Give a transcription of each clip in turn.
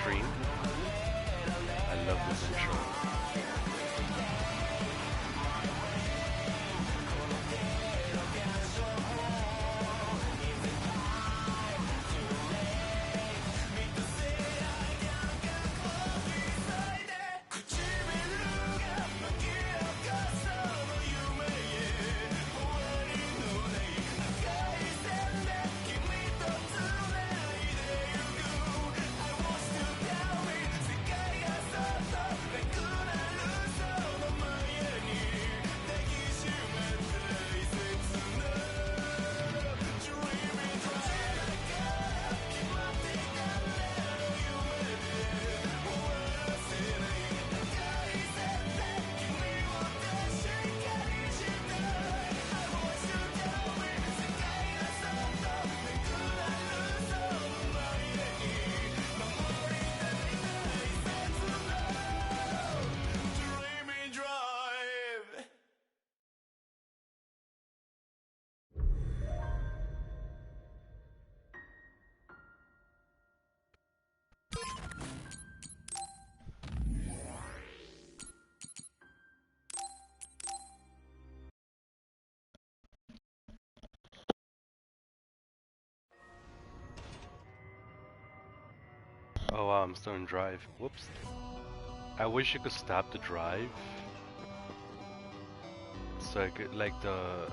stream. I love this intro. Oh wow, I'm still in drive. Whoops. I wish you could stop the drive. So I could, like the...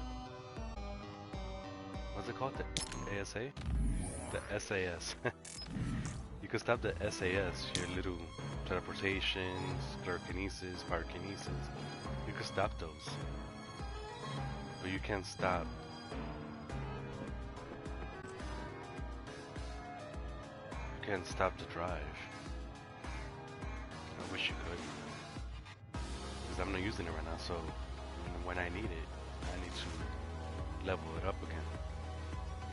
What's it called? The ASA? The SAS. You could stop the SAS, your little teleportations, sclerokinesis, pyrokinesis. You could stop those. But you can't stop. You can't stop the drive. I wish you could. Because I'm not using it right now, so when I need it, I need to level it up again.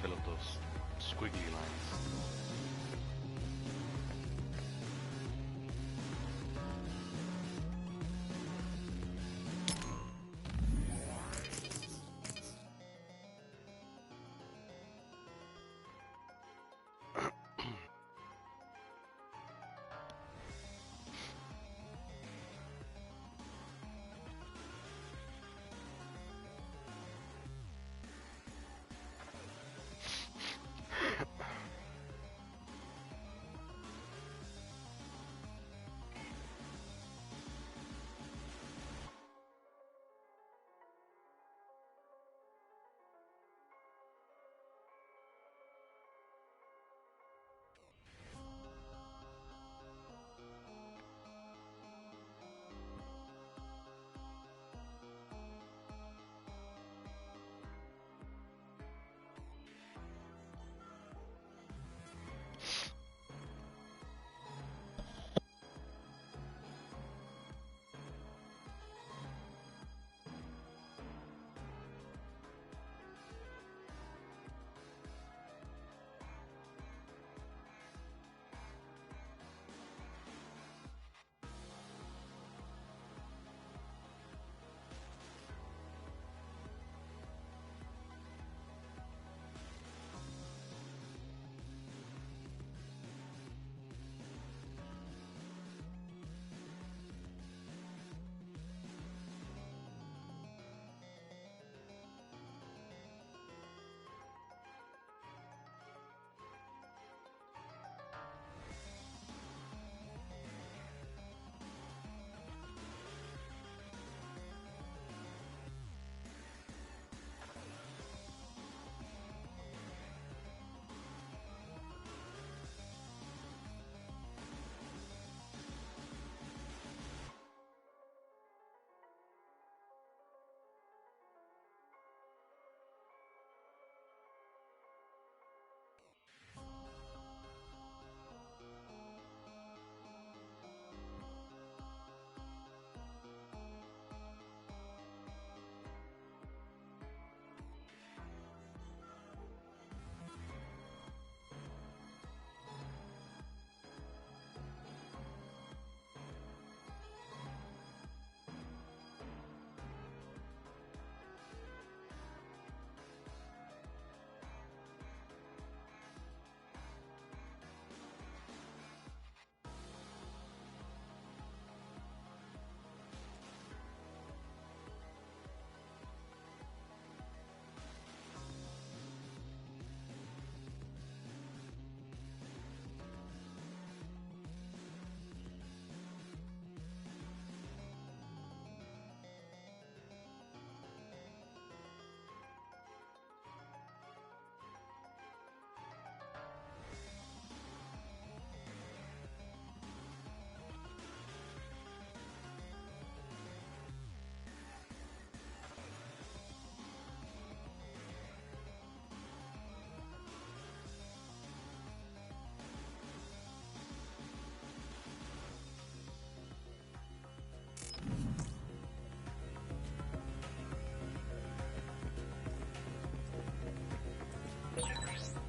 Fill up those squiggly lines.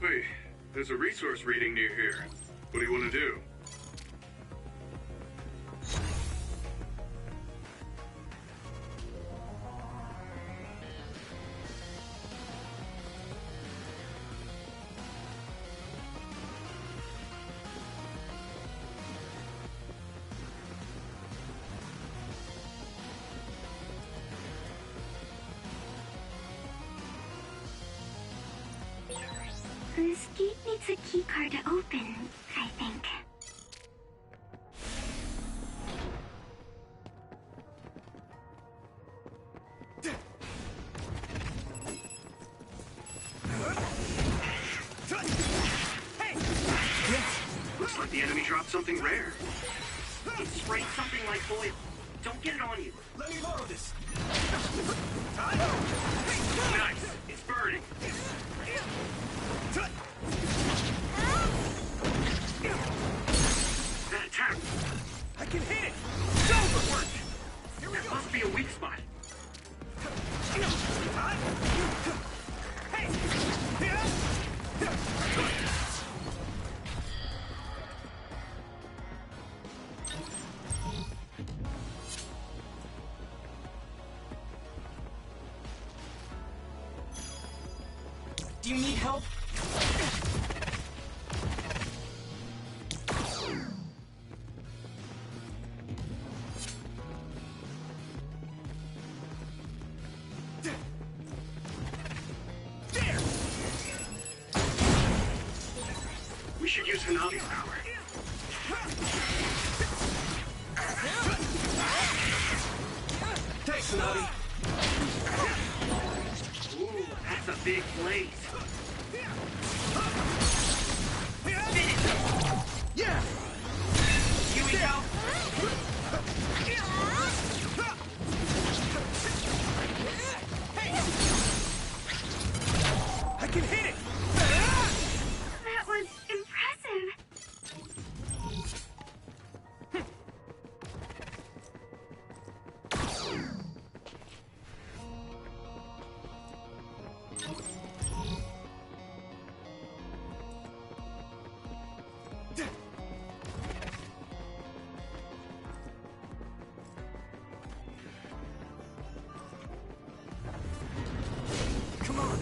Copy. There's a resource reading near here. What do you want to do? This gate needs a keycard to open, I think. Looks like the enemy dropped something rare. It sprayed something like oil. Don't get it on you. Let me borrow this. Nice. It's burning. That attack. I can hit it. It worked. That must be a weak spot. Do you need help? We should use Hanabi's power. Thanks, Hanabi. Ooh, that's a big blaze. Yeah! Yuito! I can hit it! That was impressive. Come on!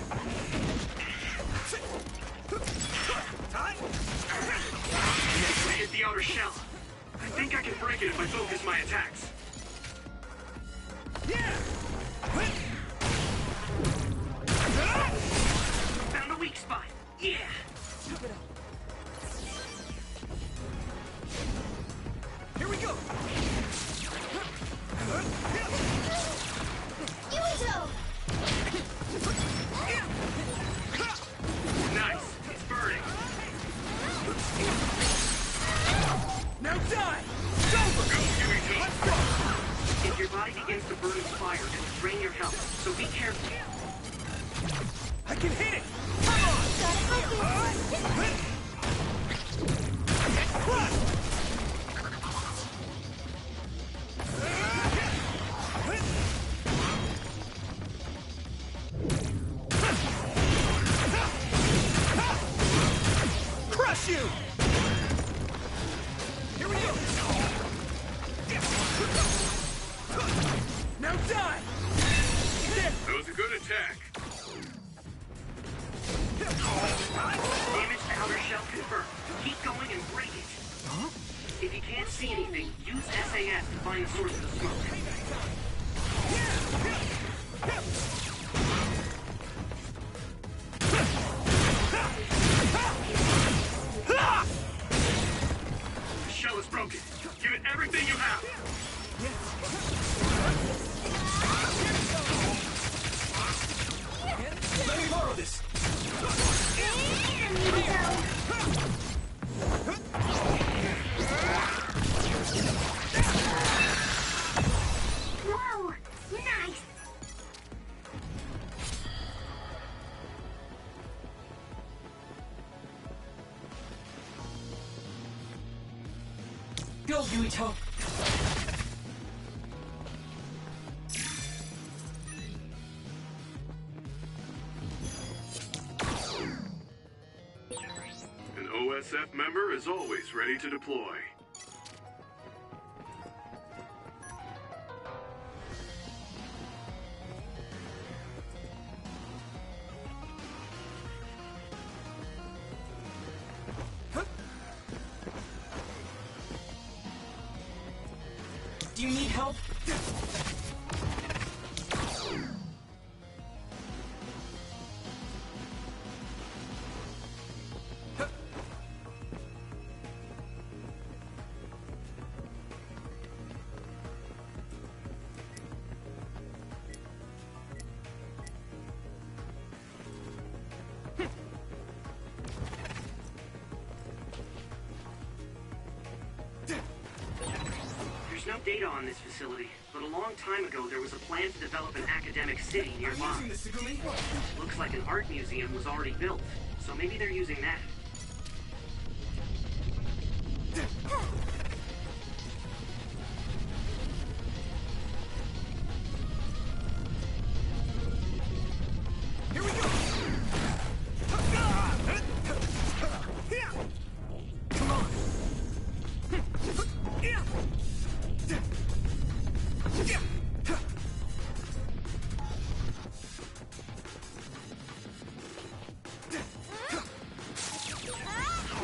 I hit the outer shell. I think I can break it if I focus my attacks. Yeah! Found a weak spot. Yeah. Here we go! Yuito! Nice. It's burning. Now die! It's over! Go, Yuito! Let's go! If your body begins to burn with fire, it'll drain your health, so be careful. I can hit it! Come on! Crush you! Here we go! Now die! There! That was a good attack. Damage to outer shell confirmed. Keep going and break it. Huh? If you can't see anything, use SAS to find the source of the smoke. The shell is broken. Give it everything you have. Let me borrow this! Whoa! Nice! Go, Yuito! SF member is always ready to deploy. Do you need help? There's no data on this facility, but a long time ago there was a plan to develop an academic city nearby. I'm using the Segumi. Looks like an art museum was already built, so maybe they're using that. Here we go. Come on.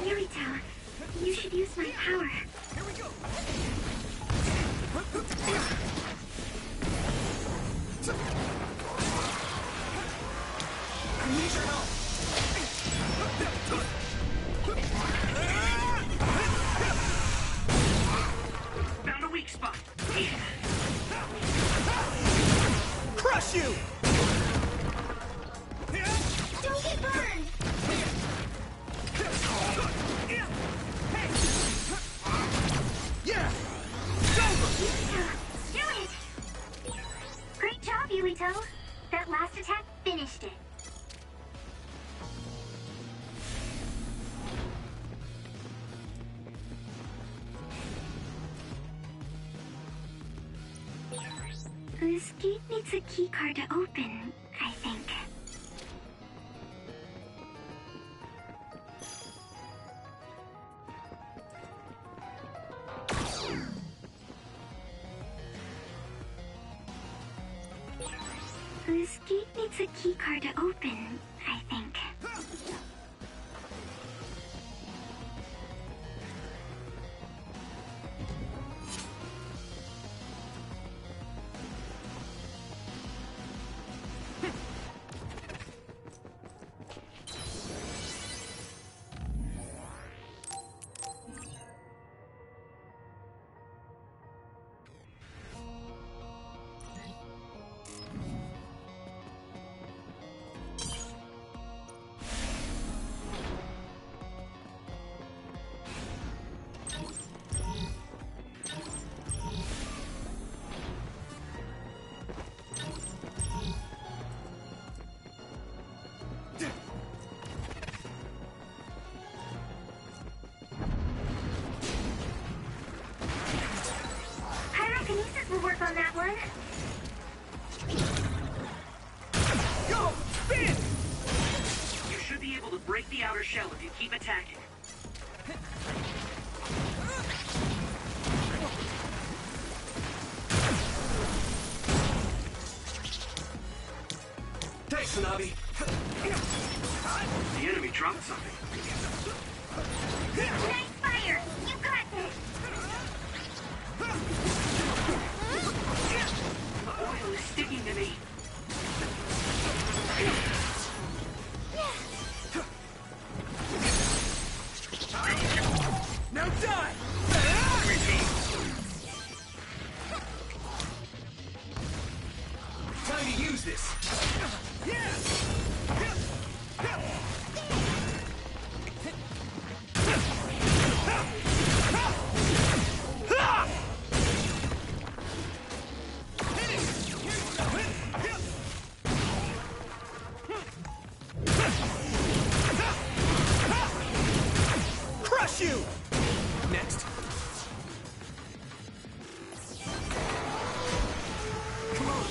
Yuito, you should use my power. Here we go. I need your help. Found a weak spot. Crush you. Don't get burned! Yeah. Yuito, do it! Great job, Yuito. That last attack finished it. This gate needs a keycard to open, I think. This gate needs a keycard to open, I think. Pyrokinesis will work on that one. Go. Spin. You should be able to break the outer shell if you keep attacking. Thanks, Tsunabi. The enemy dropped something. Nice fire! You got this! The oil is sticking to me. Now die. Time to use this. Crush you. Next. Come on.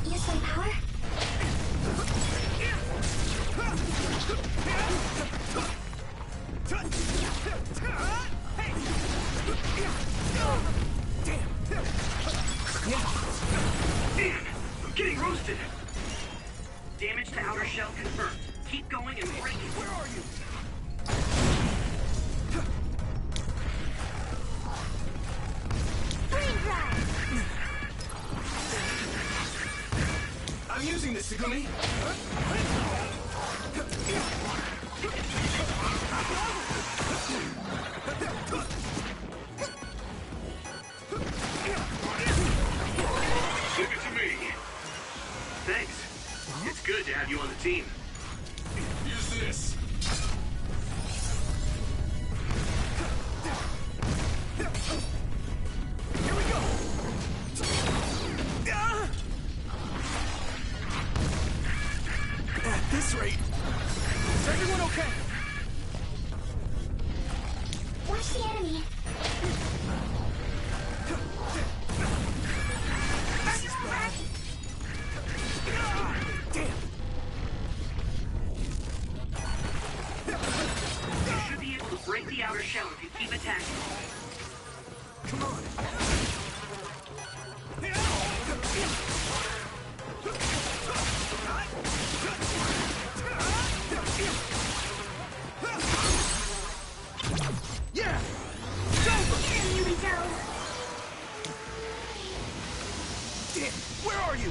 Use busted. Damage to outer shell confirmed. Keep going and break it. Where are you? Brain drive! I'm using this, Segumi. Leave it to me. Thanks. It's good to have you on the team. Use this. Here we go. At this rate, is everyone okay? Watch the enemy. Are you alright? Damn. You should be able to break the outer shell if you keep attacking. Come on. Yeah! It's over! Here, Yuito! Damn, where are you?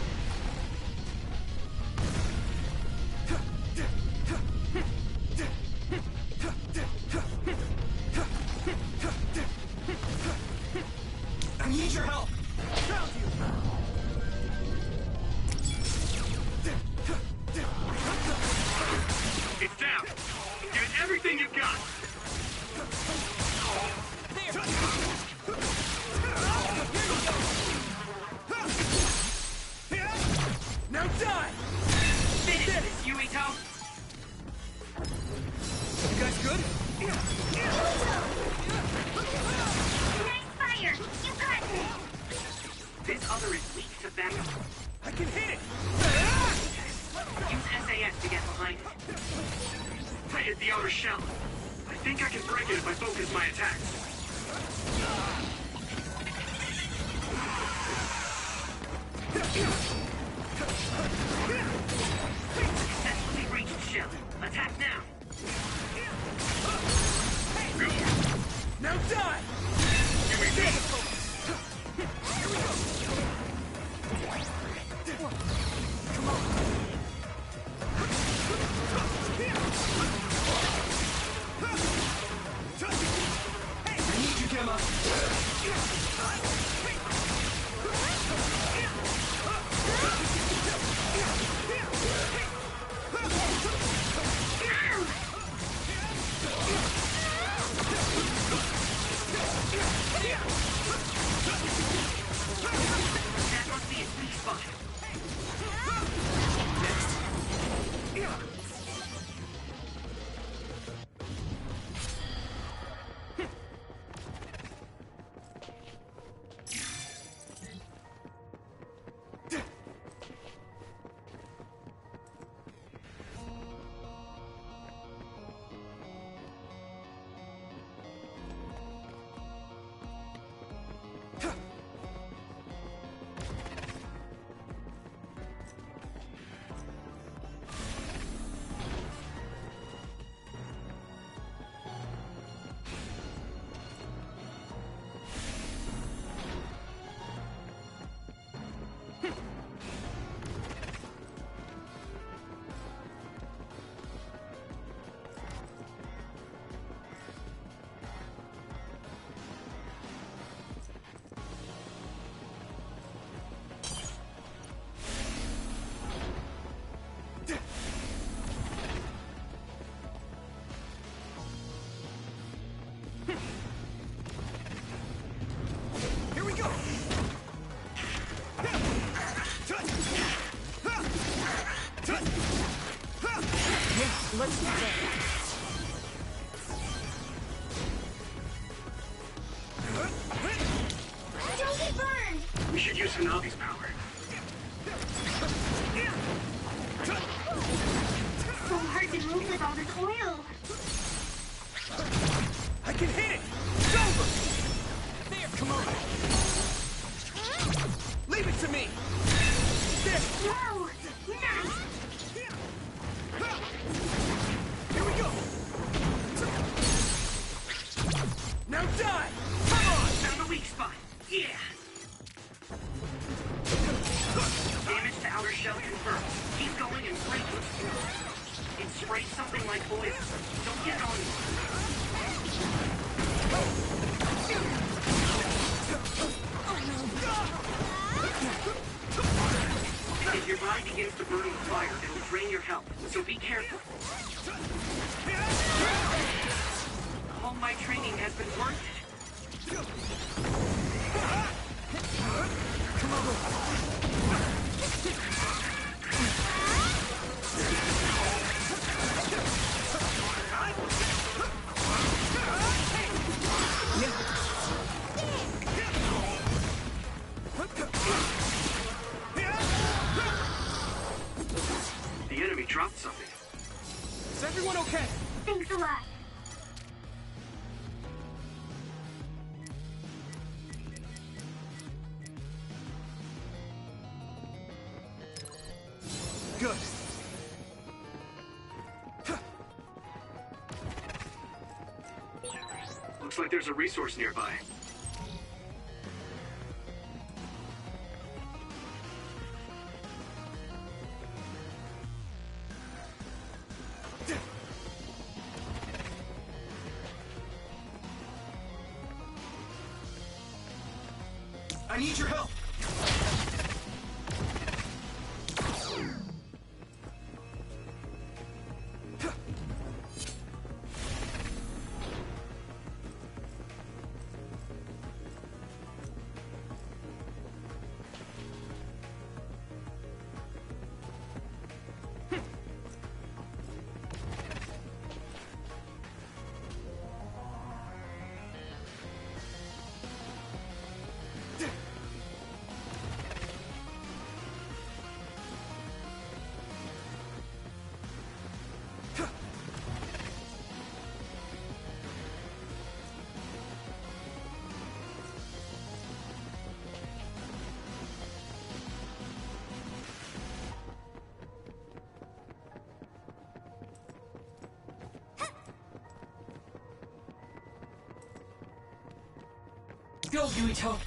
I need your help. Found you. It's down. Give it everything you've got. Now die! Finish this, Yuito! You guys good? Nice fire! You got this! This other is weak to backup. I can hit it! Use SAS to get behind it. I hit the outer shell. I think I can break it if I focus my attacks. Successfully reached shell. Attack now. Now die! Give me this. Come on! I need you, Gemma! That must be its weak spot. Here we go! Yeah, let's do that. Don't get burned! We should use Hanabi's power. So hard to move with all this oil. I can hit it! It's over! There, come on! Leave it to me! There! Whoa! Nice! Here we go! Now die! Come on! Found the weak spot. Yeah. Damage to outer shell confirmed. Keep going and break it. It sprayed something like oil. Don't get it on you. If your body begins to burn with fire, it'll drain your health, so be careful. All my training has been worth it. The enemy dropped something. Is everyone okay? Thanks a lot. Good. Looks like there's a resource nearby. I need your help. Go, Yuito.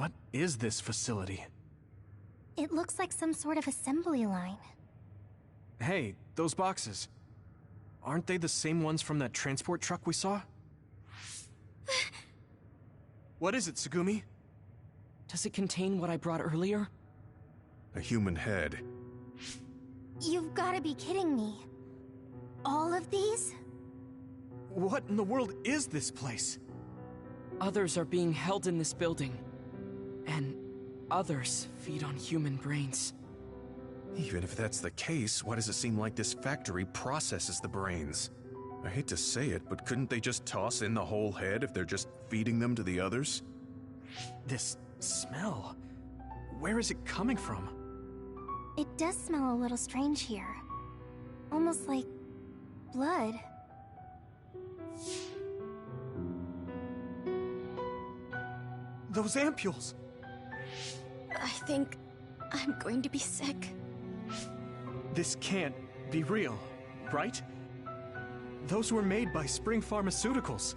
What is this facility? It looks like some sort of assembly line. Hey, those boxes. Aren't they the same ones from that transport truck we saw? What is it, Tsugumi? Does it contain what I brought earlier? A human head. You've got to be kidding me. All of these? What in the world is this place? Others are being held in this building. And others feed on human brains. Even if that's the case, why does it seem like this factory processes the brains? I hate to say it, but couldn't they just toss in the whole head if they're just feeding them to the others? This smell. Where is it coming from? It does smell a little strange here. Almost like blood. Those ampules! I think I'm going to be sick. This can't be real, right? Those were made by Spring Pharmaceuticals.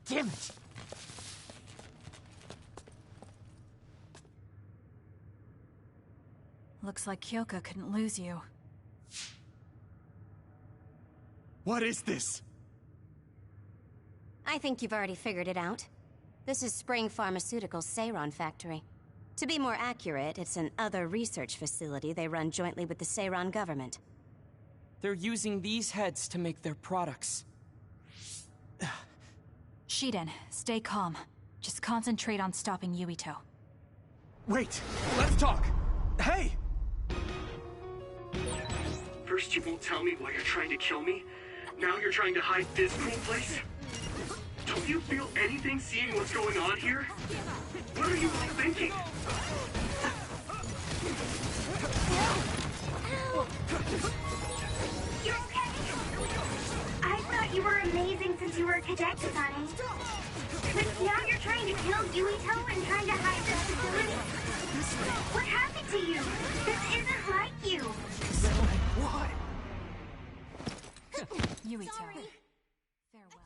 Damn it! Looks like Kyoko couldn't lose you. What is this? I think you've already figured it out. This is Spring Pharmaceuticals' Seiron factory. To be more accurate, it's an other research facility they run jointly with the Seiron government. They're using these heads to make their products. Shiden, stay calm. Just concentrate on stopping Yuito. Wait, let's talk! Hey! First you won't tell me why you're trying to kill me. Now you're trying to hide this cool place? Don't you feel anything seeing what's going on here? What are you all thinking? You okay? I thought you were amazing since you were a cadet, Kasane. But now you're trying to kill Yuito and trying to hide this facility? What happened to you? This isn't like you. What? Yuito. Sorry. Farewell.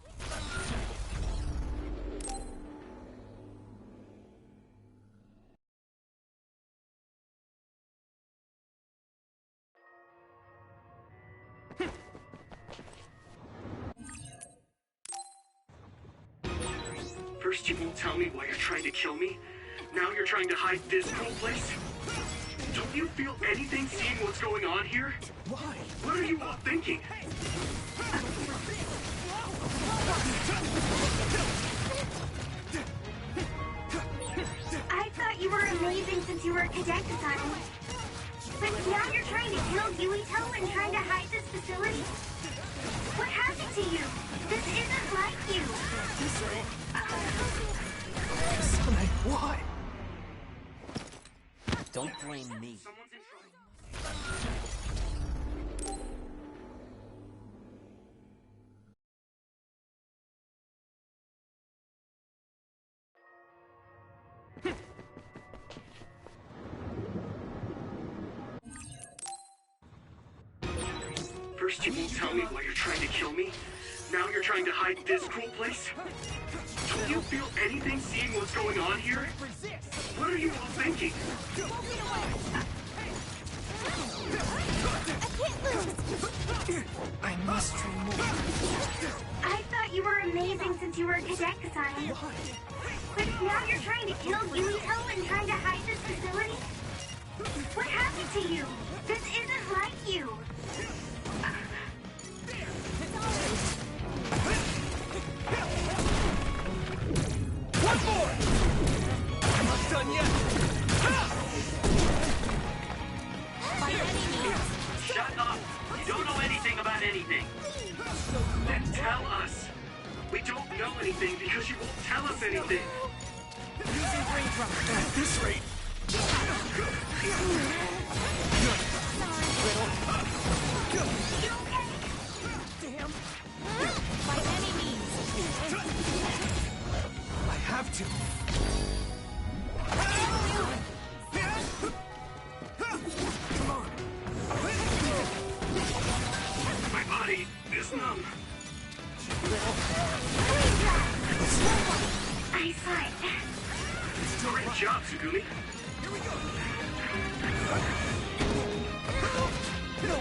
First you won't tell me why you're trying to kill me. Now you're trying to hide this cool place? Don't you feel anything seeing what's going on here? Why? What are you all thinking? I thought you were amazing since you were a cadet, Kasane. But now you're trying to kill Yuito and trying to hide this facility? What happened to you? This isn't like you. Why? Don't blame me. Someone's in trouble. First you won't tell me why you're trying to kill me. Now you're trying to hide this cool place? Don't you feel anything seeing what's going on here? What are you all thinking? I must train more. I thought you were amazing since you were a cadet, Kasane. But now you're trying to kill Yuito and trying to hide this facility? What happened to you? This isn't like you. One more! I'm not done yet! By any means. Shut up! You don't know anything about anything. Then tell us. We don't know anything because you won't tell us anything. Using brain trust. At this rate... Damn! By any means. I have to.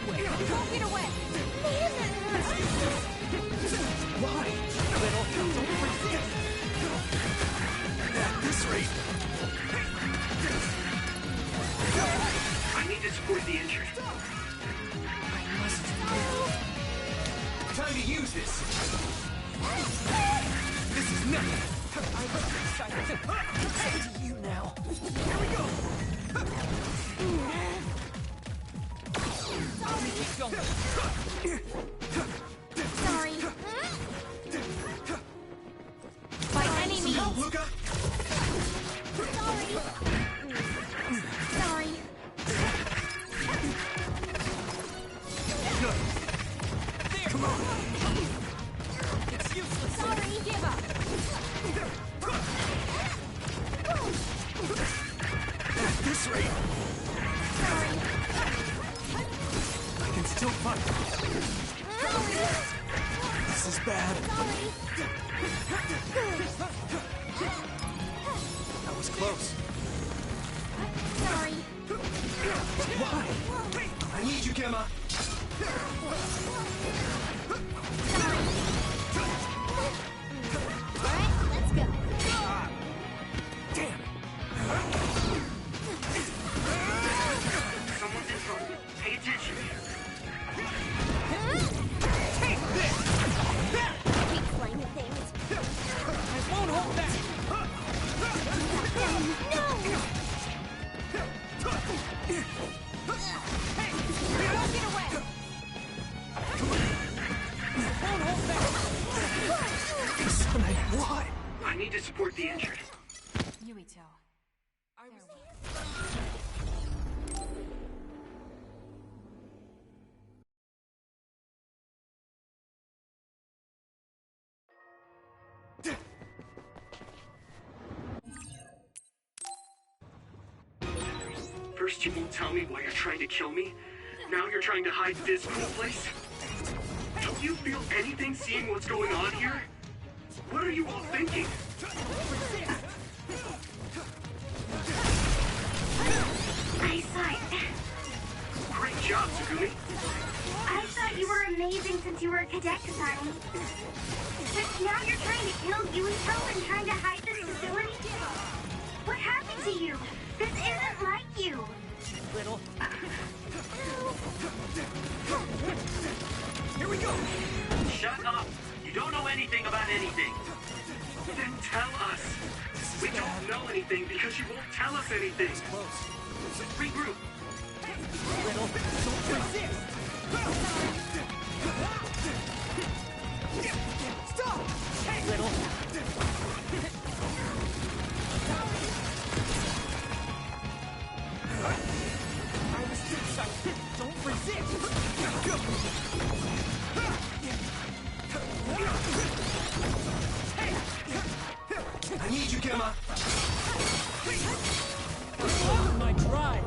way! Don't get away! Why? Little, don't resist! At this rate, I need to support the injured. time to use this. This is nothing. I'm excited to you now. Here we go. Keep going. Sorry. By any means. Help, Luca. Sorry. Sorry. Good. Come on. It's useless. Sorry. Give up. At this rate, Sorry. I can still fight. This is bad. Sorry. That was close. Sorry. Why? I need you, Gemma. Alright, let's go. Damn. Someone's in trouble. Pay attention. Keep playing with things. I won't hold back. No! Don't get away! Won't hold back. Sonate, why? I need to support the injured. Yuito. First you won't tell me why you're trying to kill me. Now you're trying to hide this cool place? Don't you feel anything seeing what's going on here? What are you all thinking? I saw it. Great job, Tsugumi. I thought you were amazing since you were a cadet, Kasani. But now you're trying to kill Yuito and trying to hide this facility? What happened to you? This isn't like you. Little. Here we go. Shut up! You don't know anything about anything. Then tell us. We don't know anything because you won't tell us anything. Regroup. Little, don't resist. Stop. Hey, little. I was too excited. Don't resist. I need you, Gemma. My drive.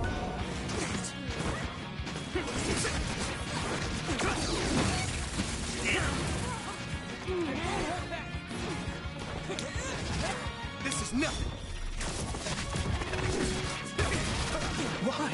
This is nothing. Why?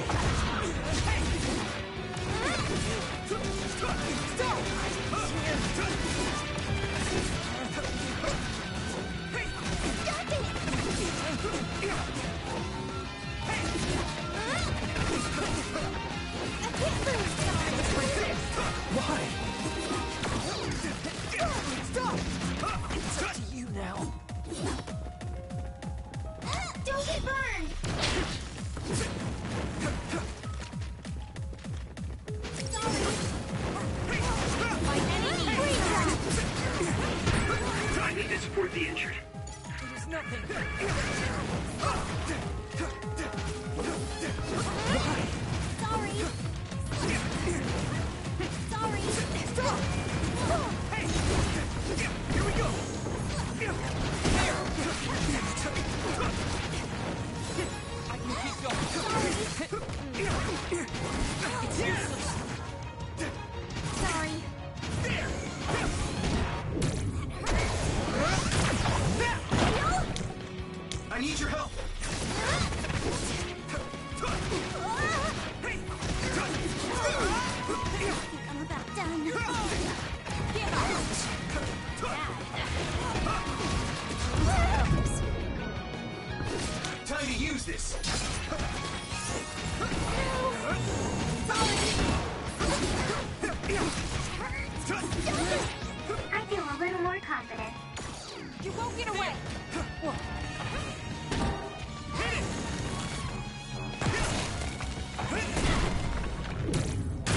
Why? Stop! It's up to you now. Don't get burned! I need to support the injured. There's nothing.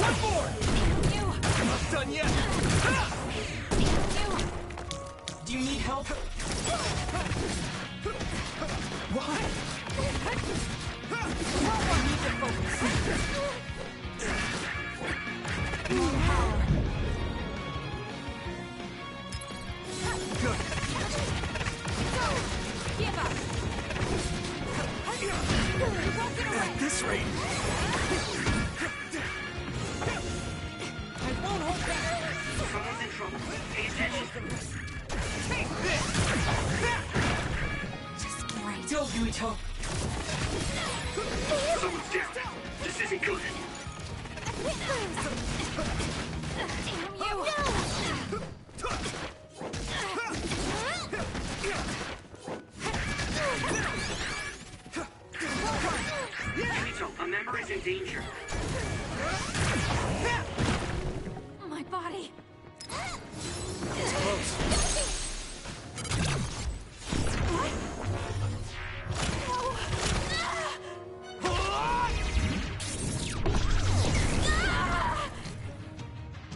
One more! You! I'm not done yet! You! Do you need help? Why? No one needs to focus. More power. Good. Give up. Won't get away. At this rate... I won't hold back. Someone's in trouble. Pay attention. Take this! Just great. Go, Yuito. Someone's down. This isn't good. Yuito, a member is in danger. My body. It's close.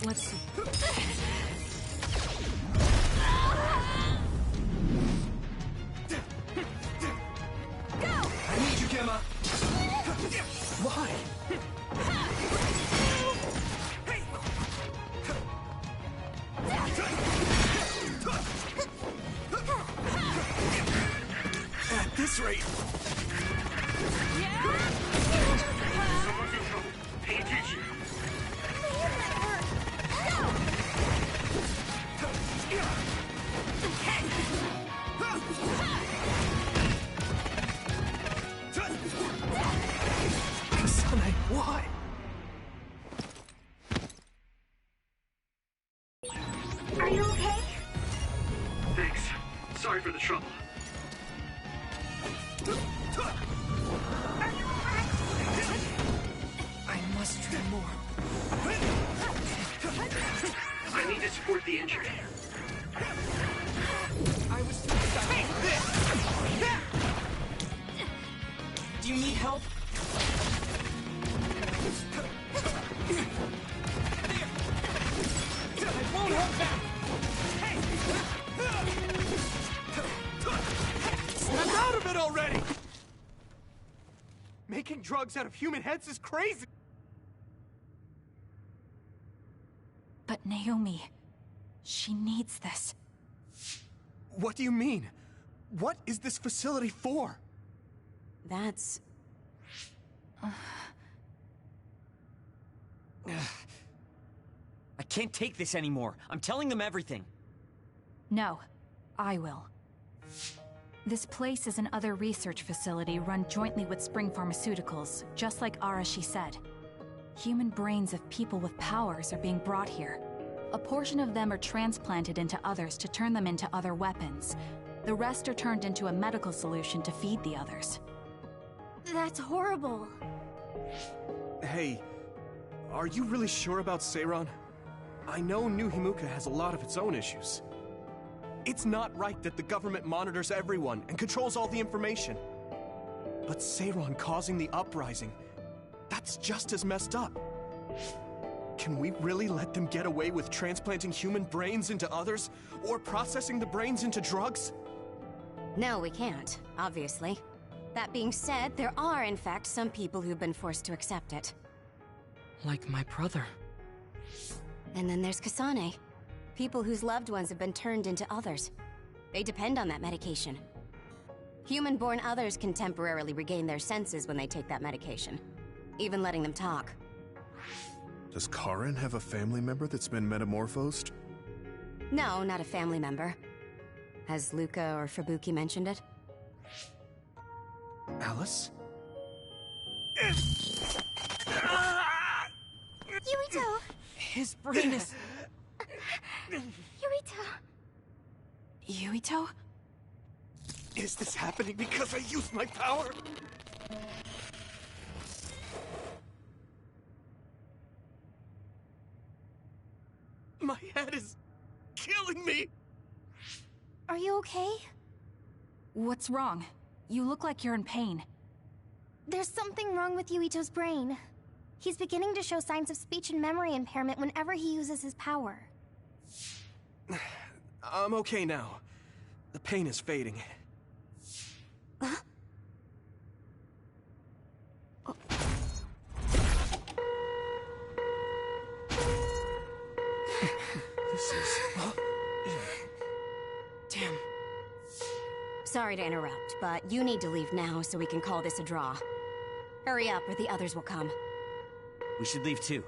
Let's see. I need you, Gemma! Why? At this rate... Someone's in trouble. Pay attention. Kasane, why? Are you okay? Thanks. Sorry for the trouble. Are you alright? I must try more. I need to support the injured. I was too excited. Do you need help? I won't hold back. Snap out of it already! Making drugs out of human heads is crazy! But Naomi, she needs this. What do you mean? What is this facility for? That's... I can't take this anymore. I'm telling them everything. No, I will. This place is another research facility run jointly with Spring Pharmaceuticals, just like Arashi said. Human brains of people with powers are being brought here. A portion of them are transplanted into others to turn them into other weapons. The rest are turned into a medical solution to feed the others. That's horrible. Hey, are you really sure about Seiron? I know New Himuka has a lot of its own issues. It's not right that the government monitors everyone and controls all the information. But Seiron causing the uprising, that's just as messed up. Can we really let them get away with transplanting human brains into others, or processing the brains into drugs? No, we can't, obviously. That being said, there are, in fact, some people who've been forced to accept it. Like my brother. And then there's Kasane. People whose loved ones have been turned into others. They depend on that medication. Human-born others can temporarily regain their senses when they take that medication, even letting them talk. Does Karin have a family member that's been metamorphosed? No, not a family member. Has Luca or Fubuki mentioned it? Alice? Yuito! His brain is... Yuito! Yuito? Is this happening because I used my power? My head is killing me! Are you okay? What's wrong? You look like you're in pain. There's something wrong with Yuito's brain. He's beginning to show signs of speech and memory impairment whenever he uses his power. I'm okay now. The pain is fading. This is... Damn. Sorry to interrupt, but you need to leave now so we can call this a draw. Hurry up or the others will come. We should leave too.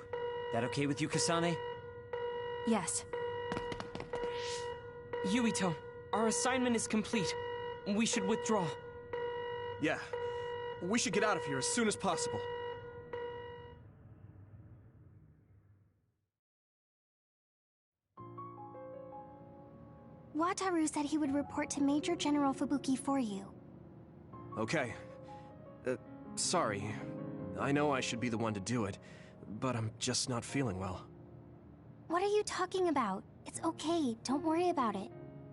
That okay with you, Kasane? Yes. Yuito, our assignment is complete. We should withdraw. Yeah. We should get out of here as soon as possible. Wataru said he would report to Major General Fubuki for you. Okay. Sorry. I know I should be the one to do it, but I'm just not feeling well. What are you talking about? It's okay, don't worry about it.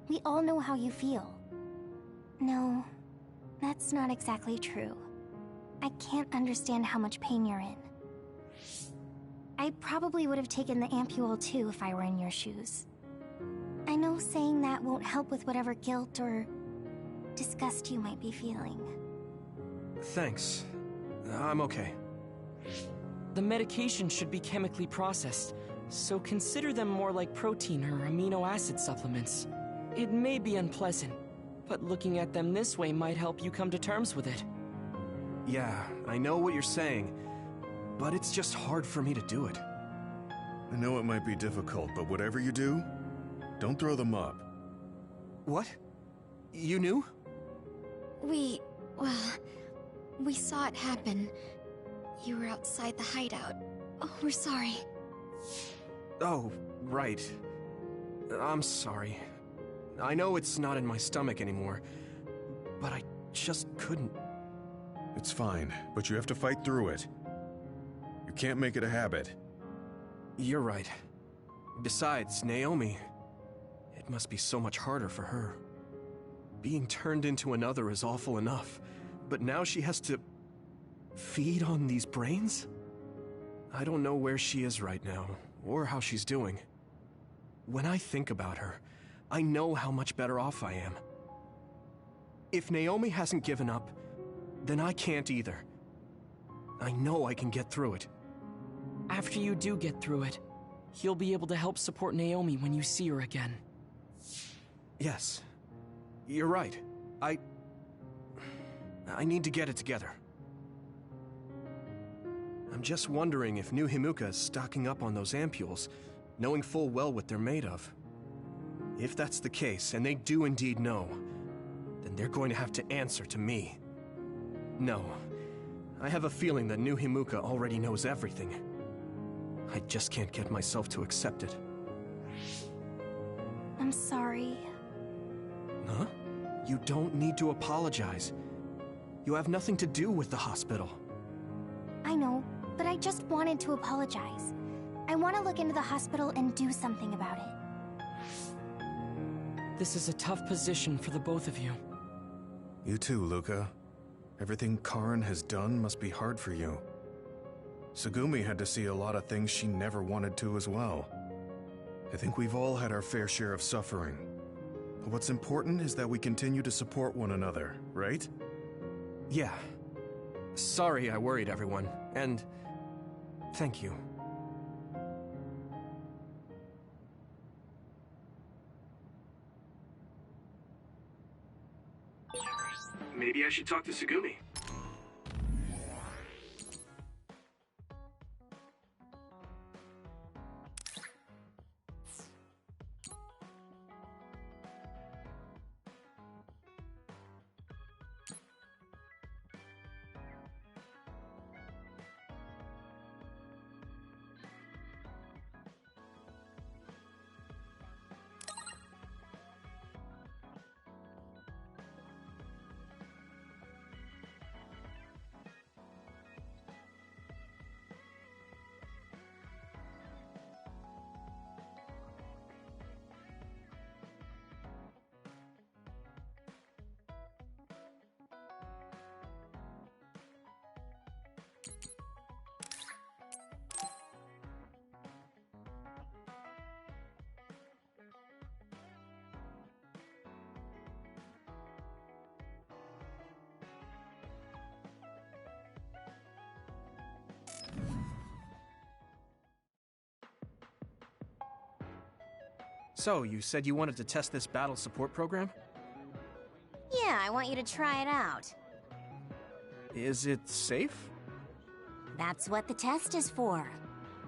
We all know how you feel. No, that's not exactly true. I can't understand how much pain you're in. I probably would have taken the ampule too if I were in your shoes. I know saying that won't help with whatever guilt or disgust you might be feeling. Thanks. I'm okay. The medication should be chemically processed, so consider them more like protein or amino acid supplements. It may be unpleasant, but looking at them this way might help you come to terms with it. Yeah, I know what you're saying, but it's just hard for me to do it. I know it might be difficult, but whatever you do, don't throw them up. What? You knew? We saw it happen. You were outside the hideout. Oh, we're sorry. Oh, right. I'm sorry. I know it's not in my stomach anymore, but I just couldn't. It's fine, but you have to fight through it. You can't make it a habit. You're right. Besides, Naomi, it must be so much harder for her. Being turned into another is awful enough, but now she has to feed on these brains? I don't know where she is right now, or how she's doing. When I think about her, I know how much better off I am. If Naomi hasn't given up, then I can't either. I know I can get through it. After you do get through it, you'll be able to help support Naomi when you see her again. Yes. You're right. I need to get it together. I'm just wondering if New Himuka is stocking up on those ampules, knowing full well what they're made of. If that's the case, and they do indeed know, then they're going to have to answer to me. No. I have a feeling that New Himuka already knows everything. I just can't get myself to accept it. I'm sorry. Huh? You don't need to apologize. You have nothing to do with the hospital. I know, but I just wanted to apologize. I want to look into the hospital and do something about it. This is a tough position for the both of you. You too, Luca. Everything Karin has done must be hard for you. Tsugumi had to see a lot of things she never wanted to as well. I think we've all had our fair share of suffering. But what's important is that we continue to support one another, right? Yeah. Sorry I worried everyone, and thank you. Maybe I should talk to Tsugumi. So, you said you wanted to test this battle support program? Yeah, I want you to try it out. Is it safe? That's what the test is for.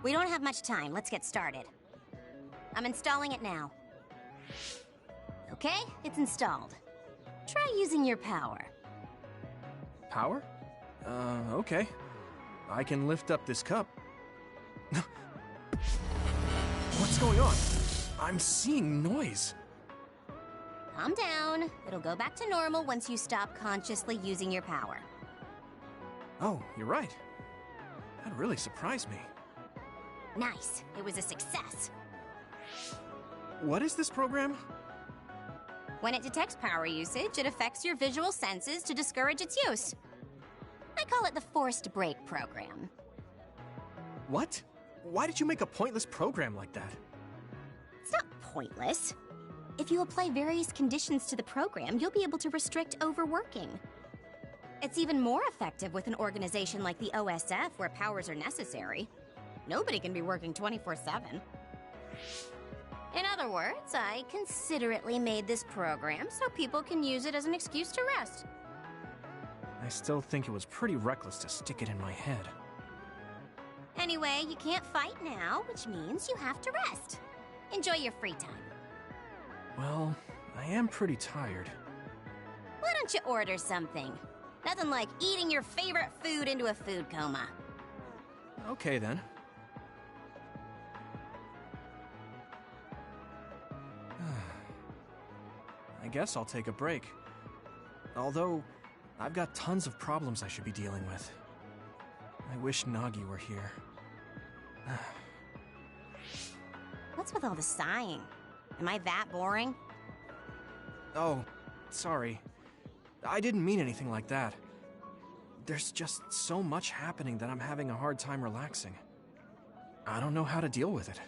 We don't have much time. Let's get started. I'm installing it now. Okay, it's installed. Try using your power. Power? Okay. I can lift up this cup. What's going on? I'm seeing noise. Calm down. It'll go back to normal once you stop consciously using your power. Oh, you're right. That really surprised me. Nice. It was a success. What is this program? When it detects power usage, it affects your visual senses to discourage its use. I call it the forced break program. What? Why did you make a pointless program like that? It's not pointless. If you apply various conditions to the program, you'll be able to restrict overworking. It's even more effective with an organization like the OSF where powers are necessary. Nobody can be working 24/7. In other words, I considerately made this program so people can use it as an excuse to rest. I still think it was pretty reckless to stick it in my head. Anyway, you can't fight now, which means you have to rest. Enjoy your free time. Well, I am pretty tired. Why don't you order something? Nothing like eating your favorite food into a food coma. Okay then. I guess I'll take a break. Although, I've got tons of problems I should be dealing with. I wish Nagi were here. What's with all the sighing? Am I that boring? Oh, sorry. I didn't mean anything like that. There's just so much happening that I'm having a hard time relaxing. I don't know how to deal with it.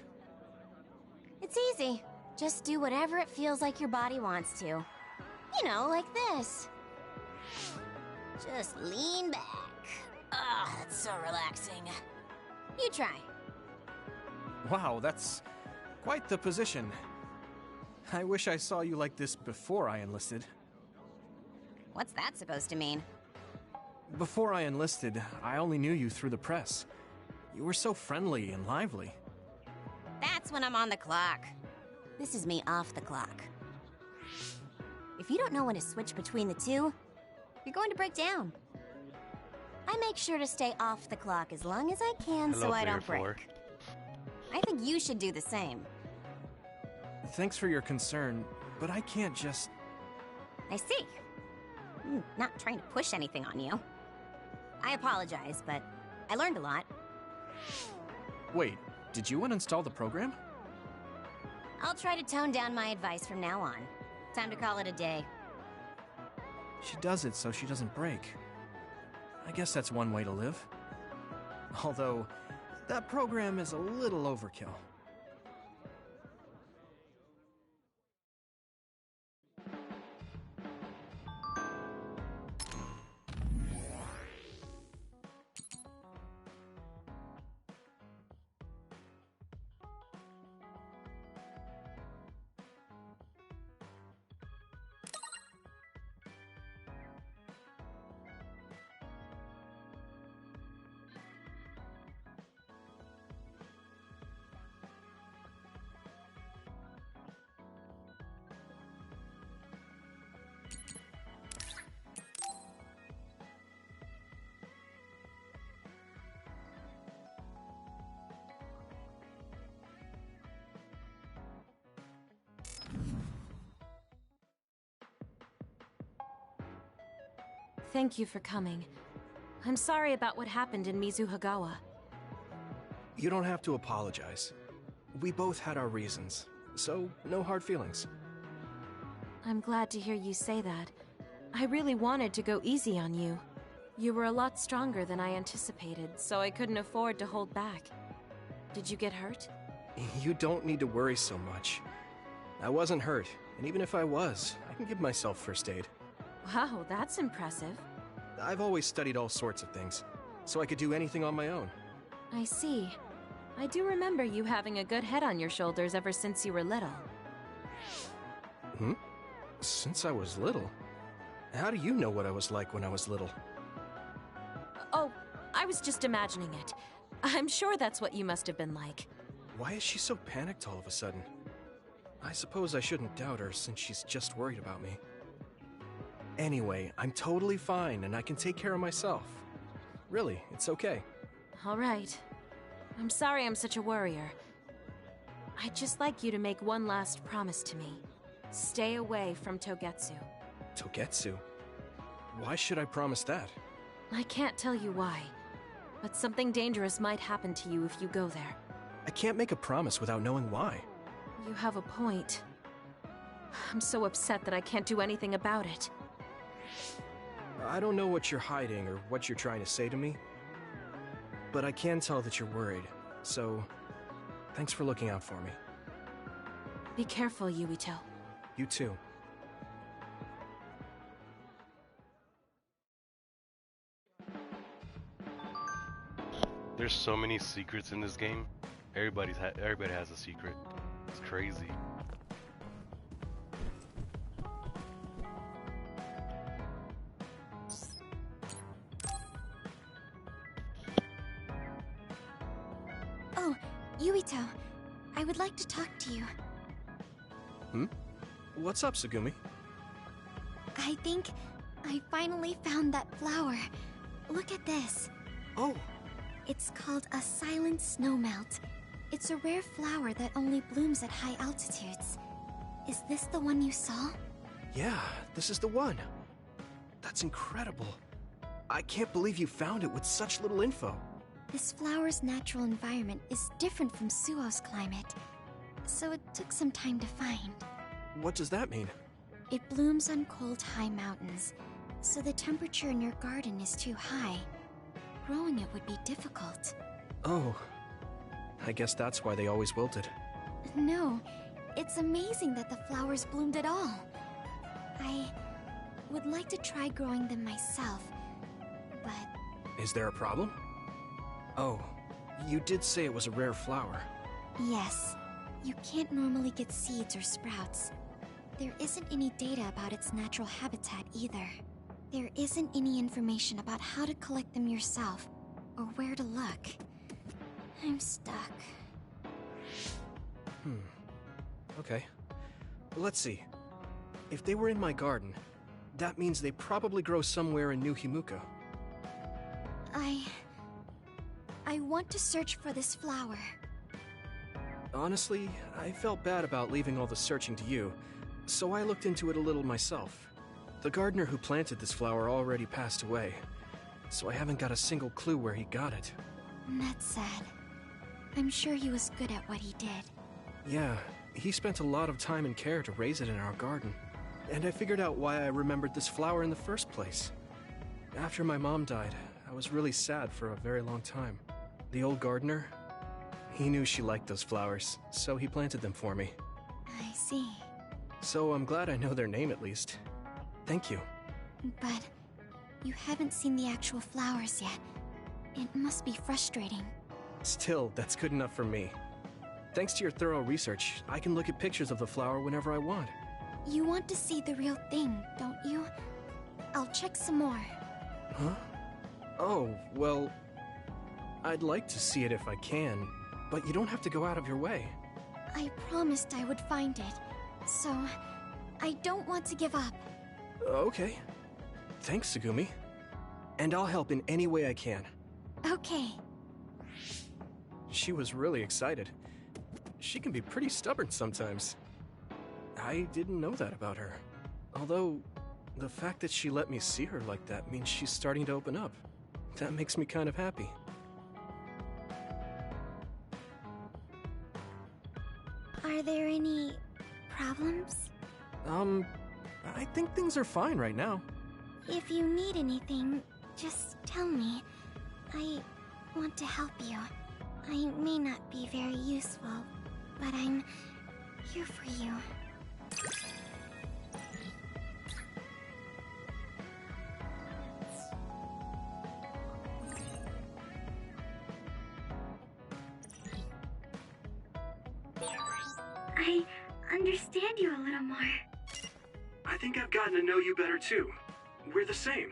It's easy. Just do whatever it feels like your body wants to. You know, like this. Just lean back. Ah, that's so relaxing. You try. Wow, that's quite the position. I wish I saw you like this before I enlisted. What's that supposed to mean? Before I enlisted, I only knew you through the press. You were so friendly and lively. That's when I'm on the clock. This is me off the clock. If you don't know when to switch between the two, you're going to break down. I make sure to stay off the clock as long as I can so I don't break. I think you should do the same. Thanks for your concern, but I can't just... I see. I'm not trying to push anything on you. I apologize, but I learned a lot. Wait, did you uninstall the program? I'll try to tone down my advice from now on. Time to call it a day. She does it so she doesn't break. I guess that's one way to live. Although, that program is a little overkill. Thank you for coming. I'm sorry about what happened in Mizuhagawa. You don't have to apologize. We both had our reasons, so no hard feelings. I'm glad to hear you say that. I really wanted to go easy on you. You were a lot stronger than I anticipated, so I couldn't afford to hold back. Did you get hurt? You don't need to worry so much. I wasn't hurt, and even if I was, I can give myself first aid. Wow, that's impressive. I've always studied all sorts of things, so I could do anything on my own. I see. I do remember you having a good head on your shoulders ever since you were little. Hmm? Since I was little? How do you know what I was like when I was little? Oh, I was just imagining it. I'm sure that's what you must have been like. Why is she so panicked all of a sudden? I suppose I shouldn't doubt her since she's just worried about me. Anyway, I'm totally fine and I can take care of myself. Really, it's okay. All right. I'm sorry I'm such a worrier. I'd just like you to make one last promise to me. Stay away from Togetsu. Togetsu? Why should I promise that? I can't tell you why, but something dangerous might happen to you if you go there. I can't make a promise without knowing why. You have a point. I'm so upset that I can't do anything about it. I don't know what you're hiding or what you're trying to say to me, but I can tell that you're worried, so thanks for looking out for me. Be careful, Yuito. You too. There's so many secrets in this game. Everybody has a secret. It's crazy. Oh, Yuito. I would like to talk to you. Hmm? What's up, Tsugumi? I think I finally found that flower. Look at this. Oh! It's called a silent snowmelt. It's a rare flower that only blooms at high altitudes. Is this the one you saw? Yeah, this is the one. That's incredible. I can't believe you found it with such little info. This flower's natural environment is different from Suo's climate, so it took some time to find. What does that mean? It blooms on cold, high mountains, so the temperature in your garden is too high. Growing it would be difficult. Oh, I guess that's why they always wilted. No, it's amazing that the flowers bloomed at all. I would like to try growing them myself, but... Is there a problem? Oh, you did say it was a rare flower. Yes, you can't normally get seeds or sprouts. There isn't any data about its natural habitat either. There isn't any information about how to collect them yourself, or where to look. I'm stuck. Okay. Let's see. If they were in my garden, that means they probably grow somewhere in New Himuka. I want to search for this flower. Honestly, I felt bad about leaving all the searching to you, so I looked into it a little myself. The gardener who planted this flower already passed away, so I haven't got a single clue where he got it. That's sad. I'm sure he was good at what he did. Yeah, he spent a lot of time and care to raise it in our garden. And I figured out why I remembered this flower in the first place. After my mom died, I was really sad for a very long time. The old gardener, he knew she liked those flowers, so he planted them for me. I see. So I'm glad I know their name at least. Thank you. But you haven't seen the actual flowers yet. It must be frustrating. Still, that's good enough for me. Thanks to your thorough research, I can look at pictures of the flower whenever I want. You want to see the real thing, don't you? I'll check some more. Huh? Oh, well... I'd like to see it if I can, but you don't have to go out of your way. I promised I would find it, so I don't want to give up. Okay. Thanks, Tsugumi. And I'll help in any way I can. Okay. She was really excited. She can be pretty stubborn sometimes. I didn't know that about her. Although, the fact that she let me see her like that means she's starting to open up. That makes me kind of happy. Are there any problems? I think things are fine right now. If you need anything, just tell me. I want to help you. I may not be very useful, but I'm here for you. understand you a little more. I think I've gotten to know you better too. We're the same.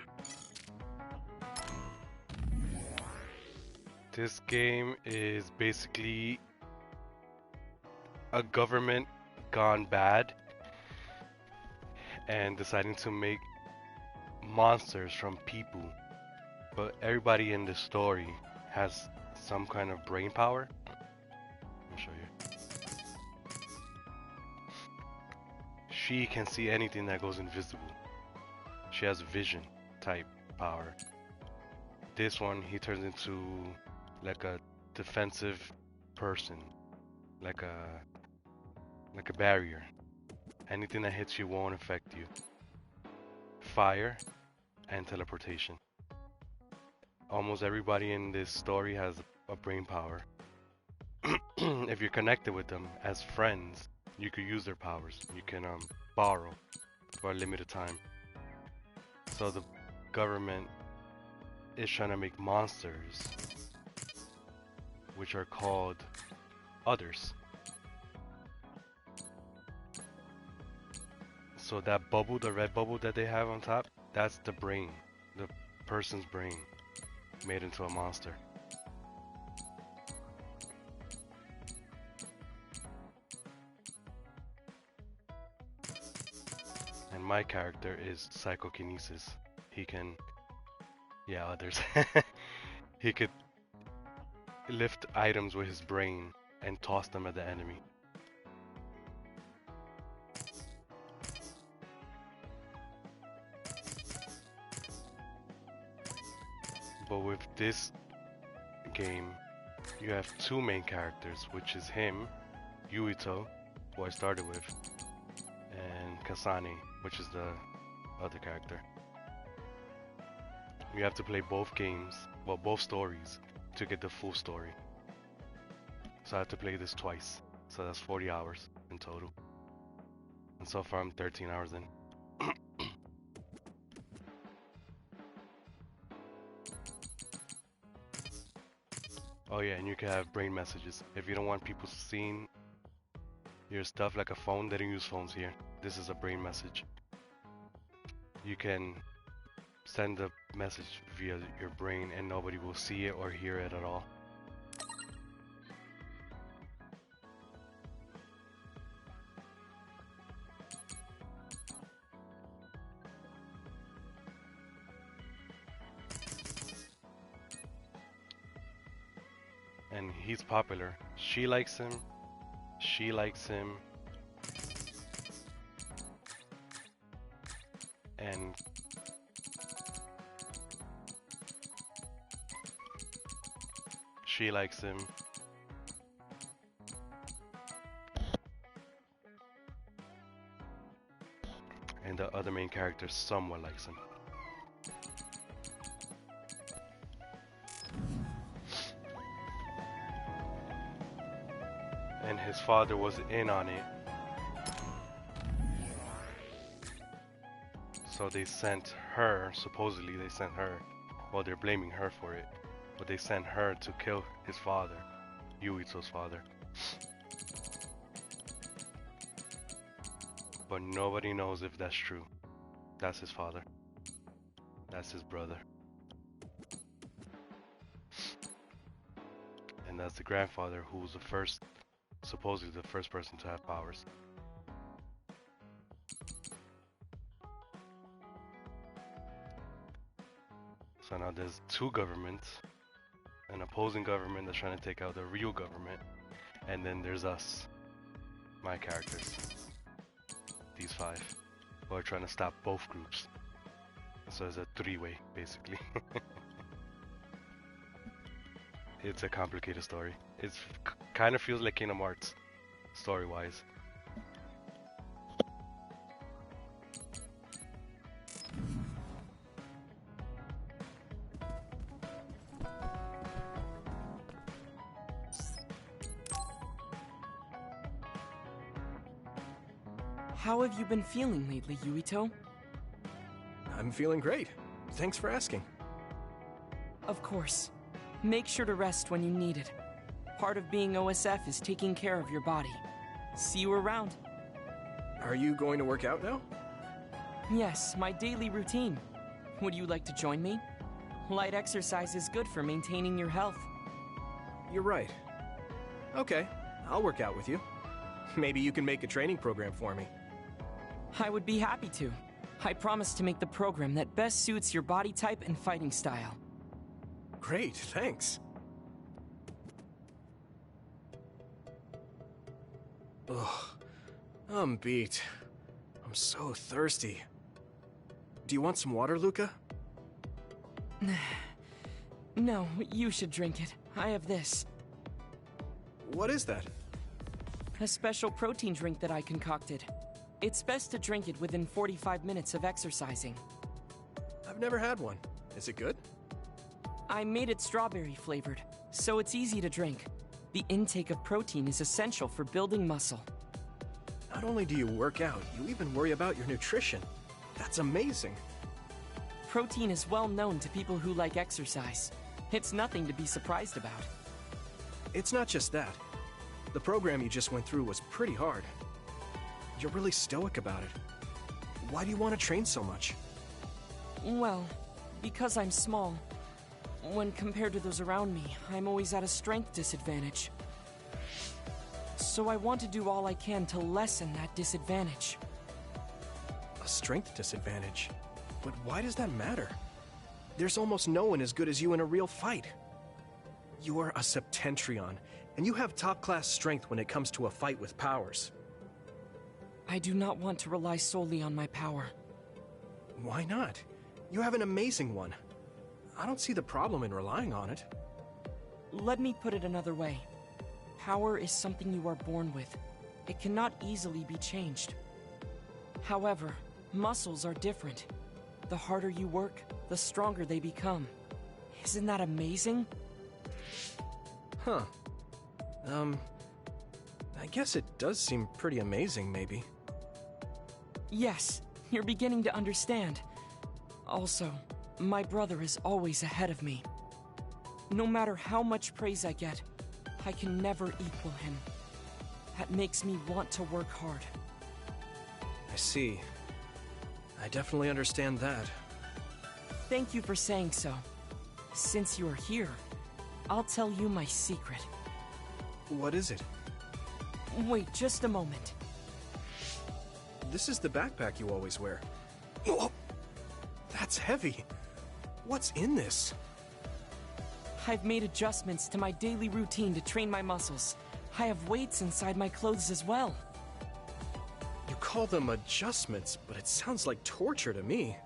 This game is basically a government gone bad and deciding to make monsters from people. But everybody in this story has some kind of brain power. Let me show you. She can see anything that goes invisible. She has vision type power. This one, he turns into like a defensive person, like a barrier. Anything that hits you won't affect you. Fire and teleportation. Almost everybody in this story has a brain power. If you're connected with them as friends, you could use their powers. You can borrow for a limited time. So the government is trying to make monsters, which are called others. So that bubble, the red bubble that they have on top, that's the brain, the person's brain made into a monster. And my character is psychokinesis. He can, yeah, others. He could lift items with his brain and toss them at the enemy. But with this game, you have two main characters, which is him, Yuito, who I started with, and Kasane, which is the other character. You have to play both games, well, both stories, to get the full story. So I have to play this twice, so that's 40 hours in total. And so far I'm 13 hours in. Oh yeah, and you can have brain messages. If you don't want people seeing your stuff like a phone, they don't use phones here. This is a brain message. You can send a message via your brain and nobody will see it or hear it at all. And he's popular. She likes him. She likes him. And she likes him. And the other main character somewhat likes him. And his father was in on it. So they sent her, supposedly they sent her, well, they're blaming her for it, but they sent her to kill his father, Yuito's father. But nobody knows if that's true. That's his father. That's his brother. And that's the grandfather who was the first, supposedly the first person to have powers. So now there's two governments, an opposing government that's trying to take out the real government, and then there's us, my characters, these five, who are trying to stop both groups. So it's a three-way, basically. It's a complicated story. It's kind of feels like Kingdom Hearts, story-wise. How have you been feeling lately, Yuito? I'm feeling great. Thanks for asking. Of course. Make sure to rest when you need it. Part of being OSF is taking care of your body. See you around. Are you going to work out now? Yes, my daily routine. Would you like to join me? Light exercise is good for maintaining your health. You're right. Okay, I'll work out with you. Maybe you can make a training program for me. I would be happy to. I promise to make the program that best suits your body type and fighting style. Great, thanks. Ugh, I'm beat. I'm so thirsty. Do you want some water, Luca? No, you should drink it. I have this. What is that? A special protein drink that I concocted. It's best to drink it within 45 minutes of exercising. I've never had one. Is it good? I made it strawberry flavored, so it's easy to drink. The intake of protein is essential for building muscle. Not only do you work out, you even worry about your nutrition. That's amazing. Protein is well known to people who like exercise. It's nothing to be surprised about. It's not just that. The program you just went through was pretty hard. You're really stoic about it. Why do you want to train so much? Well, because I'm small. When compared to those around me, I'm always at a strength disadvantage. So I want to do all I can to lessen that disadvantage. A strength disadvantage? But why does that matter? There's almost no one as good as you in a real fight. You are a Septentrion, and you have top-class strength when it comes to a fight with powers. I do not want to rely solely on my power. Why not? You have an amazing one. I don't see the problem in relying on it. Let me put it another way. Power is something you are born with. It cannot easily be changed. However, muscles are different. The harder you work, the stronger they become. Isn't that amazing? Huh. I guess it does seem pretty amazing, maybe. Yes, you're beginning to understand. Also, my brother is always ahead of me. No matter how much praise I get, I can never equal him. That makes me want to work hard. I see. I definitely understand that. Thank you for saying so. Since you are here, I'll tell you my secret. What is it? Wait just a moment. This is the backpack you always wear. Oh, that's heavy. What's in this? I've made adjustments to my daily routine to train my muscles. I have weights inside my clothes as well. You call them adjustments, but it sounds like torture to me.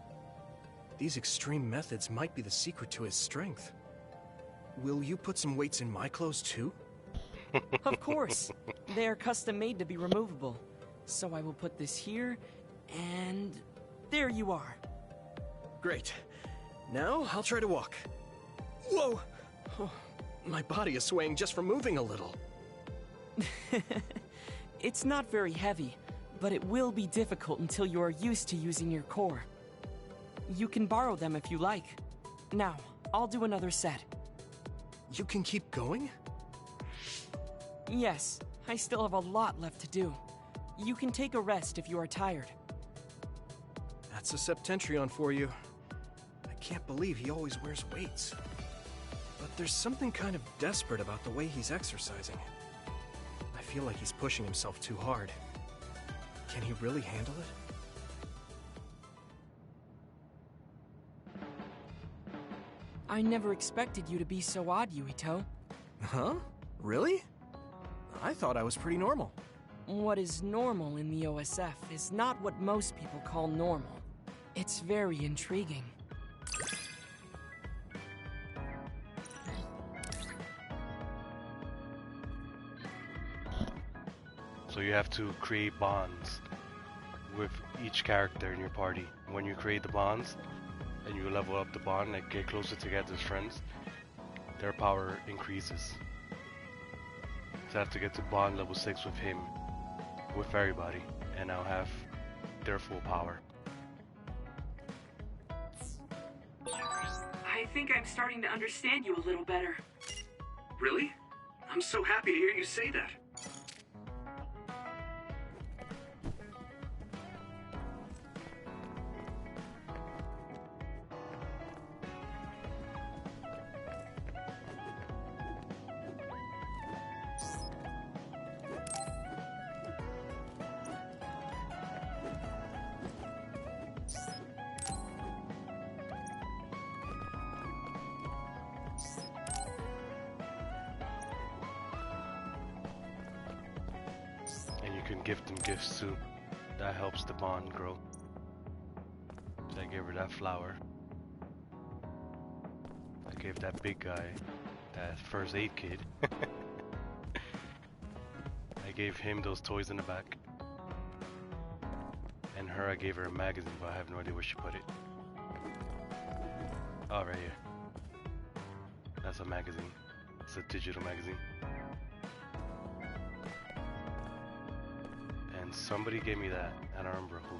These extreme methods might be the secret to his strength. Will you put some weights in my clothes too? Of course. They are custom made to be removable. So I will put this here, and there you are. Great. Now I'll try to walk. Whoa! Oh, my body is swaying just from moving a little. It's not very heavy, but it will be difficult until you are used to using your core. You can borrow them if you like. Now, I'll do another set. You can keep going? Yes, I still have a lot left to do. You can take a rest if you are tired. That's a Septentrion for you. I can't believe he always wears weights. But there's something kind of desperate about the way he's exercising. I feel like he's pushing himself too hard. Can he really handle it? I never expected you to be so odd, Yuito. Huh? Really? I thought I was pretty normal. What is normal in the OSF is not what most people call normal. It's very intriguing. So you have to create bonds with each character in your party. When you create the bonds and you level up the bond and get closer together as friends, their power increases. So I have to get to bond level 6 with him, with everybody, and I'll have their full power. I think I'm starting to understand you a little better. Really? I'm so happy to hear you say that. can gift them gifts too. That helps the bond grow. So I gave her that flower. I gave that big guy that first aid kit. I gave him those toys in the back. And her, I gave her a magazine, but I have no idea where she put it. Oh, right here. That's a magazine. It's a digital magazine. And somebody gave me that. I don't remember who.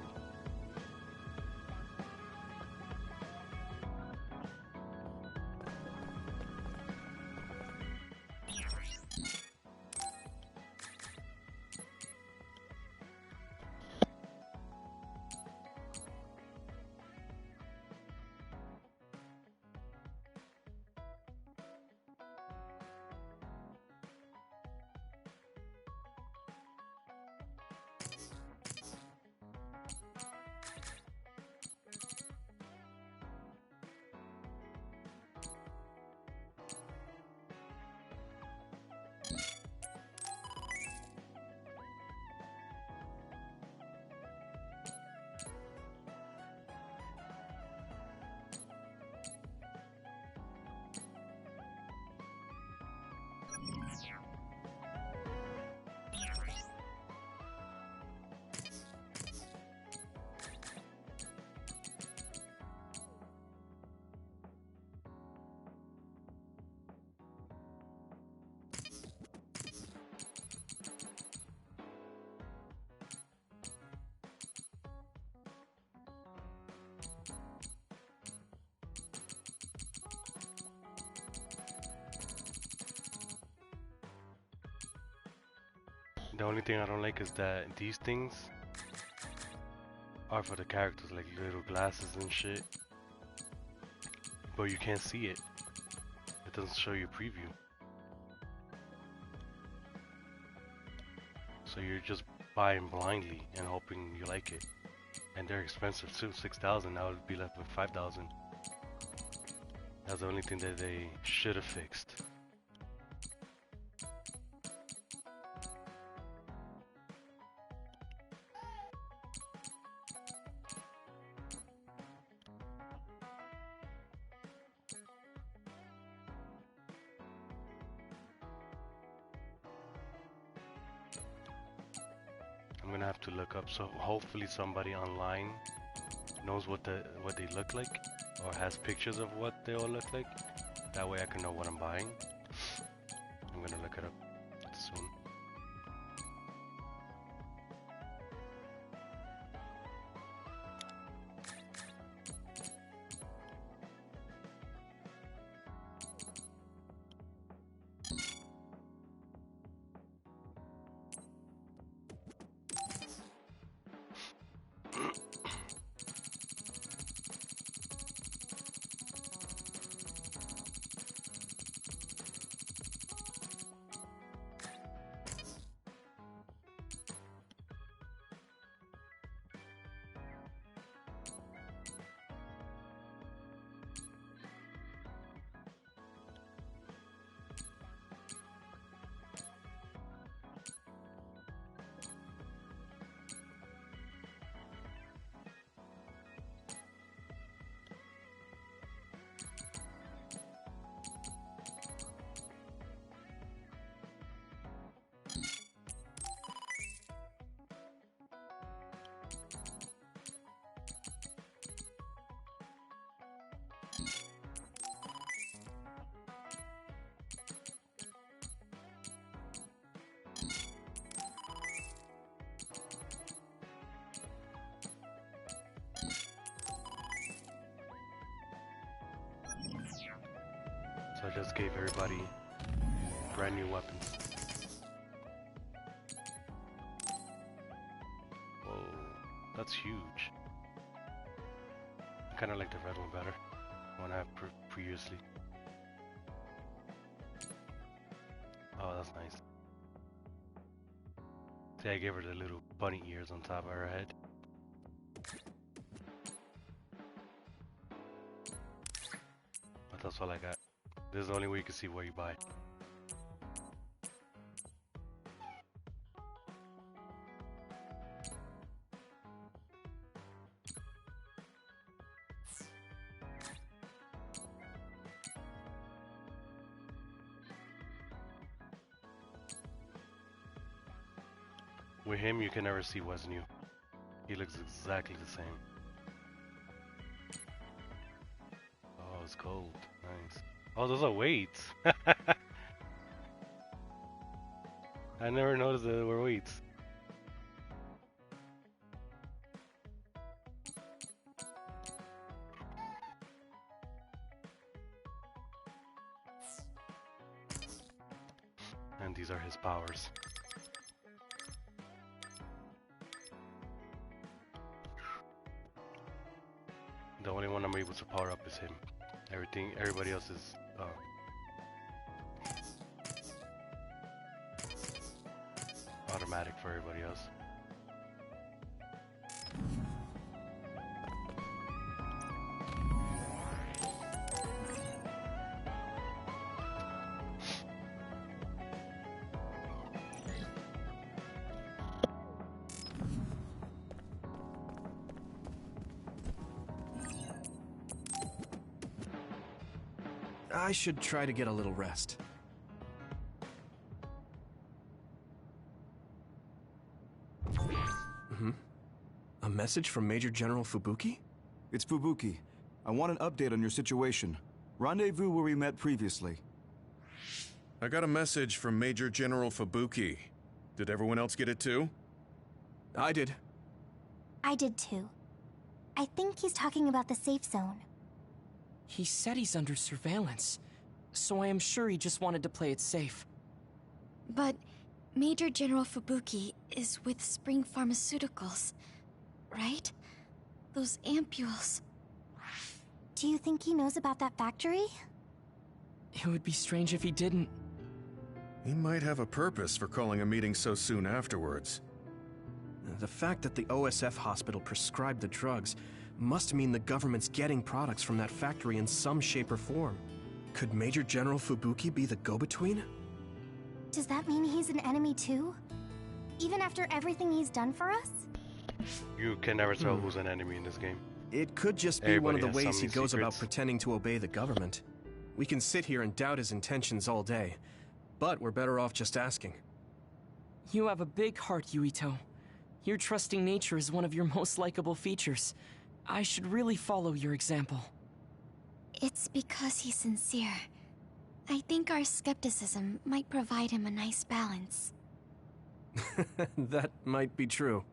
The only thing I don't like is that these things are for the characters, like little glasses and shit. But you can't see it. It doesn't show you preview. So you're just buying blindly and hoping you like it. And they're expensive too, 6,000. Now would be left with 5,000. That's the only thing that they should have fixed. I'm gonna have to look up, so hopefully somebody online knows what they look like, or has pictures of what they all look like. That way I can know what I'm buying. I'm gonna look it up soon. So I just gave everybody brand new weapons. Whoa, that's huge. I kinda like the red one better, the one I have previously. Oh, that's nice. See, I gave her the little bunny ears on top of her head. But that's all I got. This is the only way you can see what you buy. With him, you can never see what's new. He looks exactly the same. Oh, it's gold. Nice. Oh, those are weights. I never noticed that they were weights. And these are his powers. The only one I'm able to power up is him. Everybody else is automatic for everybody else. I should try to get a little rest. A message from Major General Fubuki? It's Fubuki. I want an update on your situation. Rendezvous where we met previously. I got a message from Major General Fubuki. Did everyone else get it too? I did. I did too. I think he's talking about the safe zone. He said he's under surveillance, so I am sure he just wanted to play it safe. But Major General Fubuki is with Spring Pharmaceuticals, right? Those ampules. Do you think he knows about that factory? It would be strange if he didn't. He might have a purpose for calling a meeting so soon afterwards. The fact that the OSF hospital prescribed the drugs must mean the government's getting products from that factory in some shape or form. Could Major General Fubuki be the go-between? Does that mean he's an enemy too? Even after everything he's done for us? You can never tell who's an enemy in this game. It could just be one of the ways he goes about pretending to obey the government. We can sit here and doubt his intentions all day, but we're better off just asking. You have a big heart, Yuito. Your trusting nature is one of your most likable features. I should really follow your example. It's because he's sincere. I think our skepticism might provide him a nice balance. That might be true.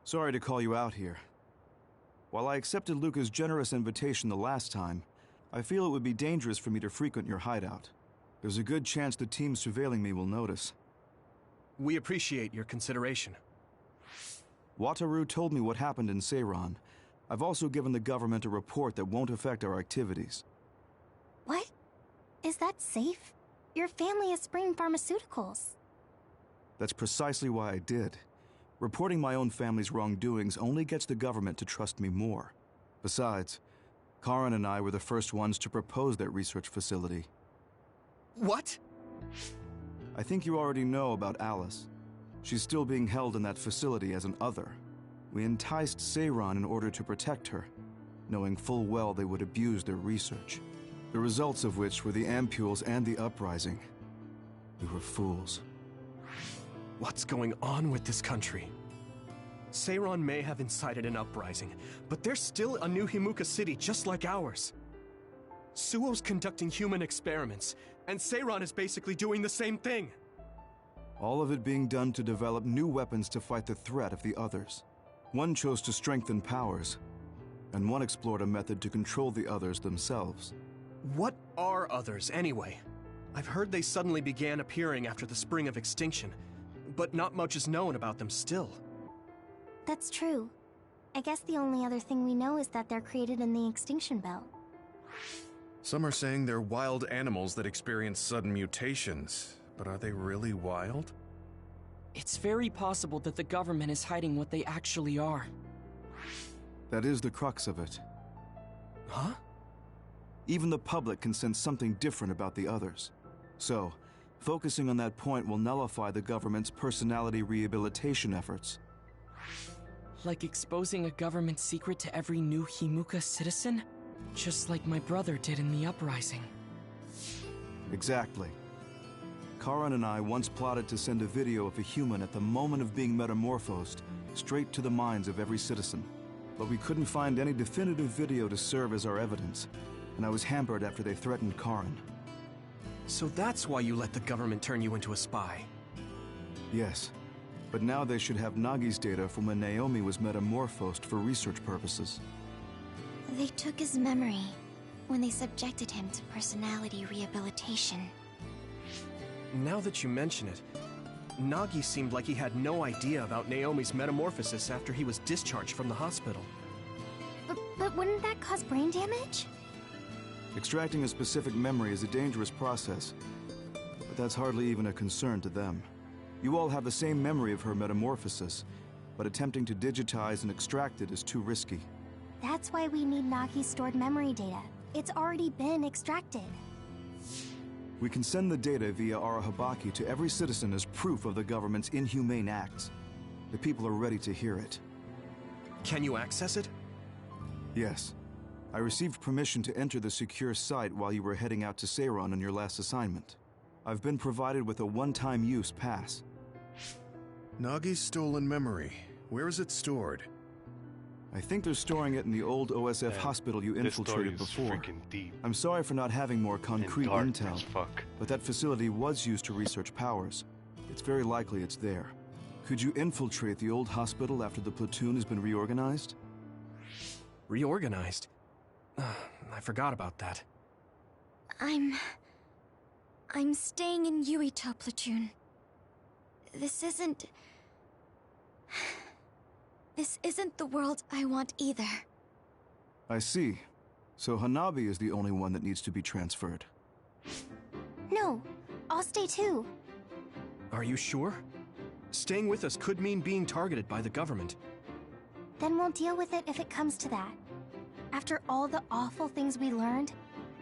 Sorry to call you out here. While I accepted Luca's generous invitation the last time, I feel it would be dangerous for me to frequent your hideout. There's a good chance the team surveilling me will notice. We appreciate your consideration. Wataru told me what happened in Seiran. I've also given the government a report that won't affect our activities. What? Is that safe? Your family is Spring Pharmaceuticals. That's precisely why I did. Reporting my own family's wrongdoings only gets the government to trust me more. Besides, Karin and I were the first ones to propose that research facility. What? I think you already know about Alice. She's still being held in that facility as an other. We enticed Seiran in order to protect her, knowing full well they would abuse their research. The results of which were the ampules and the uprising. We were fools. What's going on with this country? Seiran may have incited an uprising, but there's still a new Himuka city just like ours. Suo's conducting human experiments, and Seiran is basically doing the same thing. All of it being done to develop new weapons to fight the threat of the others. One chose to strengthen powers, and one explored a method to control the others themselves. What are others, anyway? I've heard they suddenly began appearing after the Spring of Extinction, but not much is known about them still. That's true. I guess the only other thing we know is that they're created in the Extinction Belt. Some are saying they're wild animals that experience sudden mutations, but are they really wild? It's very possible that the government is hiding what they actually are. That is the crux of it. Huh? Even the public can sense something different about the others. So, focusing on that point will nullify the government's personality rehabilitation efforts. Like exposing a government secret to every new Himuka citizen? Just like my brother did in the uprising. Exactly. Karan and I once plotted to send a video of a human at the moment of being metamorphosed straight to the minds of every citizen. But we couldn't find any definitive video to serve as our evidence, and I was hampered after they threatened Karan. So that's why you let the government turn you into a spy? Yes. But now they should have Nagi's data from when Naomi was metamorphosed for research purposes. They took his memory when they subjected him to personality rehabilitation. Now that you mention it, Nagi seemed like he had no idea about Naomi's metamorphosis after he was discharged from the hospital. But wouldn't that cause brain damage? Extracting a specific memory is a dangerous process, but that's hardly even a concern to them. You all have the same memory of her metamorphosis, but attempting to digitize and extract it is too risky. That's why we need Nagi's stored memory data. It's already been extracted. We can send the data via Arahabaki to every citizen as proof of the government's inhumane acts. The people are ready to hear it. Can you access it? Yes. I received permission to enter the secure site while you were heading out to Seiron on your last assignment. I've been provided with a one-time use pass. Nagi's stolen memory. Where is it stored? I think they're storing it in the old OSF hospital you infiltrated before. I'm sorry for not having more concrete intel, but that facility was used to research powers. It's very likely it's there. Could you infiltrate the old hospital after the platoon has been reorganized? Reorganized? I forgot about that. I'm staying in Yuito platoon. This isn't the world I want either. I see. So Hanabi is the only one that needs to be transferred. No, I'll stay too. Are you sure? Staying with us could mean being targeted by the government. Then we'll deal with it if it comes to that. After all the awful things we learned,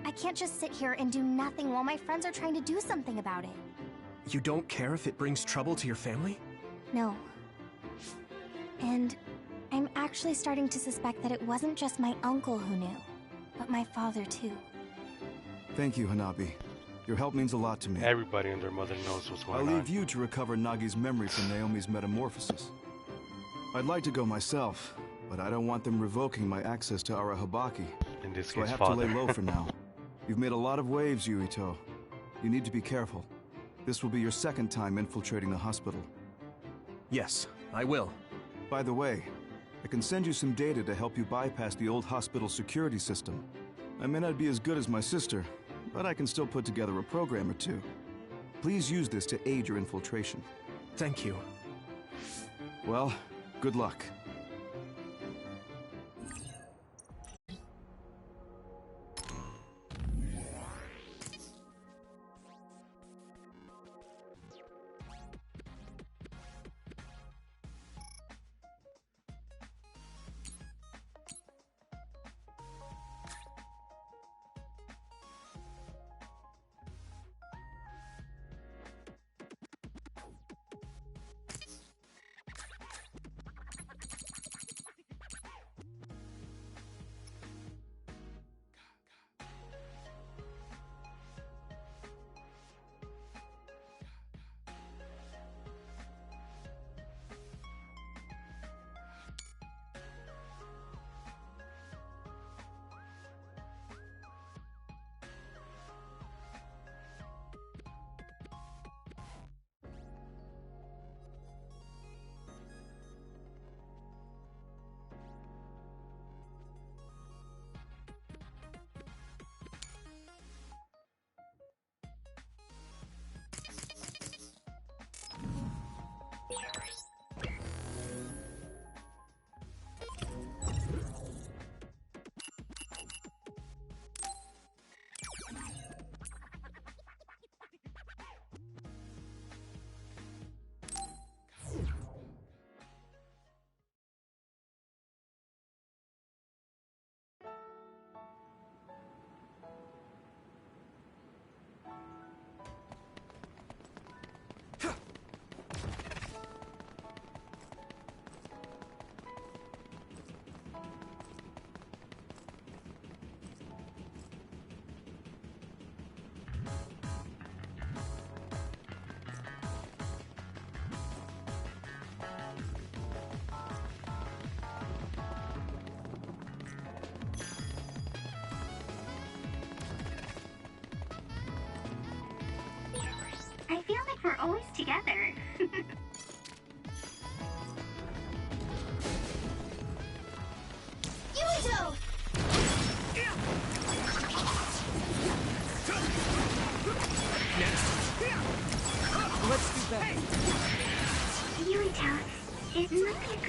I can't just sit here and do nothing while my friends are trying to do something about it. You don't care if it brings trouble to your family? No. And I'm actually starting to suspect that it wasn't just my uncle who knew, but my father too. Thank you, Hanabi. Your help means a lot to me. Everybody and their mother knows what's going on. I'll leave you to recover Nagi's memory from Naomi's metamorphosis. I'd like to go myself, but I don't want them revoking my access to Arahabaki. In this so I case, have father. to lay low for now. You've made a lot of waves, Yuito. You need to be careful. This will be your second time infiltrating the hospital. Yes, I will. By the way, I can send you some data to help you bypass the old hospital security system. I may not be as good as my sister, but I can still put together a program or two. Please use this to aid your infiltration. Thank you. Well, good luck.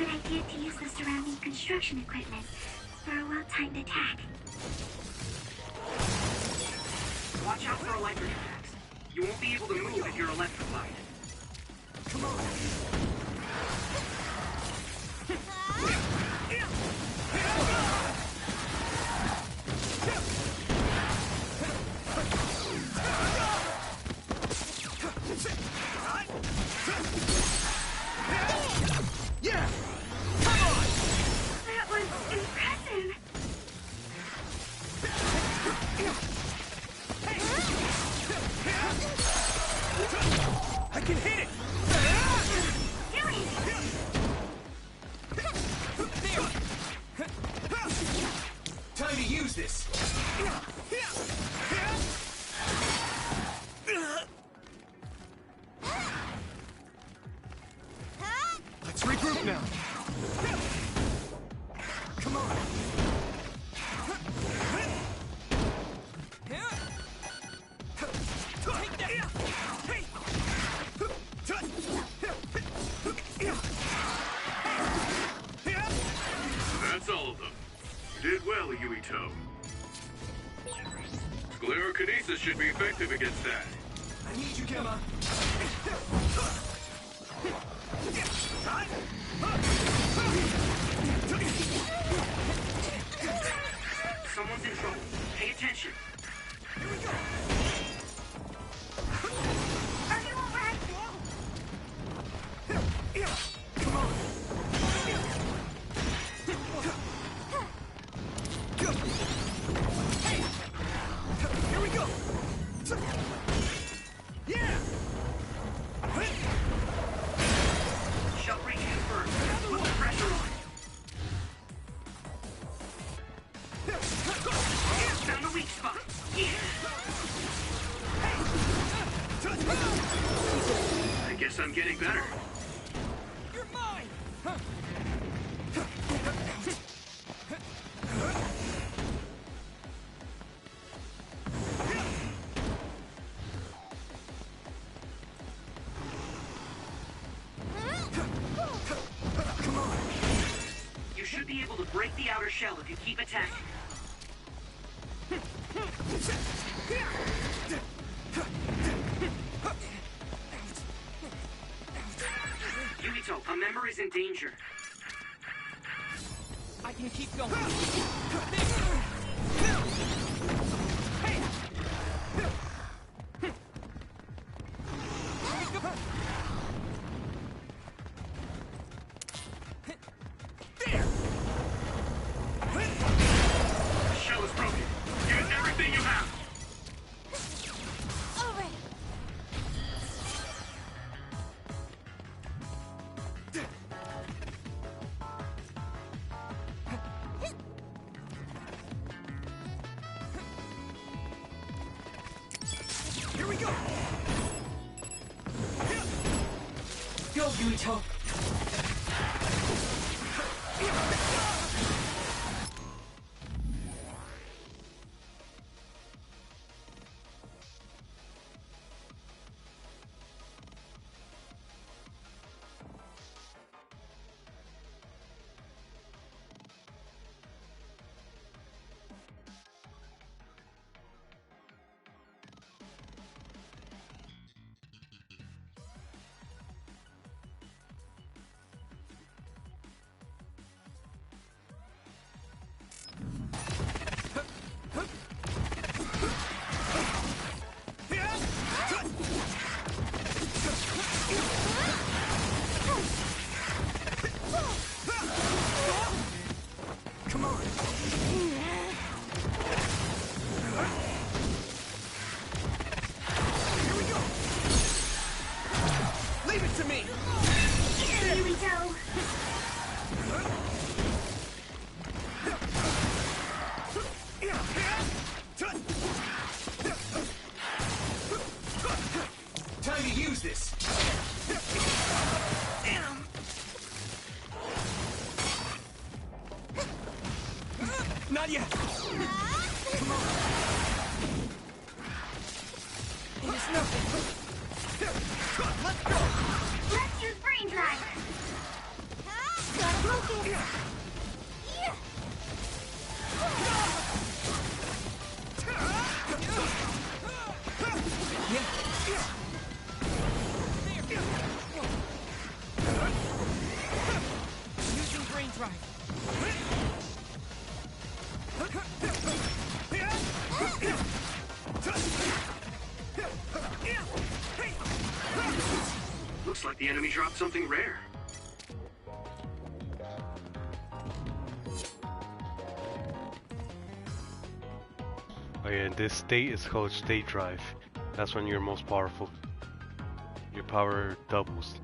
idea to use the surrounding construction equipment for a well-timed attack. Watch out for electric attacks. You won't be able to move if you're electrified. Come on! Yeah! Come on! That was impressive! I can hit it! Time to use this! Let's regroup now! Come on! That's all of them. You did well, Yuito. Sclerokinesis should be effective against that. I need you, Gemma! Someone's in trouble. Pay attention. Are you alright? Come on! Here we go! Yeah! Shell break you first. Put the pressure on. Found a weak spot. Yeah. I guess I'm getting better. You're mine! You should be able to break the outer shell if you keep attacking. Yuito, a member is in danger. I can keep going. The shell is broken. Use everything you have. Alright. Here we go! Go, Yuito! Come on! Here we go! Leave it to me! Here we go. Time to use this! Not yet! Come on! It is nothing! Let's go! Let's use brain drive. Using brain drive. Looks like the enemy dropped something rare. Oh yeah, and this state is called state drive. That's when you're most powerful. Your power doubles.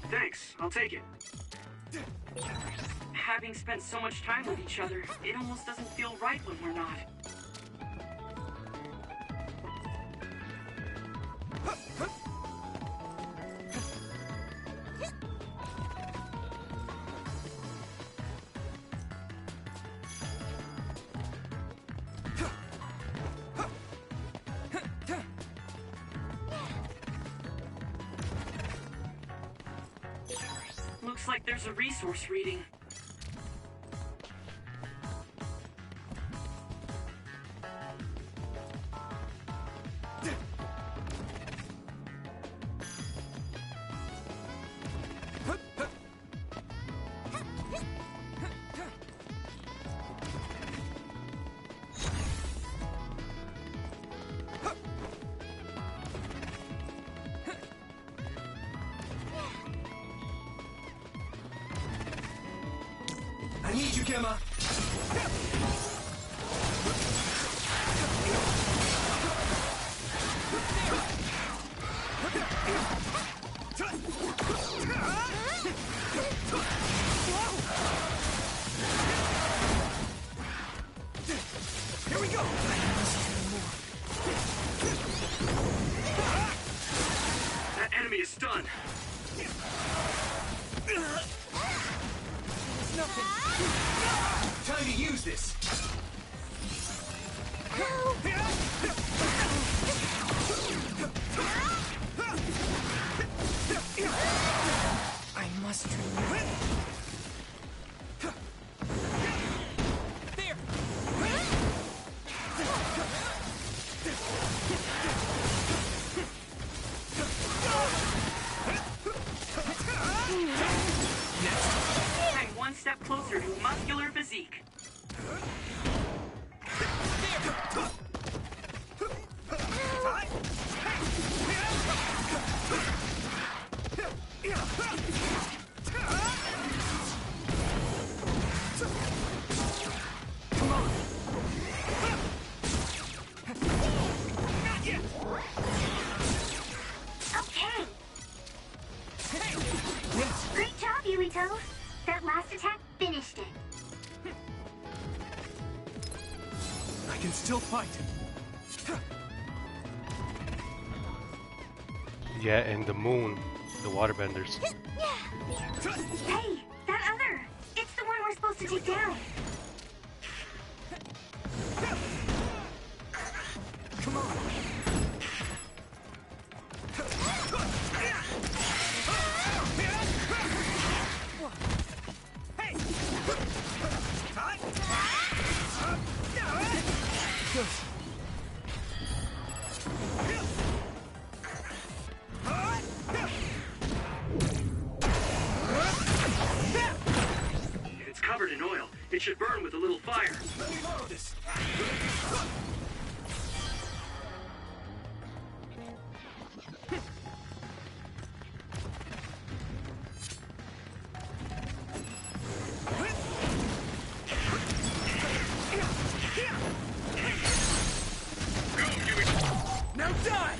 Thanks, I'll take it. Having spent so much time with each other, it almost doesn't feel right when we're not. Looks like there's a resource reading. I need you, Gemma. Here we go. That enemy is stunned. Time to use this. I must remove it. There. I'm one step closer to muscular physique. Okay. Great job, Yuito. That last attack finished it. I can still fight. Yeah, and the moon, the waterbenders. Hey, that other! It's the one we're supposed to take down. Come on. If it's covered in oil, it should burn with a little fire. Let me borrow this. Now die!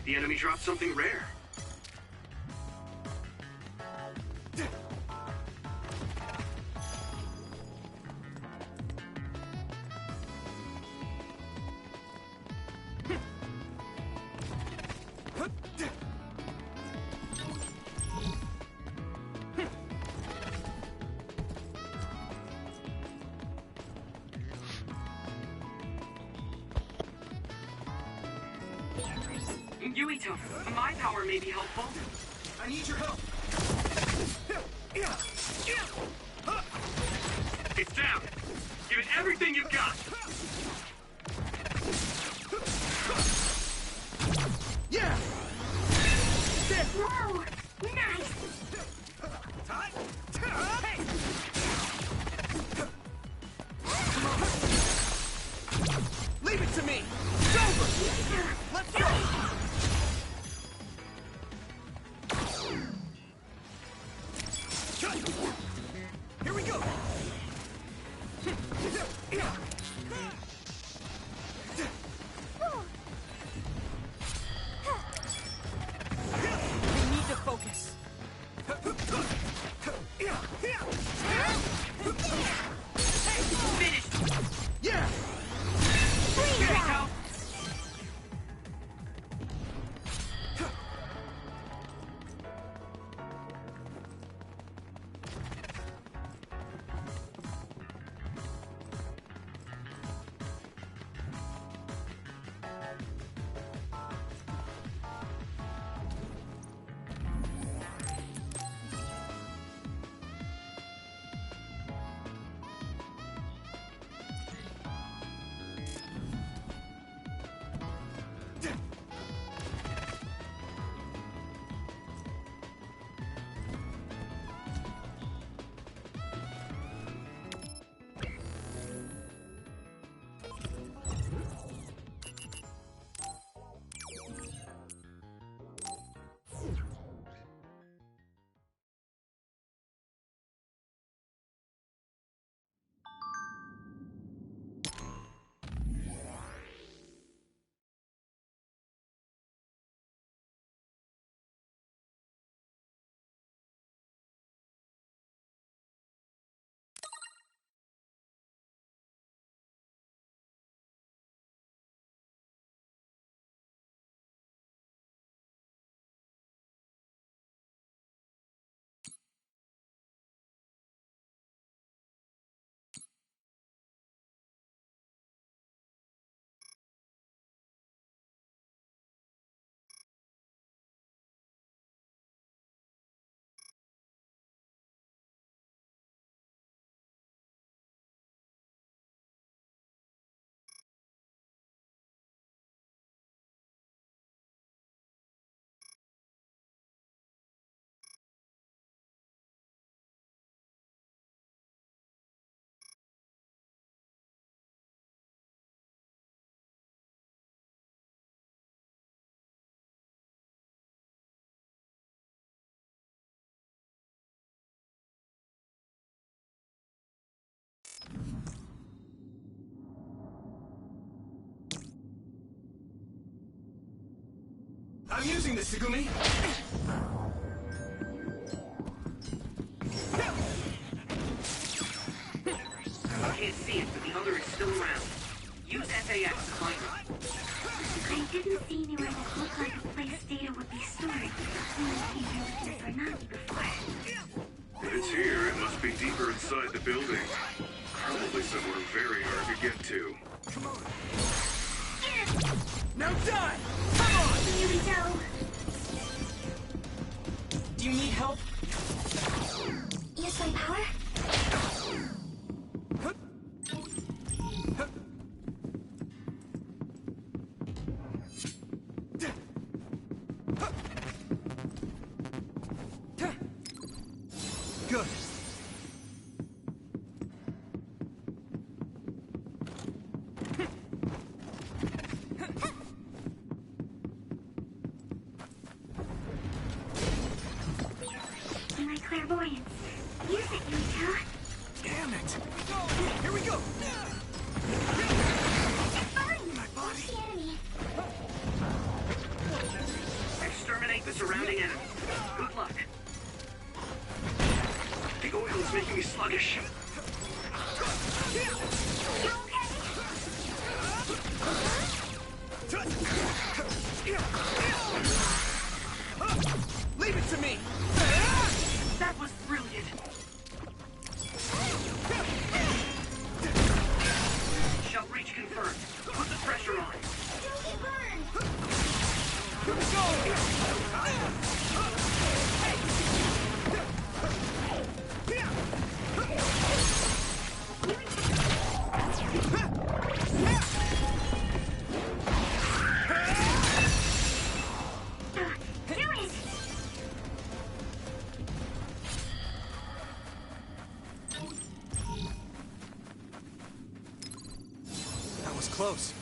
thought the enemy dropped something rare. Yuito, my power may be helpful. I need your help. It's down. Give it everything you've got. Yeah! Whoa! Nice! Leave it to me! It's over! Let's go! Here we go! We need to focus. Finished! Yeah! Yuito! I'm using this, Tsugumi! I can't see it, but the other is still around. Use SAS to find it. I didn't see anywhere that looked like a place data would be stored. We've never been for nothing before. If it's here, it must be deeper inside the building. Probably somewhere very hard to get to. Now die! Come on! Yuito! Do you need help? Use my power? Good. My clairvoyance. Use it, Yuito. Damn it! Here we go! It's fine! My body! Watch the enemy. Leave it to me! That was brilliant. Shell breach confirmed. Put the pressure on. That was close.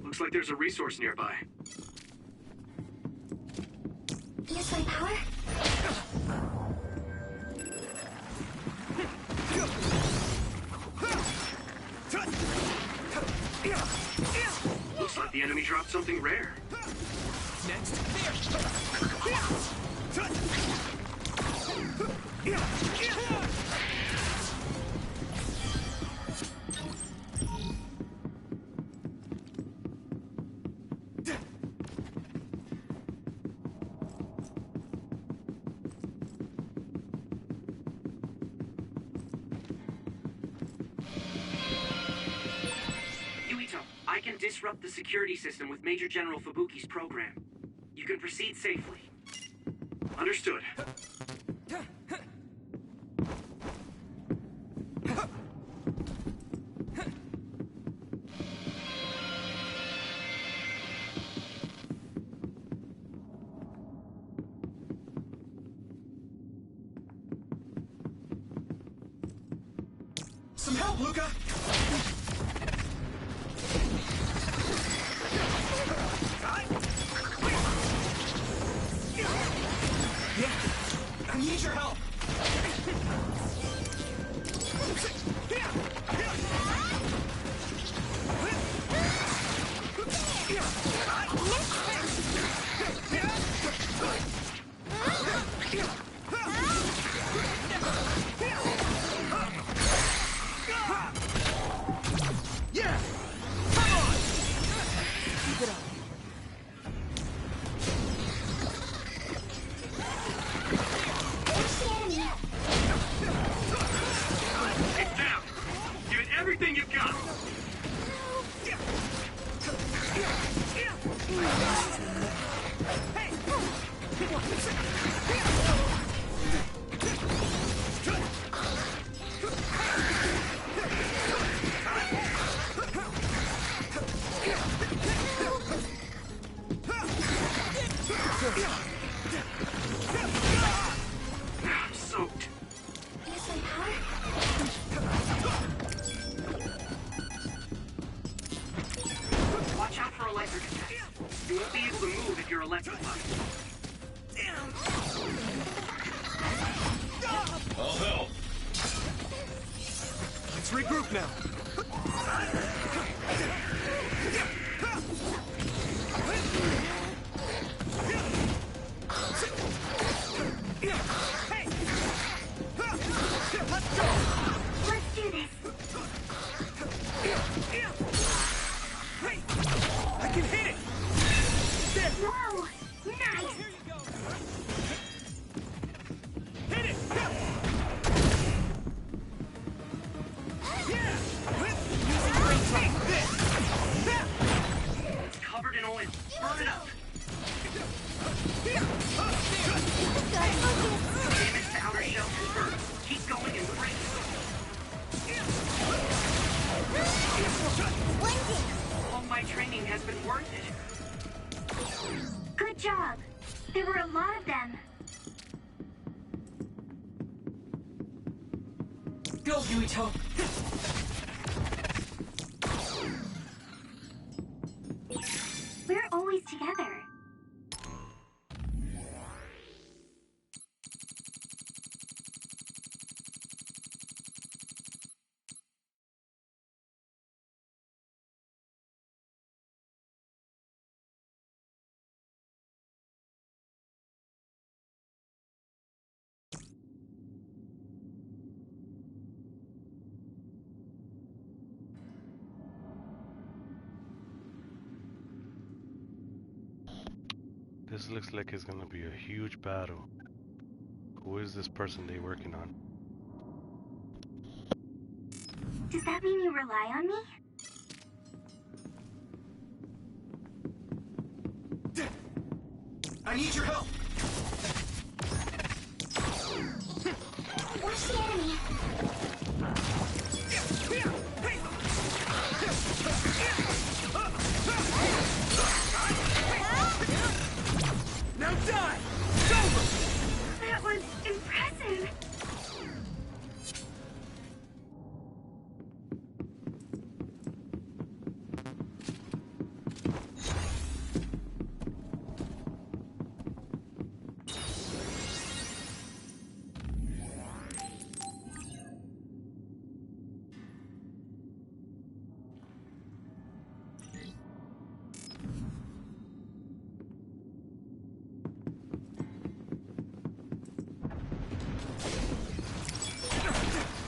Looks like there's a resource nearby. Use my power? Looks like the enemy dropped something rare. Next. Yuito, I can disrupt the security system with Major General Fubuki's program. You can proceed safely. Understood. Some help, Luca! Yeah, I need your help! Yeah! Come on! Keep it up. It's down. Give it everything you've got. I'm soaked. Use my power? Watch out for electric attacks. You won't be able to move if you're electrified. I'll help. Let's regroup now. Let's do this. I can hit it! Whoa! Nice! Hit it! It's covered in oil. Burn it up. Damage to outer shell confirmed. Keep going and break it. All my training has been worth it. Good job. There were a lot of them. Go, Yuito! We're always together. This looks like it's gonna be a huge battle. Who is this person they working on? Does that mean you rely on me? I need your help! Watch the enemy. Now die! It's over! That was impressive.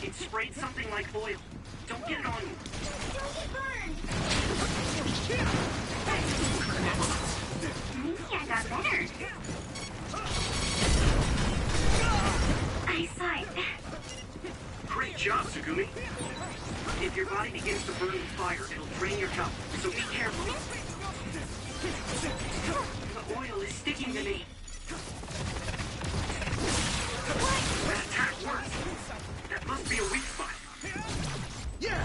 It sprayed something like oil. Don't get it on you. Don't get burned. Maybe I got better. I saw it. Great job, Tsugumi. If your body begins to burn with fire, it'll drain your health, so be careful. The oil is sticking to me. That attack worked. That must be a weak spot. Yeah!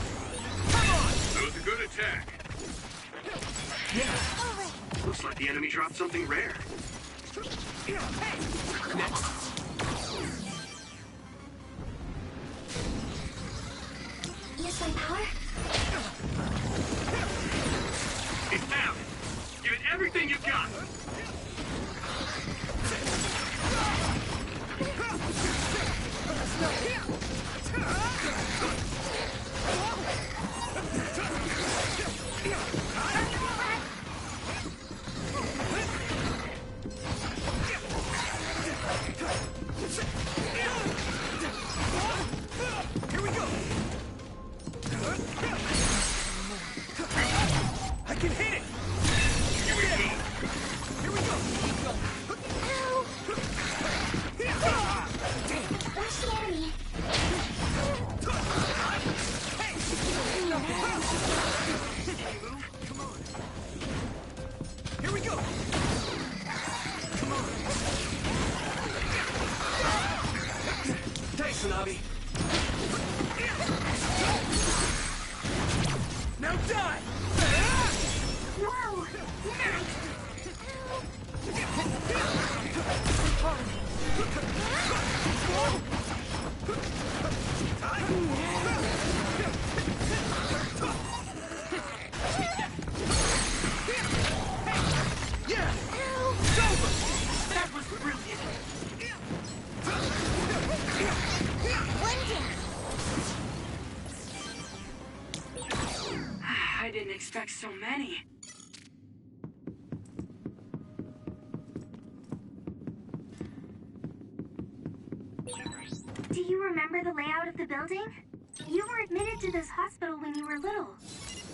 Come on! That was a good attack. Looks like the enemy dropped something rare. Next. Use my power. It's down. Give it everything you've got. Here we go! I can hit it! Here we go. Here we go! Watch the enemy. Come on! Here we go! Come on! Thanks, Tsunabi! Now die! Whoa! Nice! like so many. Do you remember the layout of the building? You were admitted to this hospital when you were little.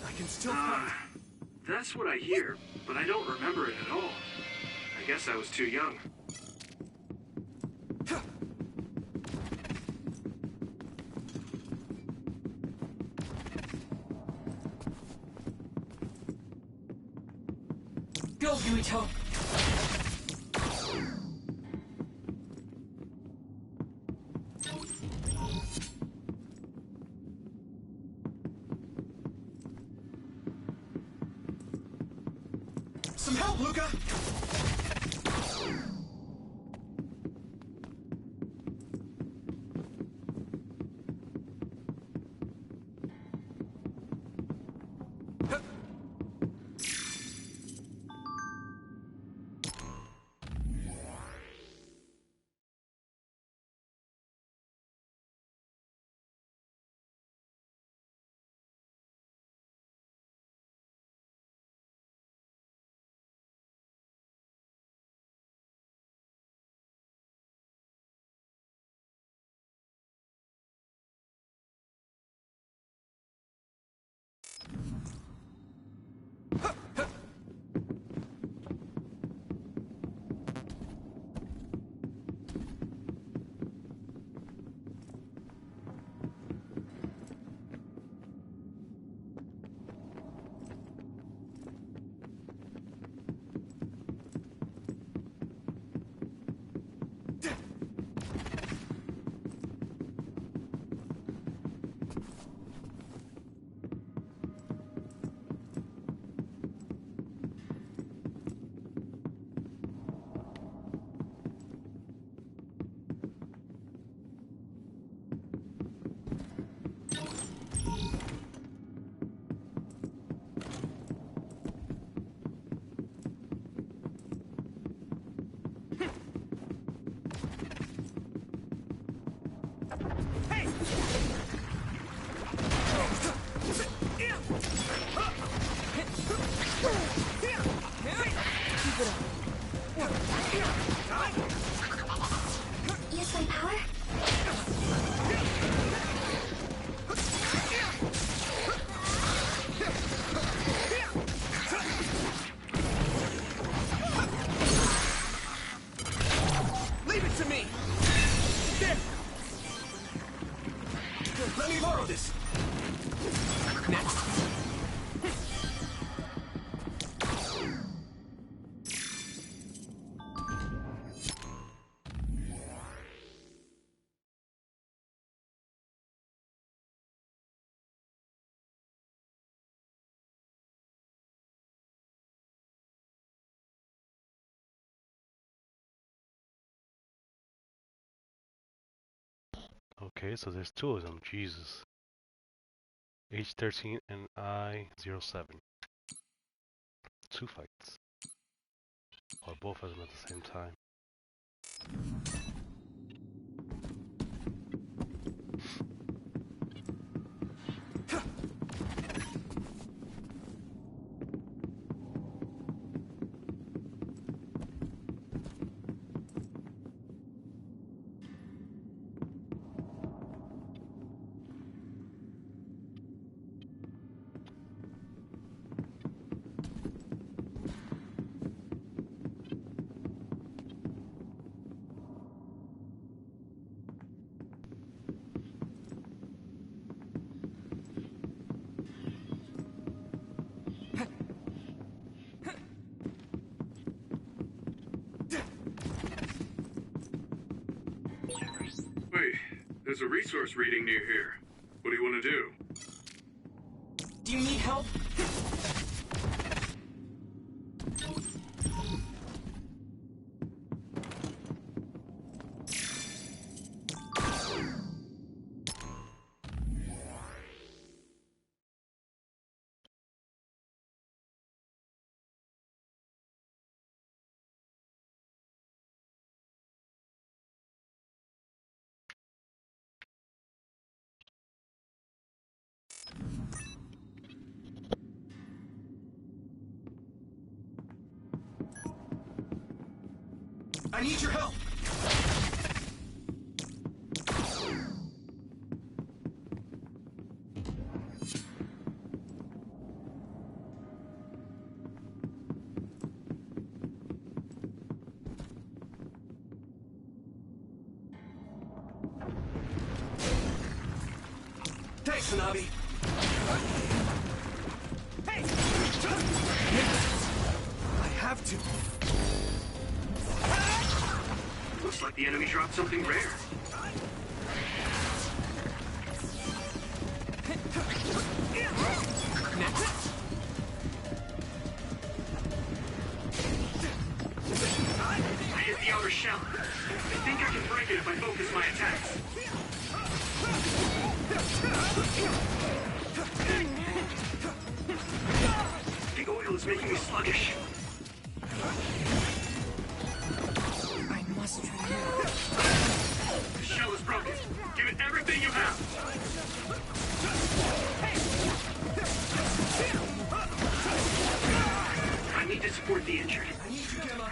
I can still find... That's what I hear, but I don't remember it at all. I guess I was too young. Go, Yuito! Some help, Luca! Use my power? Leave it to me! There! Let me borrow this! Next. Okay, so there's two of them. Jesus. H13 and I-07. Two fights. Or both of them at the same time. Wait, there's a resource reading near here. What do you want to do? Do you need help? I need your help! Thanks, Hanabi! Hey! I have to. Looks like the enemy dropped something rare. Nexus? I hit the outer shell. I think I can break it if I focus my attacks. The oil is making me sluggish. I must try. The shell is broken. Give it everything you have. I need to support the injured. I need you, Gemma.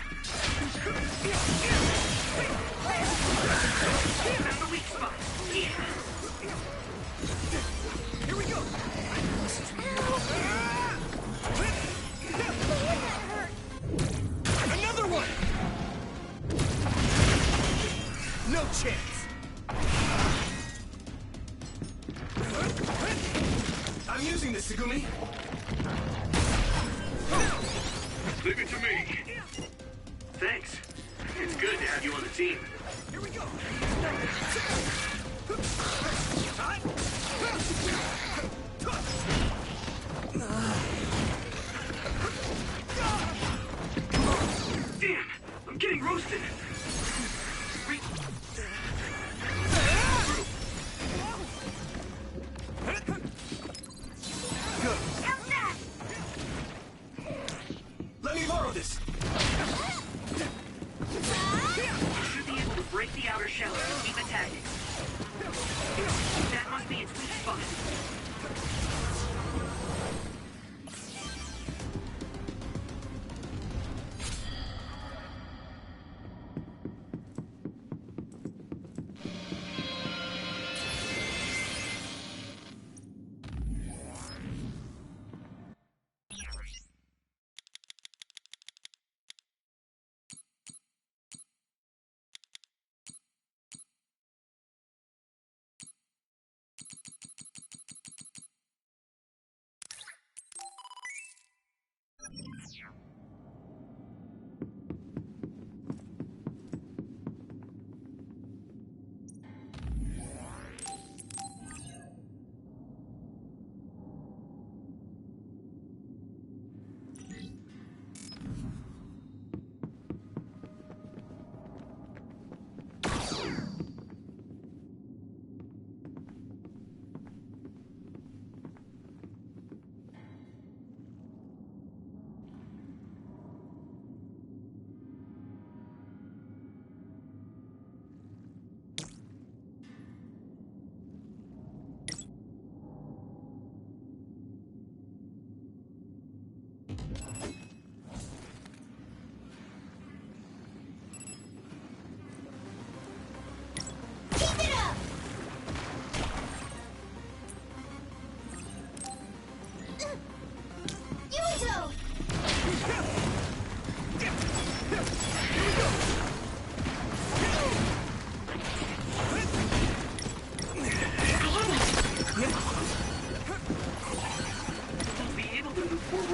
That's the weak spot. Yeah. Here we go! Another one! No chance! I'm using this, Segumi! Leave it to me. Thanks. It's good to have you on the team. Here we go! Damn! I'm getting roasted! Good. Let me borrow this! You should be able to break the outer shell and keep attacking. That must be its weak spot.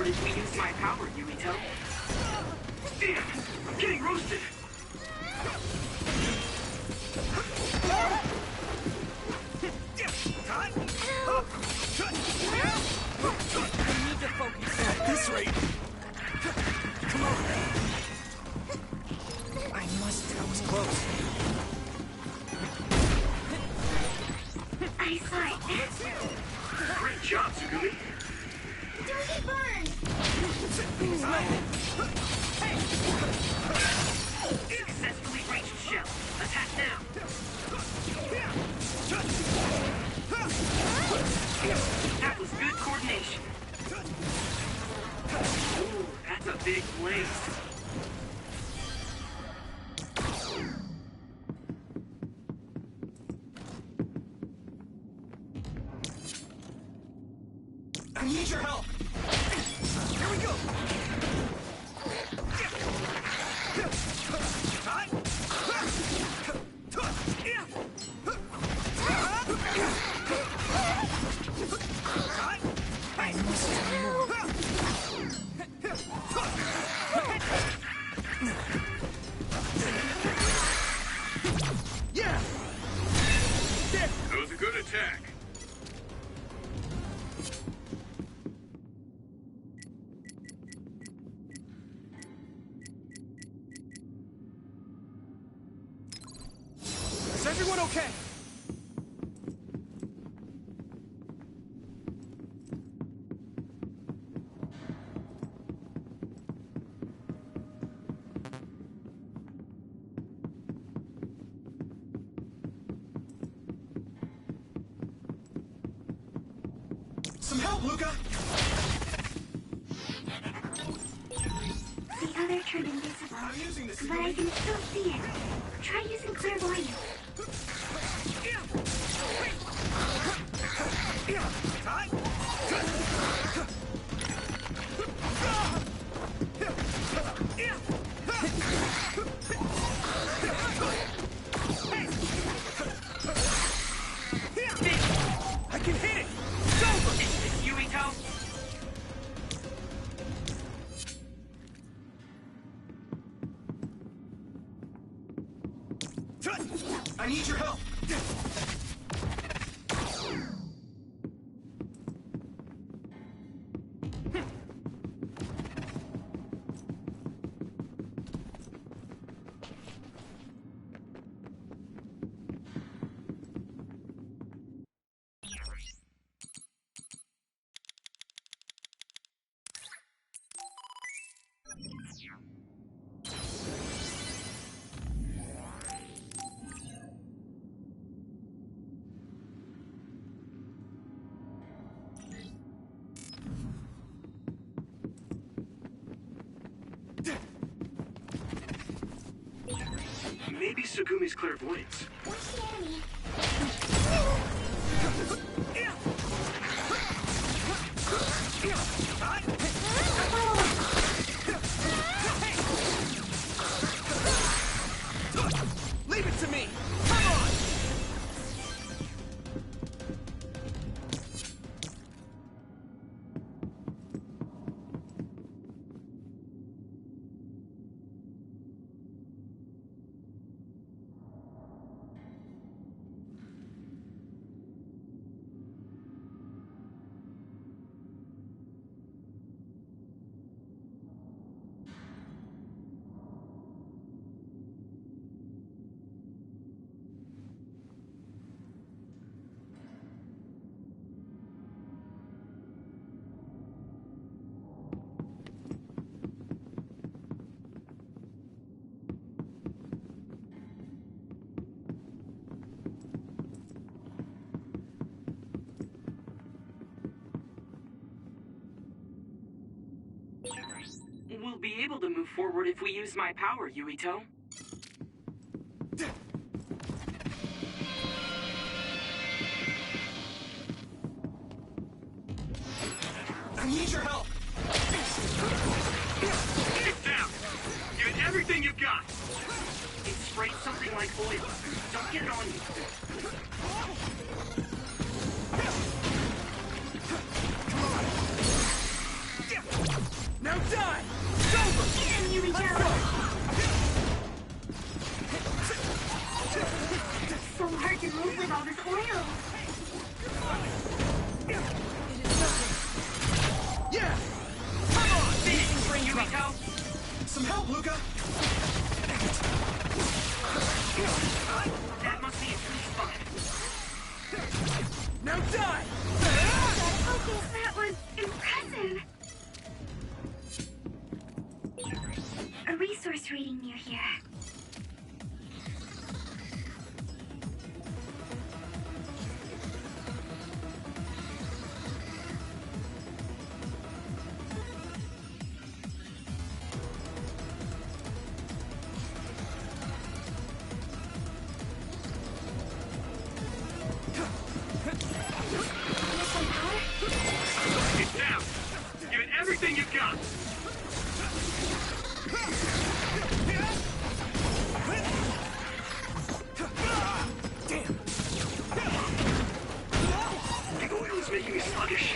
If we use my power, Yuito. Damn! I'm getting roasted! I need to focus. At this rate! Come on! I must. That was close. Eyesight. Great job, Tsugumi. Don't get burned! Successfully reached shell. Attack now. That was good coordination. Ooh, that's a big blaze. okay? Some help, Luca! The other turned invisible, but I can still see it. Try using clairvoyance. I can hit it! It's Yuito. I need your help! Maybe Sugumi's clairvoyance. What's the enemy? Leave it to me! Come on! We'll be able to move forward if we use my power, Yuito. I need your help! Get down! Give it everything you've got! It sprayed something like oil. Don't get it on you. Now die! It's over! Damn, Yuito! It's so hard to move with all this oil. Yeah! Come on! Finish, Yuito! Some help, Luca! That must be a true spot. Now die! Focus, that was impressive. A resource reading near here. Get down! Give it everything you've got! Damn! The oil is making me sluggish.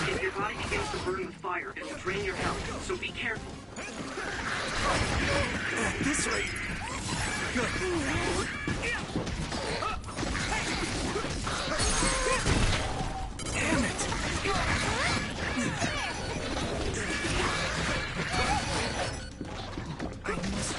If your body begins to burn with fire, it'll drain your health, so be careful. At this rate... Good. Damn it! I must...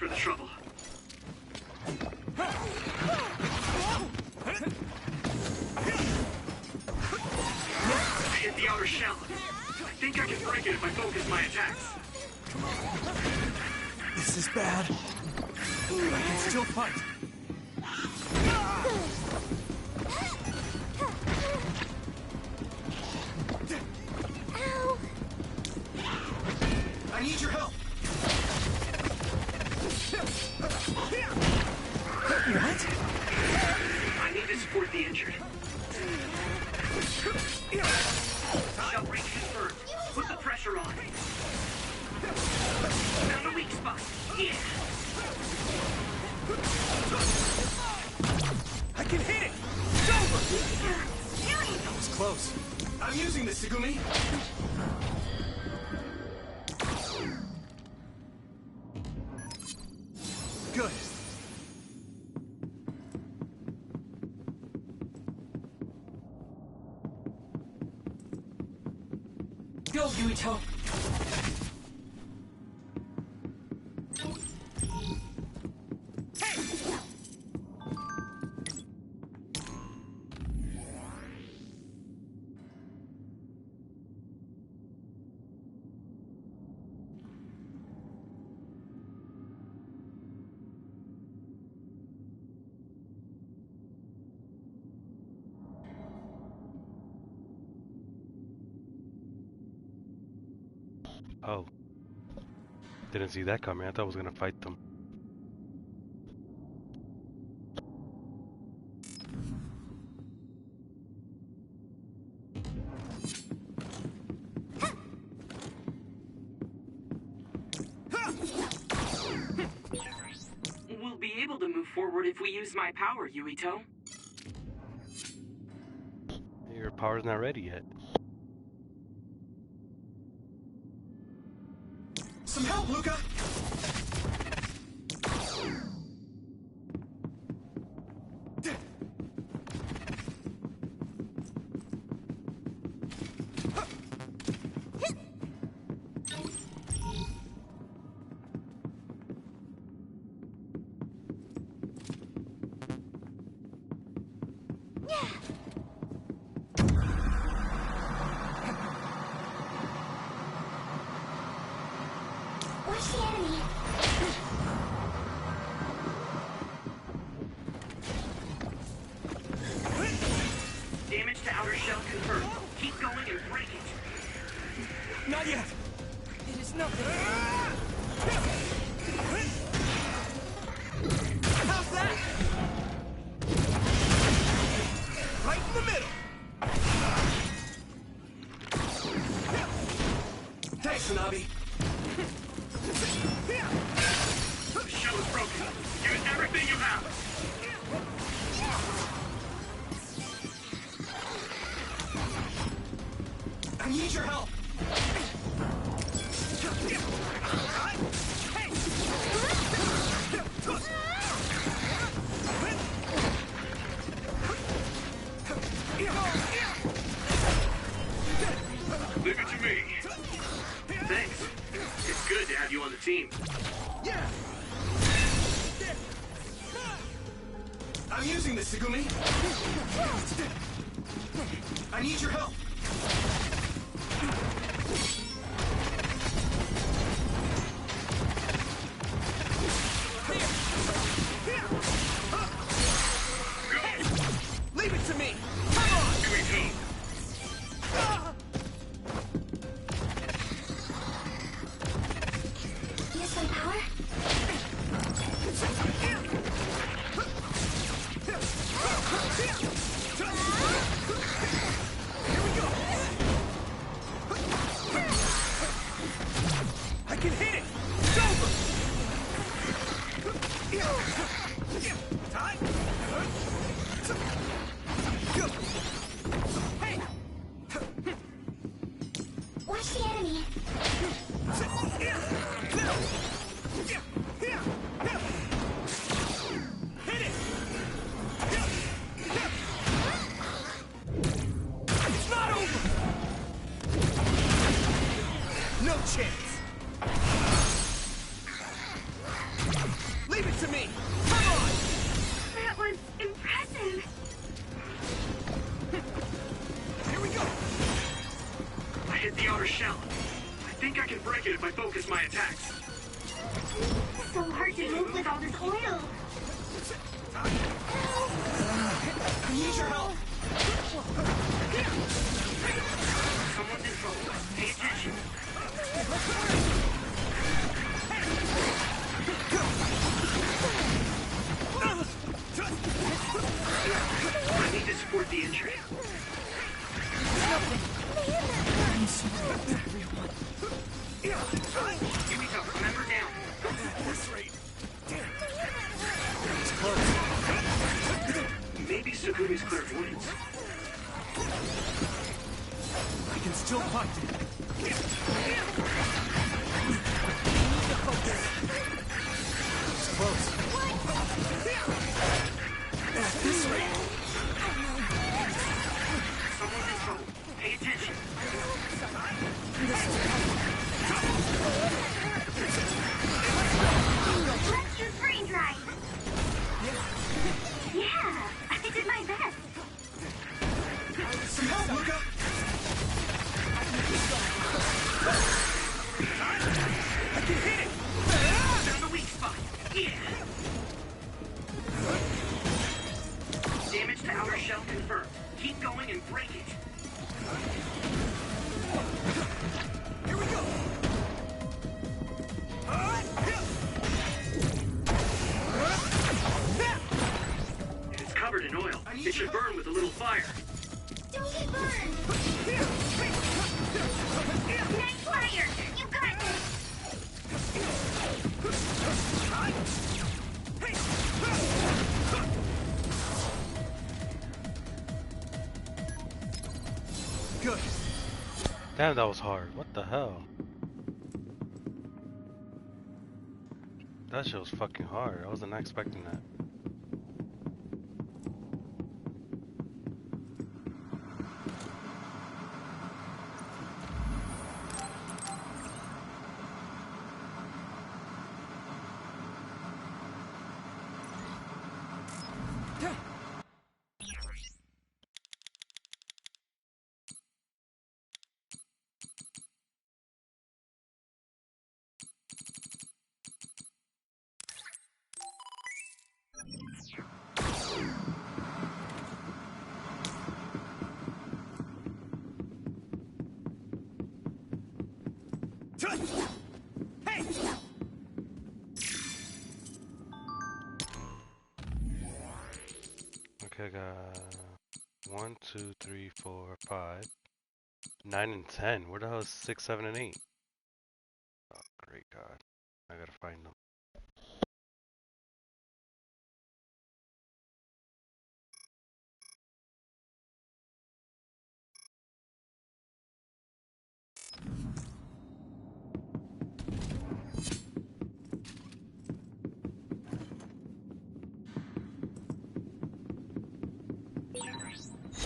for the trouble. I hit the outer shell. I think I can break it if I focus my attacks. This is bad. I can still fight. Ow! I need your help. What? I need to support the injured. Shell breach confirmed. Put the pressure on. Found a weak spot. Yeah. I can hit it! It's over! That was close. I'm using this, Segumi. Good. Go, Yuito! Oh. Didn't see that coming. I thought I was gonna fight them. We'll be able to move forward if we use my power, Yuito. Your power's not ready yet. Some help, Luca! Where's the enemy? Damage to outer shell confirmed. Keep going and break it. Not yet! It is nothing. How's that? Right in the middle! Thanks, Hanabi. The shell is broken. Use everything you have. I need your help! Leave it to me. Thanks. It's good to have you on the team. Yeah! I'm using this, Segumi. I need your help. Leave it to me. Come on! Yuito. Use my power? I can hit it! It's over! Time? Hey! Watch the enemy. Hit it! It's not over! No chance! outer shell. I think I can break it if I focus my attacks. So hard to move with all this oil. I need your help. Someone's in trouble. Pay attention. I need to support the injured. Yuito, remember down. This rate. Damn. It's close. Maybe Sugumi's clairvoyance. I can still fight it. It's close. At this rate. Someone's in trouble. Pay attention. Let's use brain drive. Yeah, I did my best. Some help, Luca. I can hit it. Found the weak spot. Yeah. Damage to outer shell confirmed. Keep going and break it. Here we go. It's covered in oil. It should burn with a little fire. Don't get burned. Nice fire. You got this. Good. Damn, that was hard. What the hell? That shit was fucking hard. I wasn't expecting that. Hey! Okay, I got 1, 2, 3, 4, 5, 9, and 10. Where the hell is 6, 7, and 8? Oh, great God. I gotta find them.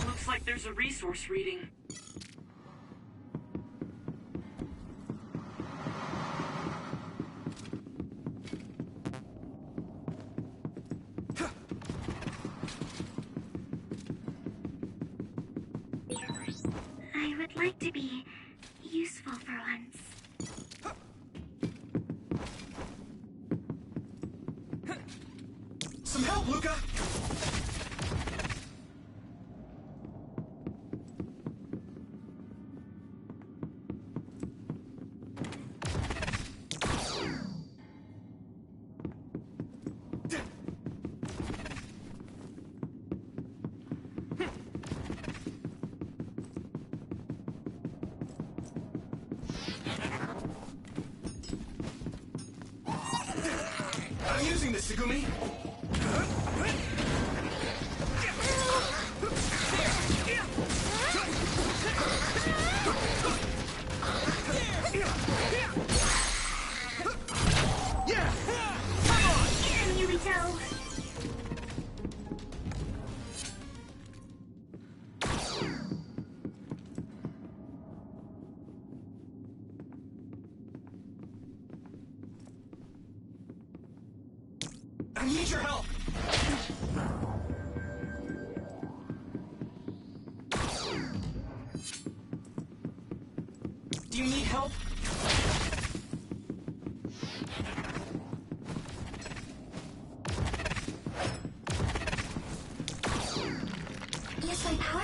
Looks like there's a resource reading. I would like to be useful for once. Some help, Luca! I'm using this, Sugumi! Yeah! Come on! Get him, Yuito! I need your help! Do you need help? Use my power?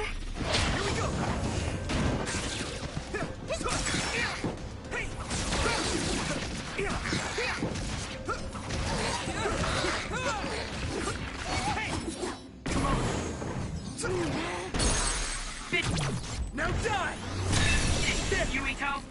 Here we go! Now die! Yuito!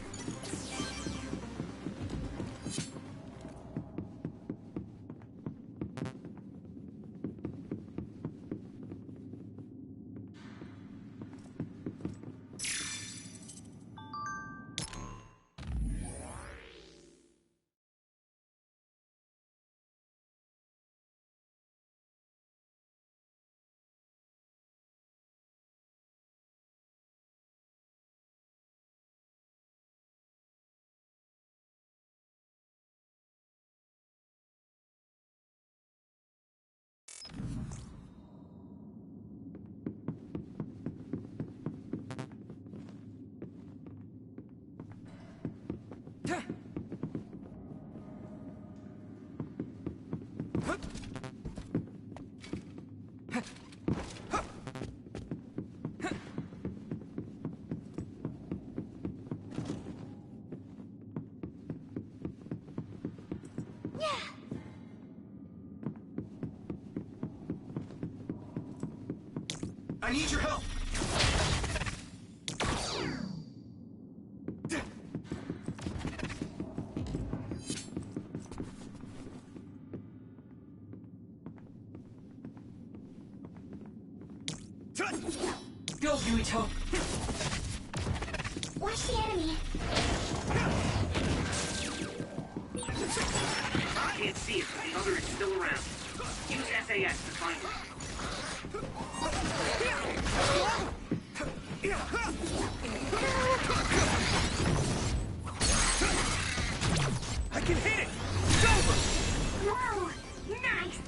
I need your help! Go, Yuito! Watch the enemy. I can't see it, but the other is still around. Use SAS to find him. I can hit it! It's over! Whoa! Nice!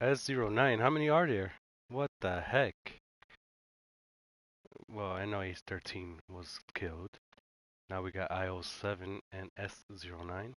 S09, how many are there? What the heck? Well, I know Ace13 was killed. Now we got IO7 and S09.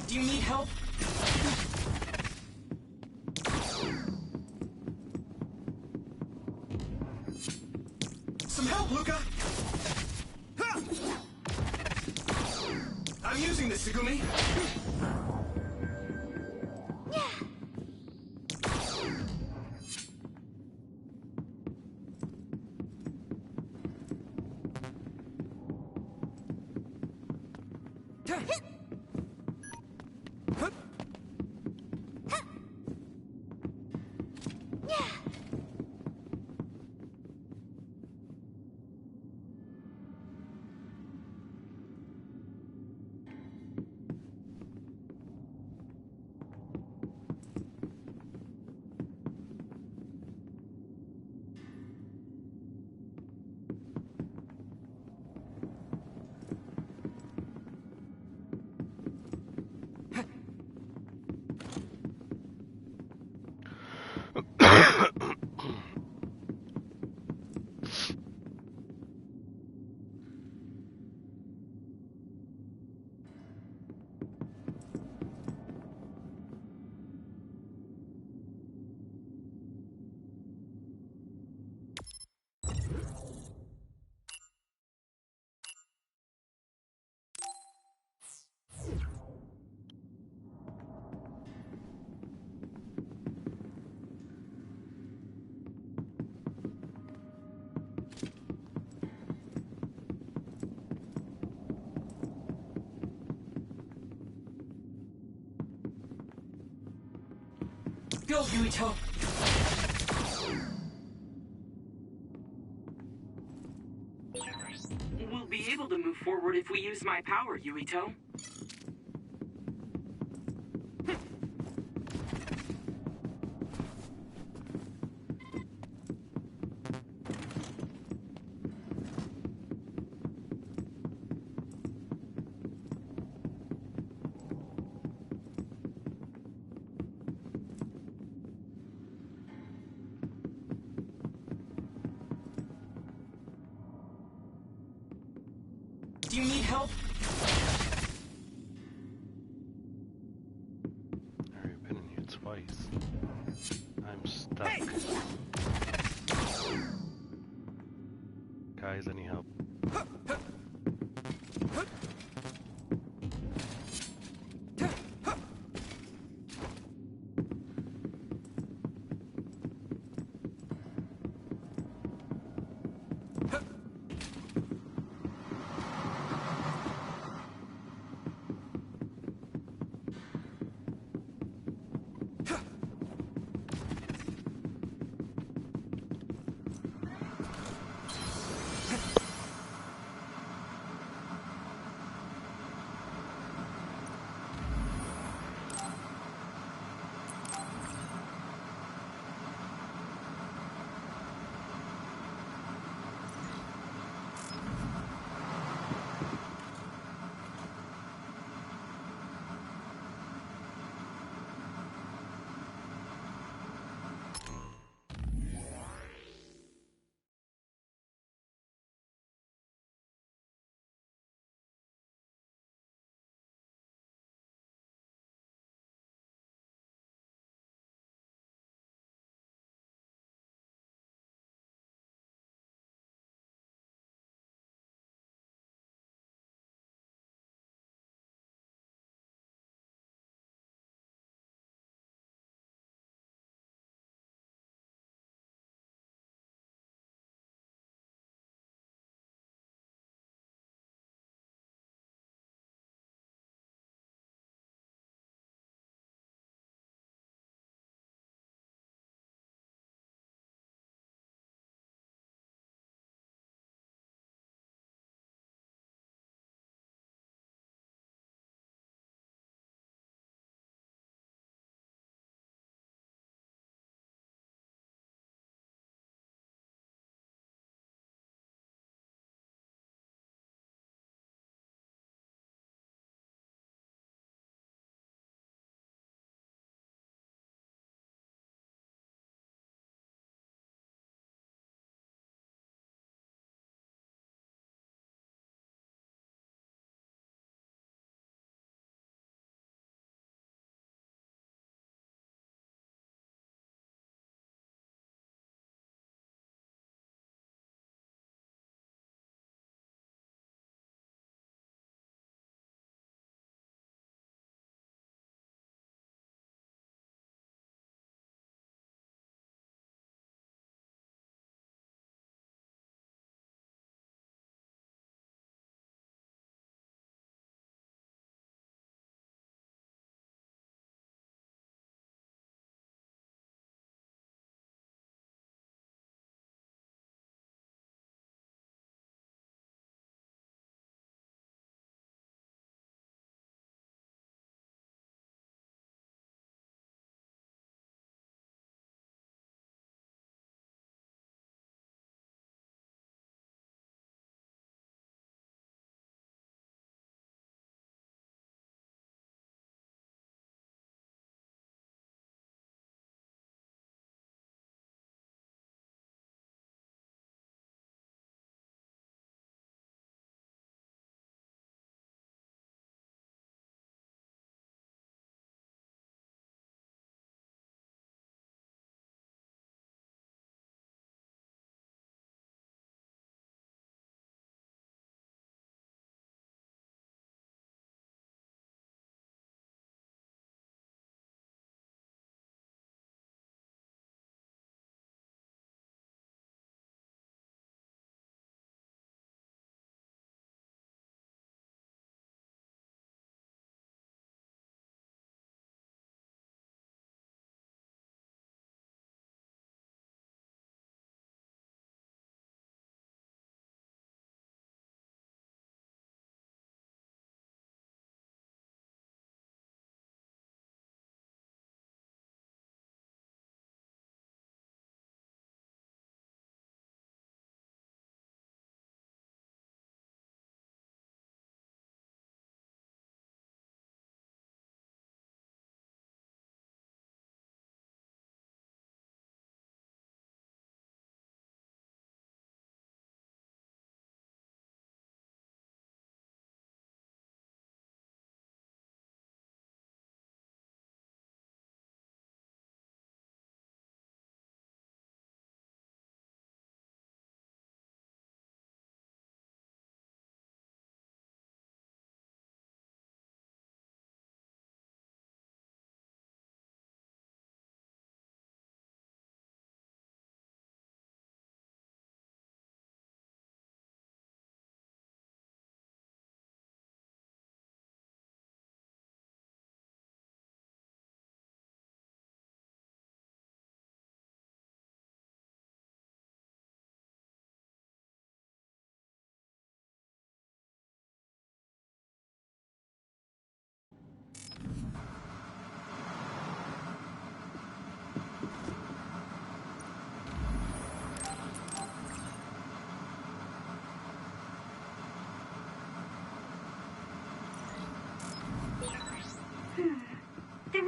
Do you need help? Some help, Luca! Ha! I'm using this, Segumi! go, Yuito! We'll be able to move forward if we use my power, Yuito. Do you need help? I've already been in here twice. I'm stuck. Hey! Guys, any help?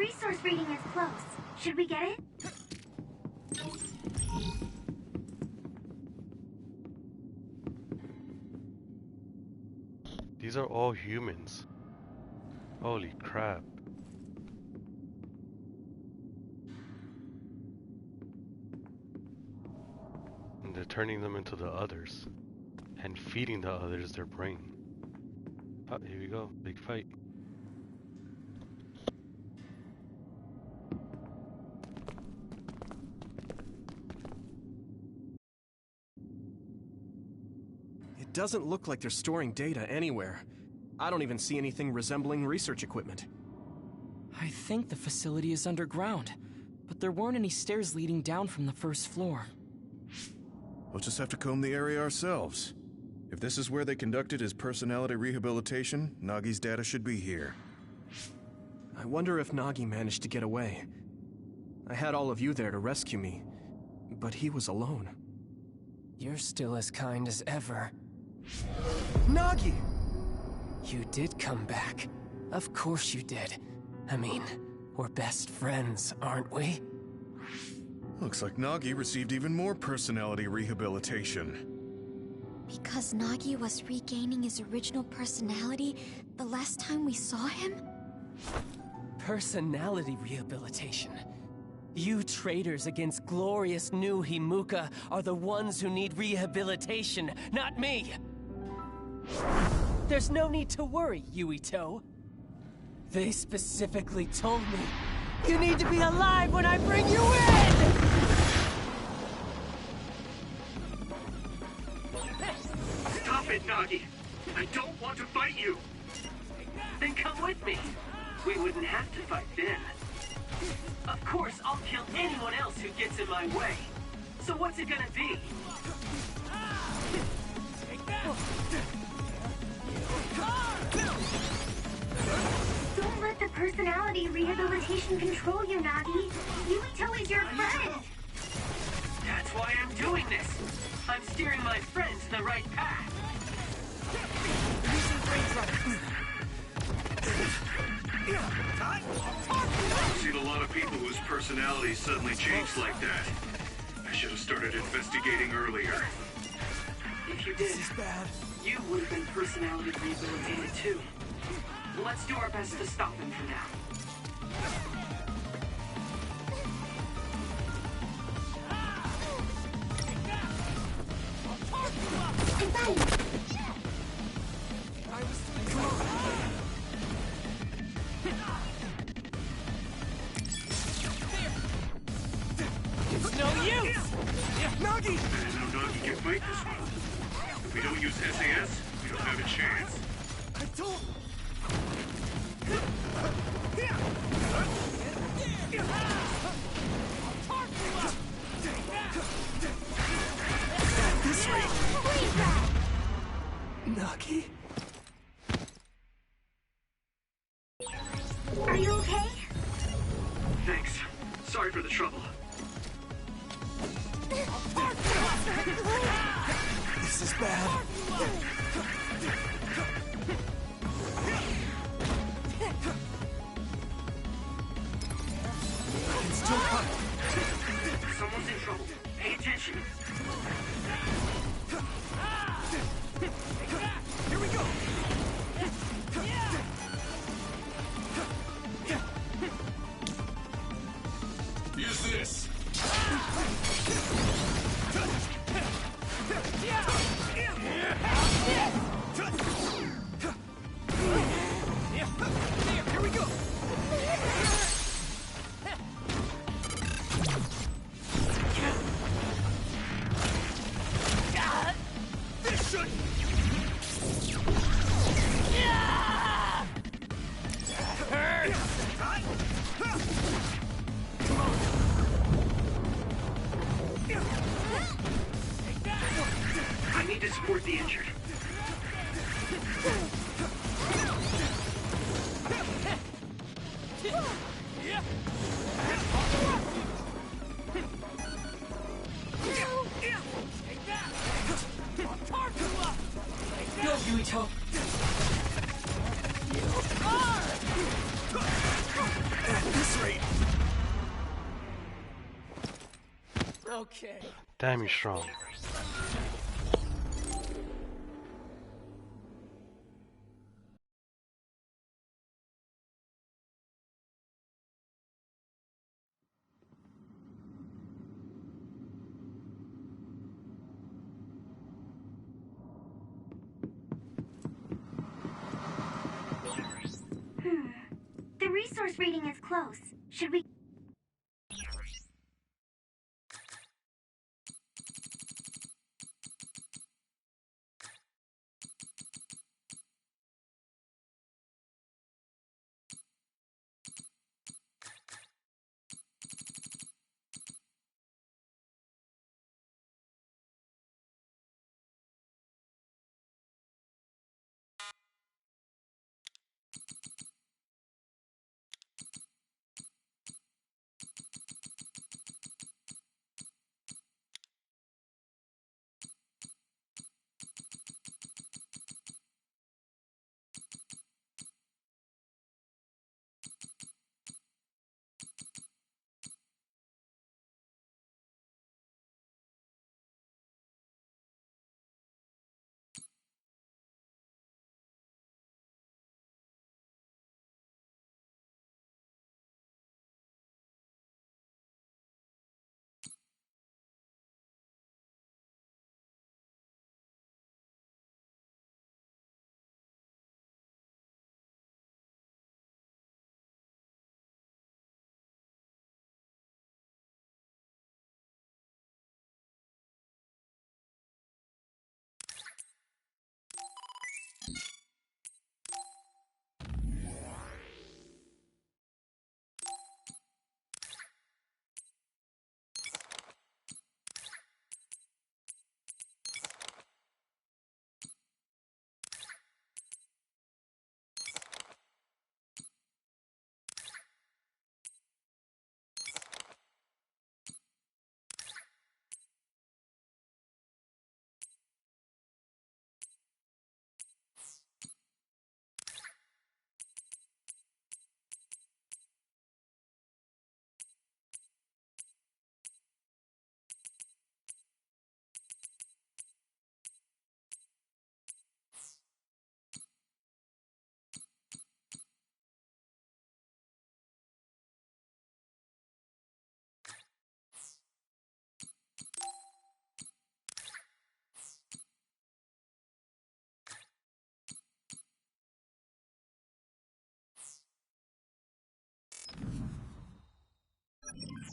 resource reading is close. Should we get it? These are all humans. Holy crap. And they're turning them into the others. And feeding the others their brain. Oh, here we go. Big fight. It doesn't look like they're storing data anywhere. I don't even see anything resembling research equipment. I think the facility is underground, but there weren't any stairs leading down from the first floor. We'll just have to comb the area ourselves. If this is where they conducted his personality rehabilitation, Nagi's data should be here. I wonder if Nagi managed to get away. I had all of you there to rescue me, but he was alone. You're still as kind as ever. Nagi! You did come back. Of course you did. I mean, we're best friends, aren't we? Looks like Nagi received even more personality rehabilitation. Because Nagi was regaining his original personality the last time we saw him? Personality rehabilitation. You traitors against glorious new Himuka are the ones who need rehabilitation, not me! There's no need to worry, Yuito. They specifically told me, you need to be alive when I bring you in! Stop it, Nagi! I don't want to fight you! Then come with me. We wouldn't have to fight then. Of course, I'll kill anyone else who gets in my way. So what's it gonna be? Don't let the personality rehabilitation control you, Nagi. Yuito is your friend. That's why I'm doing this. I'm steering my friends in the right path. I've seen a lot of people whose personalities suddenly changed like that. I should have started investigating earlier. If you did, you would have been personality rehabilitated too. Let's do our best to stop him for now. It's no use! Nagi! I didn't know Nagi can fight this well. If we don't use SAS, we don't have a chance. I don't... This way! Nagi? Are you okay? Thanks. Sorry for the trouble. This is bad. It's still coming. Someone's in trouble. Pay attention. Here we go! Use this! Here we go! This should... I need to support the injured. Go, Yuito! This Okay. Damn, you're strong. The resource reading is close. Should we...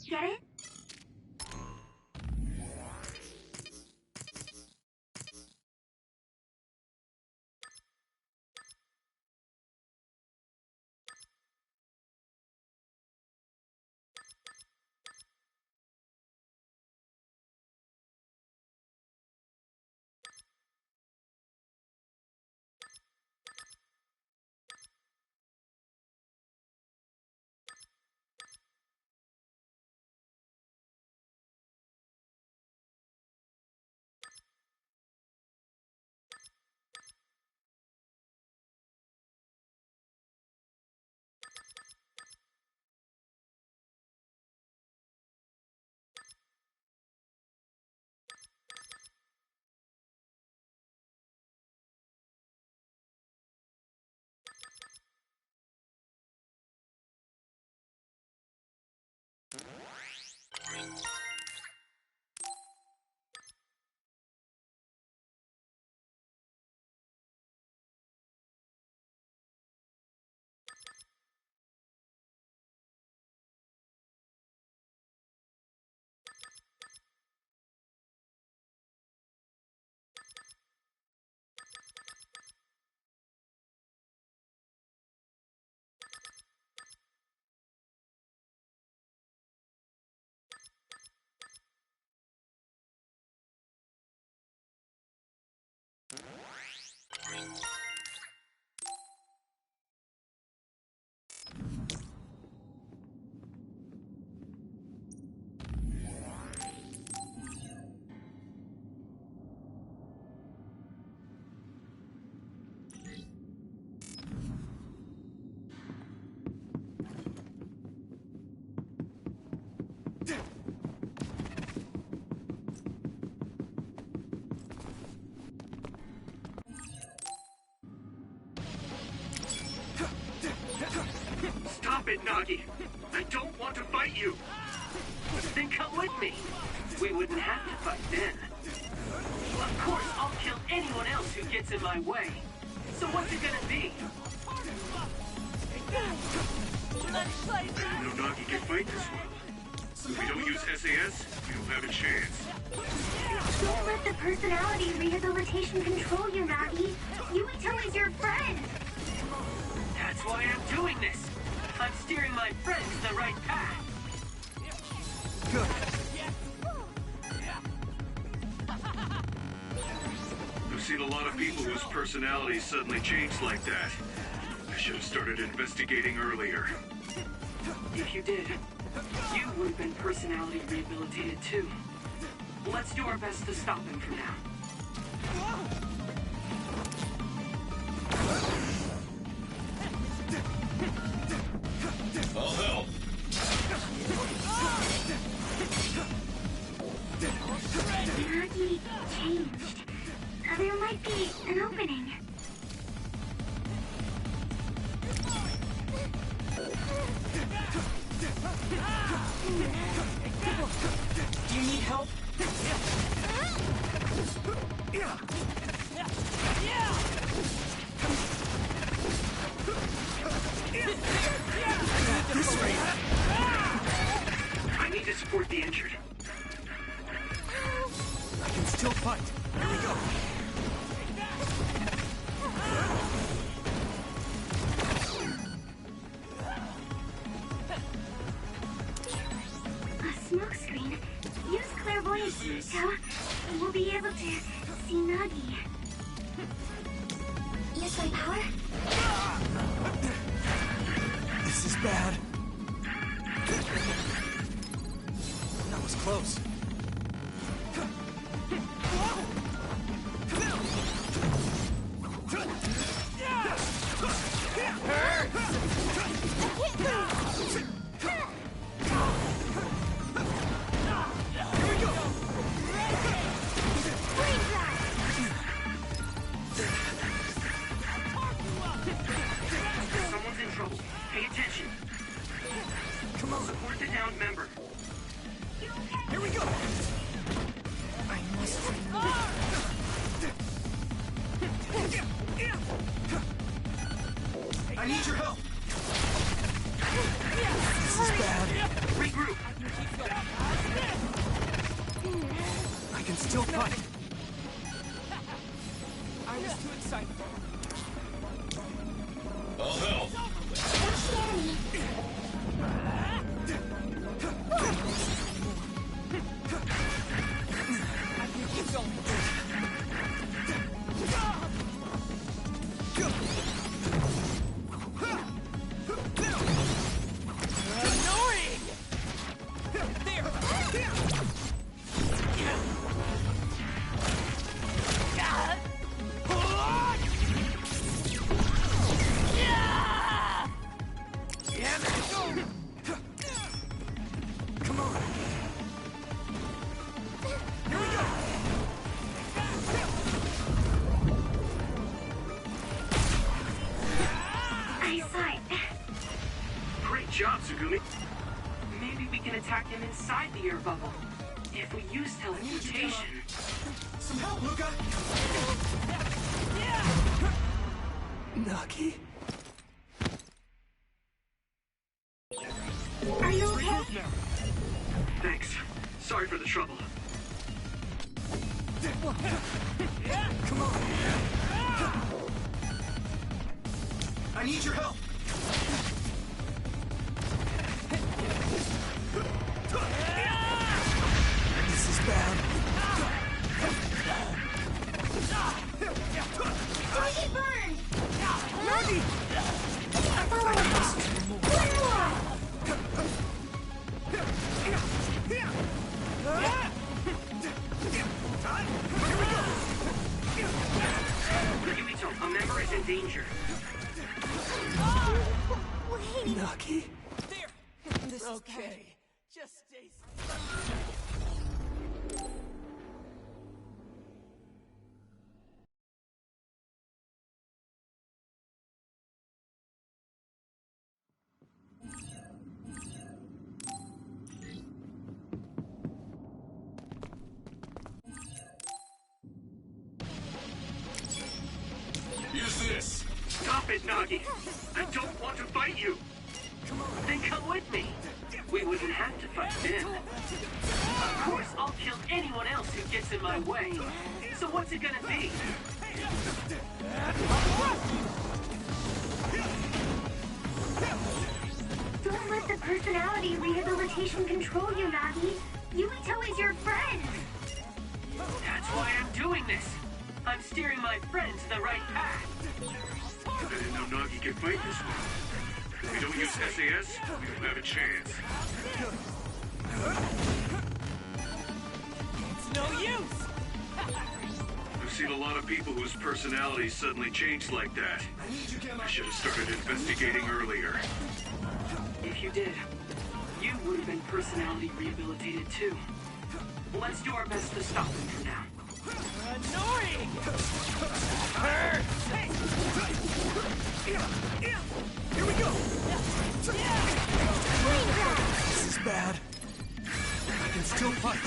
Get it? it, Nagi. I don't want to fight you. Then come with me. We wouldn't have to fight then. Of course, I'll kill anyone else who gets in my way. So what's it gonna be? No Nagi can fight this one. If we don't use SAS, we don't have a chance. Don't let the personality rehabilitation control you, Nagi. Yuito is your friend. That's why I'm doing this. I'm steering my friends the right path. Good. I've seen a lot of people whose personalities suddenly changed like that. I should have started investigating earlier. If you did, you would have been personality rehabilitated too. Let's do our best to stop him for now. I'll help. Nagi changed. There might be an opening. Do you need help? I need to support the injured. I can still fight. Here we go. A smoke screen. Use clairvoyance, Yuito. We'll be able to see Nagi. Use my power? This is bad. That was close. Someone's in trouble. Pay attention. Come on, support the downed member. Here we go. I must I need your help. This is bad. Regroup. I can still fight. I was too excited. I'll help. I can keep going. Annoying! There! Come on. Here we go. I saw it. Great job, Sugumi. Maybe we can attack him inside the air bubble. If we use teleportation. Some help, Luca. Nagi? Are you okay? Thanks. Sorry for the trouble. Come on. I need your help. This is bad. Nagi burned! Nagi! Follow him. One more! Yuito, a member is in danger. Wait. Nagi? There! This is bad. Just stay. this? Stop it, Nagi. I don't want to fight you. Then come with me. We wouldn't have to fight then. Of course, I'll kill anyone else who gets in my way. So what's it gonna be? Don't let the personality rehabilitation control you, Nagi. Yuito is your friend. That's why I'm doing this. I'm steering my friend to the right path. I didn't know Nagi could fight this well. If we don't use SAS, we don't have a chance. It's no use! I've seen a lot of people whose personalities suddenly changed like that. I should have started investigating earlier. If you did, you would have been personality rehabilitated too. Let's do our best to stop him for now. Annoying! Hurt! Here we go! This is bad. I can still fight.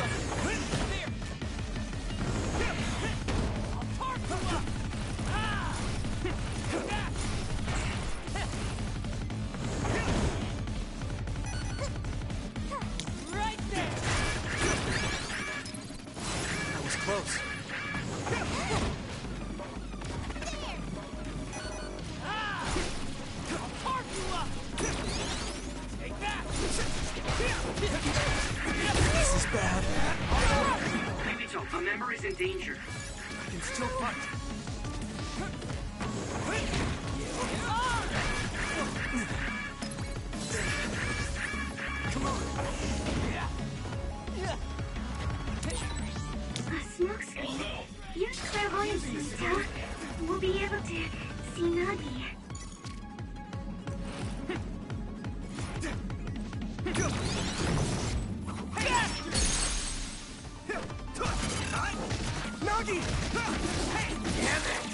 Right there! That was close. This is bad. Yuito, a member is in danger. I can still fight. Come on. A smoke screen. Use clairvoyance, Yuito. We'll be able to see Nagi. Nagi! Hey, damn it!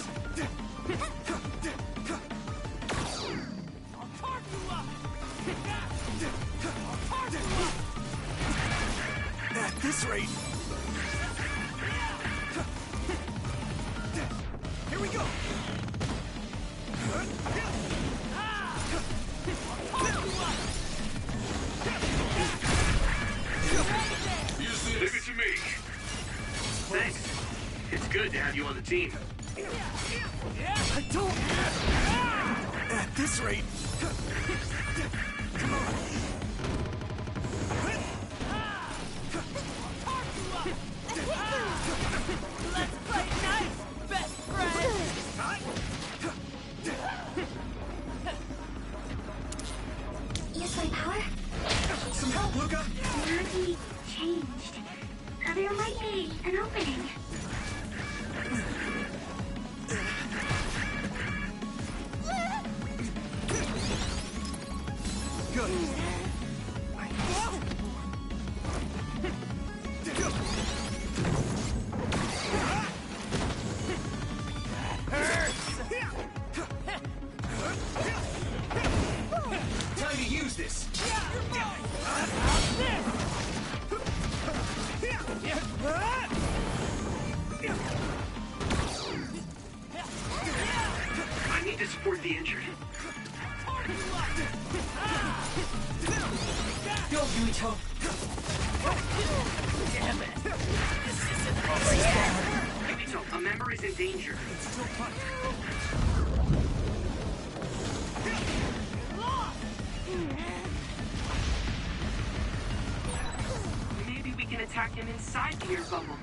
At this rate... Here we go! Leave it to me. Thanks. It's good to have you on the team. I don't... At this rate... Come on. Let's play nice, best friend! Use my power? Some help, Luca! Nagi changed. There might be an opening. Good. Time to use this! I need to support the injured. Go, Yuito! Damn it! Yuito, a member is in danger. Maybe we can attack him inside the air bubble.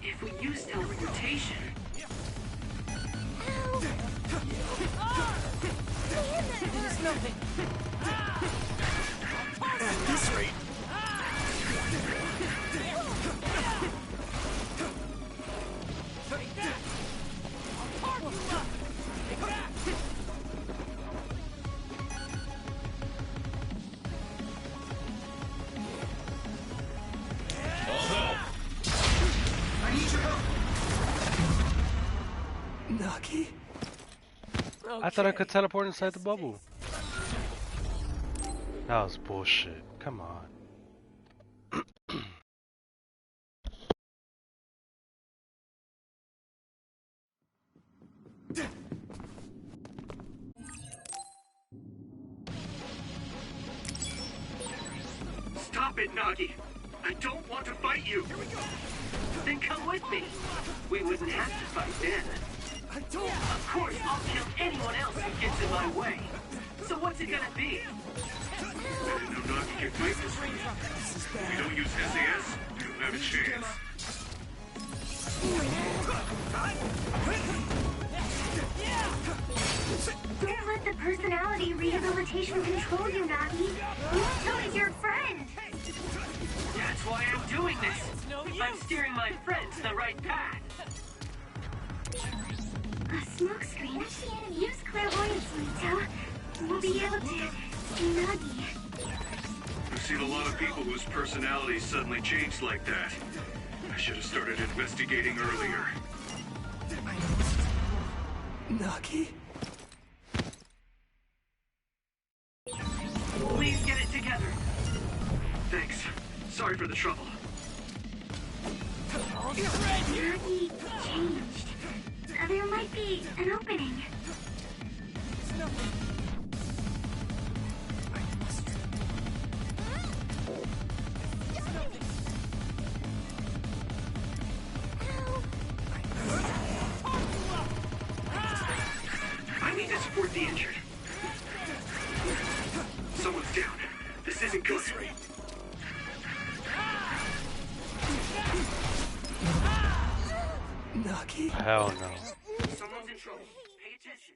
If we use teleportation. There's nothing! At this rate... I need your help! Nagi? I thought I could teleport inside the bubble. That was bullshit. Come on. it, Nagi! I don't want to fight you! Then come with me. We wouldn't have to fight then. Of course, I'll kill anyone else who gets in my way. So what's it gonna be? I didn't know Nagi could fight this way. If we don't use SAS, we don't have a chance. Don't let the personality rehabilitation control you, Nagi. Yuito is your friend. That's why I'm doing this. I'm steering my friends the right path. A smokescreen. Use clairvoyance, Yuito. We'll be able to see Nagi. I've seen a lot of people whose personalities suddenly changed like that. I should have started investigating earlier. Nagi? Please get it together. Thanks. Sorry for the trouble. Nagi changed. There might be an opening. I need to support the injured. Someone's down. This isn't good. Nagi? Hell no. Someone's in trouble. Pay attention.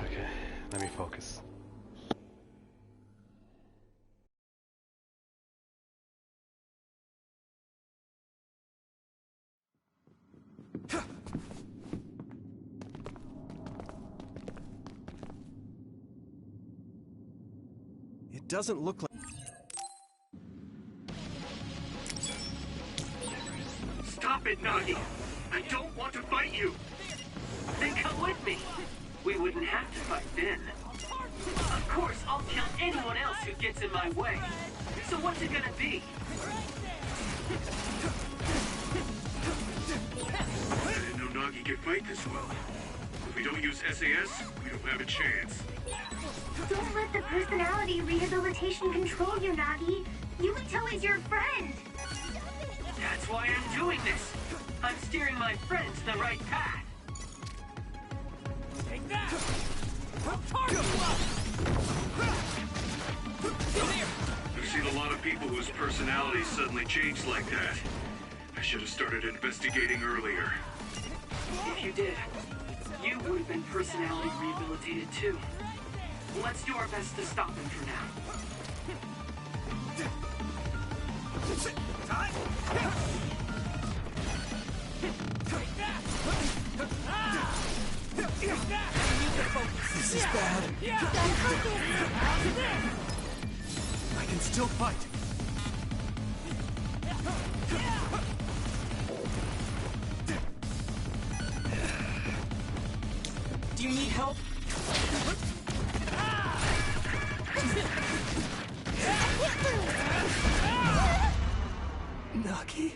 Okay, let me focus. It doesn't look like... Stop it, Nagi! I don't want to fight you! Then come with me. We wouldn't have to fight then. Of course, I'll kill anyone else who gets in my way. So what's it gonna be? I didn't know Nagi could fight this well. If we don't use SAS, we don't have a chance. Don't let the personality rehabilitation control you, Nagi. Yuito is your friend. That's why I'm doing this. I'm steering my friends the right path. Take that! I've seen a lot of people whose personalities suddenly changed like that. I should have started investigating earlier. If you did, you would have been personality rehabilitated too. Let's do our best to stop him for now. This is bad. I can still fight. Do you need help? Nagi?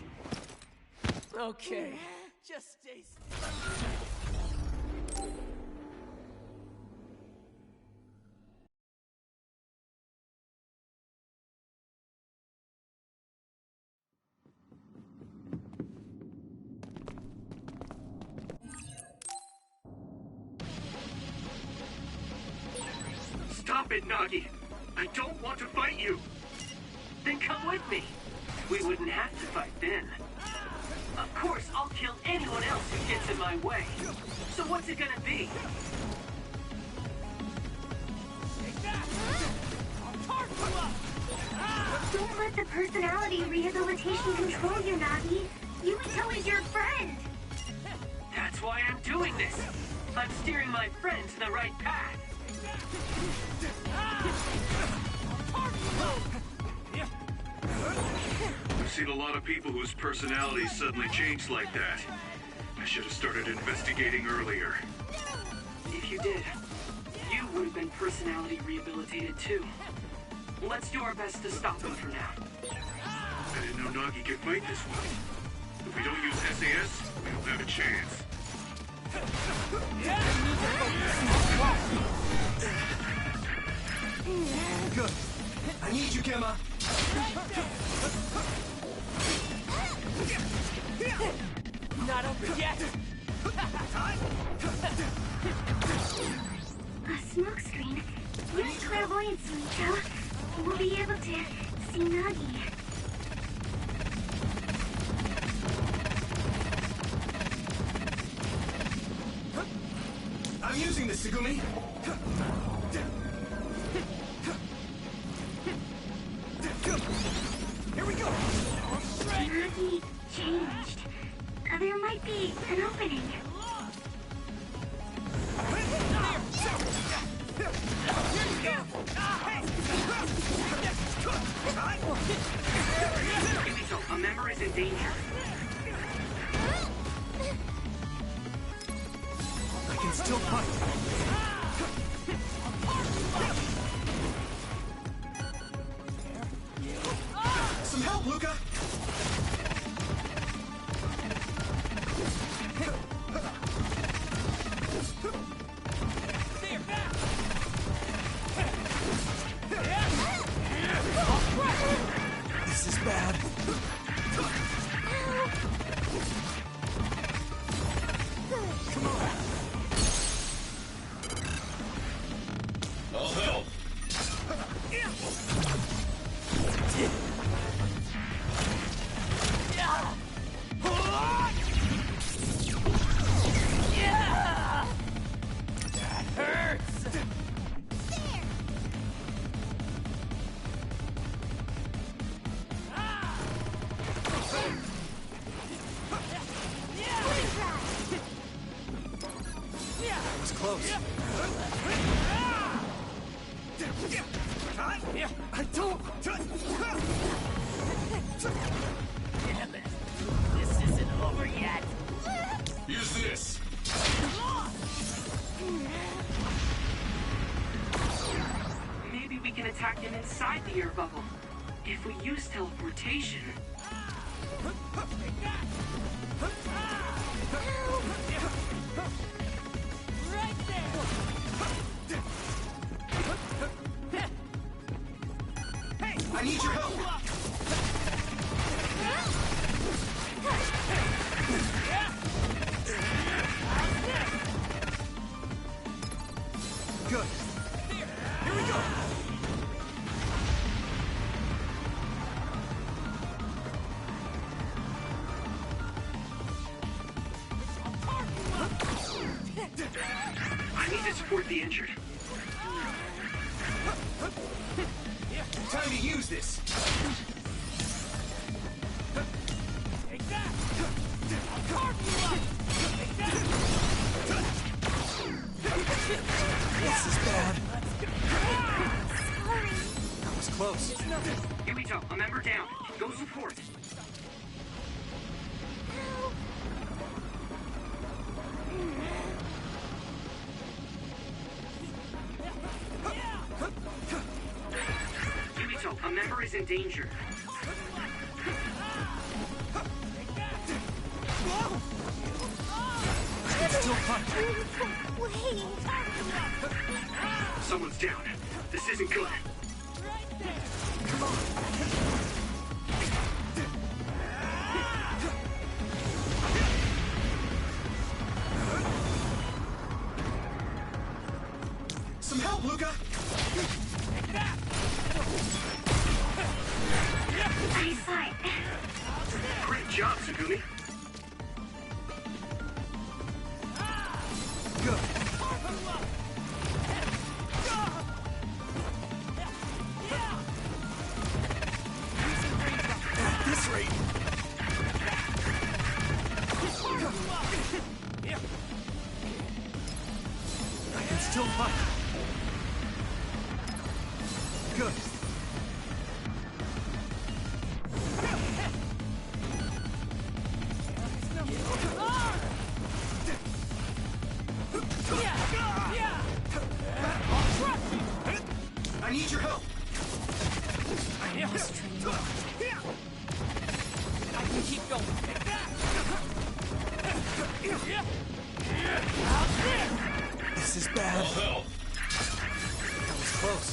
Okay, just stay still. Stop it, Nagi! I don't want to fight you! Then come with me. We wouldn't have to fight then. Of course, I'll kill anyone else who gets in my way. So what's it gonna be? Don't let the personality rehabilitation control you, Nagi. Yuito is your friend. That's why I'm doing this. I'm steering my friends the right path. I've seen a lot of people whose personalities suddenly changed like that. I should have started investigating earlier. If you did, you would have been personality rehabilitated too. Let's do our best to stop him for now. I didn't know Nagi could fight this well. If we don't use SAS, we don't have a chance. Good. I need you, Gemma. Not over yet! A smoke screen. Use clairvoyance, Yuito. We'll be able to see Nagi. I'm using this, Tsugumi. Here we go. Nagi changed. There might be an opening. Yuito, a member is in danger. I can still fight. Some help, Luca! This is bad. Come on. I'll help. That hurts! That was close. I don't... Damn it! This isn't over yet! Use this. Maybe we can attack him inside the air bubble. If we use teleportation... Right there! I need your help! Good. Here we go! I need to support the injured. Time to use this! Take that! I'll carve you up! Take that! This is bad. Sorry. That was close. Yuito, a member down. Go support. Yuito, a member is in danger. I can still fight. Wait. Someone's down. This isn't good. Come on. Some help, Luca! Nice fight. Great job, Tsugumi. Good. At this rate... I can still fight. Good. I need your help. I must train you. I can keep going. This is bad. I'll help. That was close.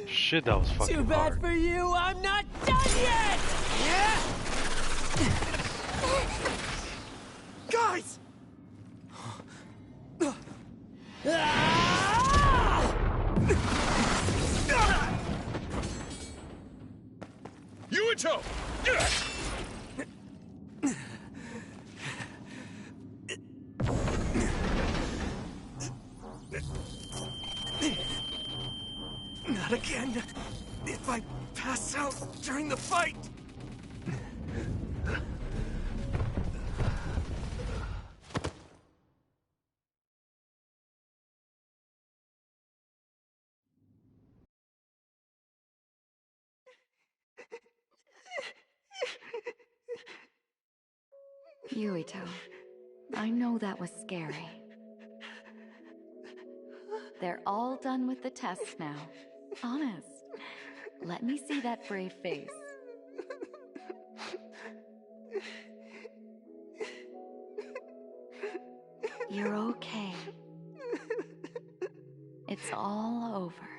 Shit, that was fucking Too bad hard. for you, I'm not done yet! Yeah! Guys! Yuito! Not again. If I pass out during the fight. Yuito, I know that was scary. They're all done with the tests now. Honest. Let me see that brave face. You're okay. It's all over.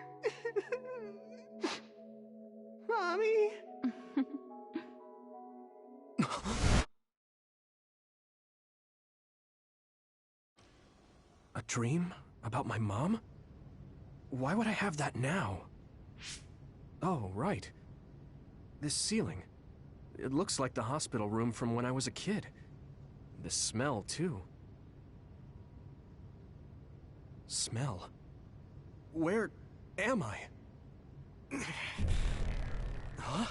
Mommy? A dream? About my mom? Why would I have that now? Oh, right. This ceiling. It looks like the hospital room from when I was a kid. The smell, too. Smell? Where am I? Huh?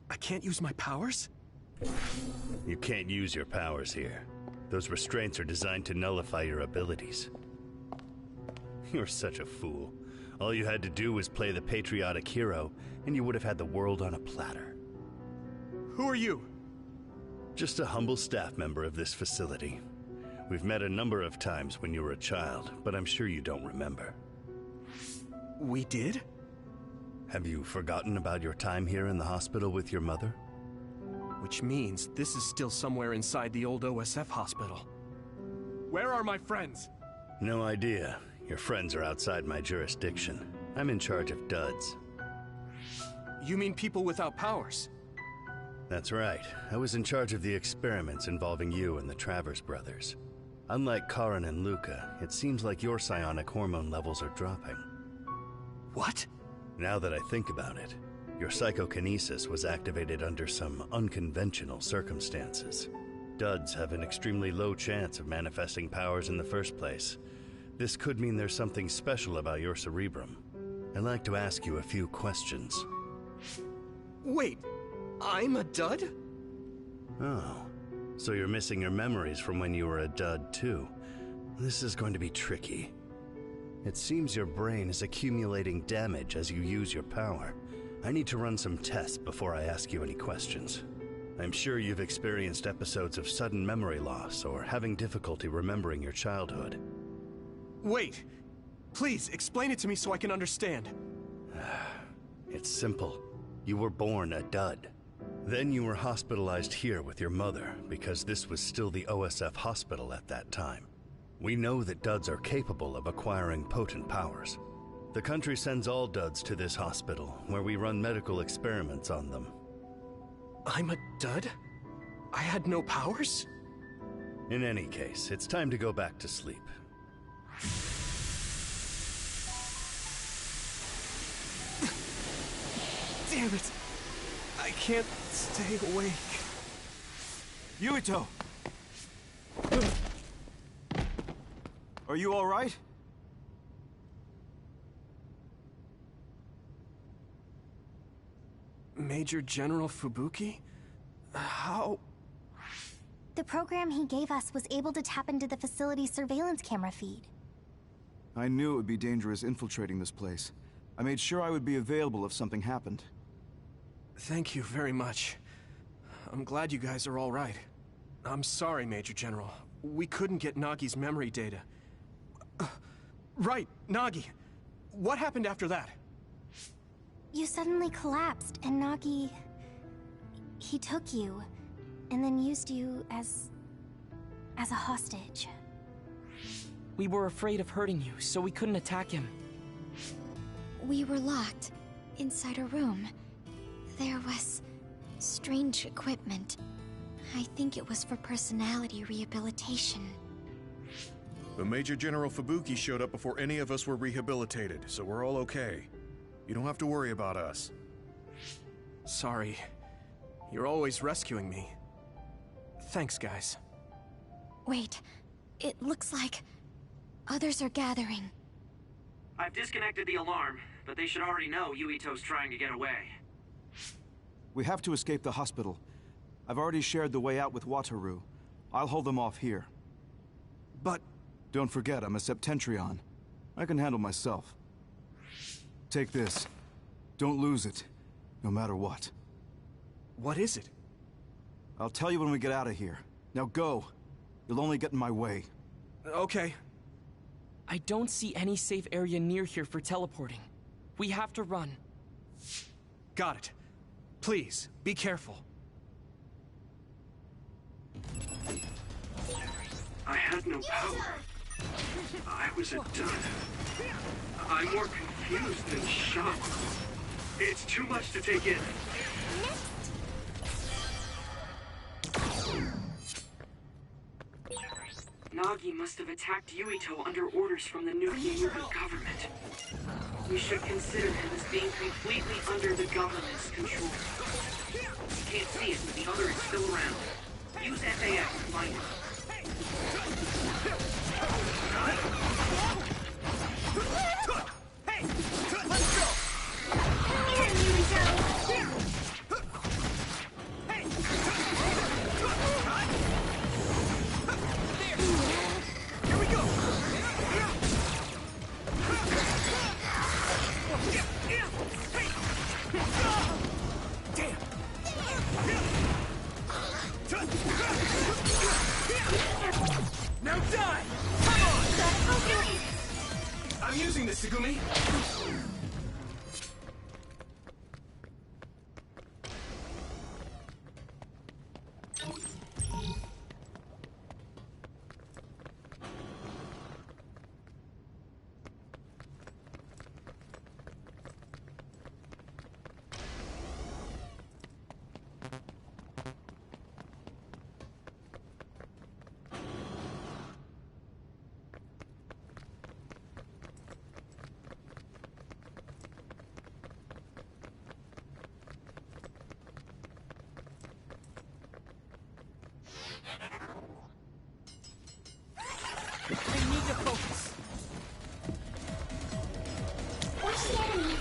I can't use my powers? You can't use your powers here. Those restraints are designed to nullify your abilities. You're such a fool. All you had to do was play the patriotic hero, and you would have had the world on a platter. Who are you? Just a humble staff member of this facility. We've met a number of times when you were a child, but I'm sure you don't remember. We did? Have you forgotten about your time here in the hospital with your mother? Which means this is still somewhere inside the old OSF hospital. Where are my friends? No idea. Your friends are outside my jurisdiction. I'm in charge of duds. You mean people without powers? That's right. I was in charge of the experiments involving you and the Travers brothers. Unlike Karin and Luca, it seems like your psionic hormone levels are dropping. What? Now that I think about it, your psychokinesis was activated under some unconventional circumstances. Duds have an extremely low chance of manifesting powers in the first place. This could mean there's something special about your cerebrum. I'd like to ask you a few questions. Wait, I'm a dud? Oh, so you're missing your memories from when you were a dud too. This is going to be tricky. It seems your brain is accumulating damage as you use your power. I need to run some tests before I ask you any questions. I'm sure you've experienced episodes of sudden memory loss or having difficulty remembering your childhood. Wait, please explain it to me so I can understand. It's simple. You were born a dud. Then you were hospitalized here with your mother because this was still the OSF hospital at that time. We know that duds are capable of acquiring potent powers. The country sends all duds to this hospital, where we run medical experiments on them. I'm a dud? I had no powers? In any case, it's time to go back to sleep. Damn it! I can't stay awake. Yuito! Are you all right? Major General Fubuki? How? The program he gave us was able to tap into the facility's surveillance camera feed. I knew it would be dangerous infiltrating this place. I made sure I would be available if something happened. Thank you very much. I'm glad you guys are all right. I'm sorry, Major General. We couldn't get Nagi's memory data. Right, Nagi. What happened after that? You suddenly collapsed, and Nagi... he took you, and then used you as a hostage. We were afraid of hurting you, so we couldn't attack him. We were locked. inside a room. There was strange equipment. I think it was for personality rehabilitation. But Major General Fubuki showed up before any of us were rehabilitated, so we're all okay. You don't have to worry about us. Sorry. You're always rescuing me. Thanks, guys. Wait, it looks like others are gathering. I've disconnected the alarm, but they should already know Yuito's trying to get away. We have to escape the hospital. I've already shared the way out with Wataru. I'll hold them off here. But... Don't forget, I'm a Septentrion. I can handle myself. Take this. Don't lose it, no matter what. What is it? I'll tell you when we get out of here. Now go. You'll only get in my way. Okay. I don't see any safe area near here for teleporting. We have to run. Got it. Please, be careful. I had no power. I was a dud. I'm more confused than shocked. It's too much to take in. Nagi must have attacked Yuito under orders from the new Himuka government. We should consider him as being completely under the government's control. You can't see it, but the other is still around. Use SAS to find him. Hey! Let's go! Here, Yuito! Hey! Here we go! Damn! Now die! Come on! Okay! I'm using this, Tsugumi! I need to focus. Watch the enemy!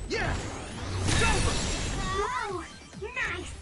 Yeah! It's over! Whoa! Nice!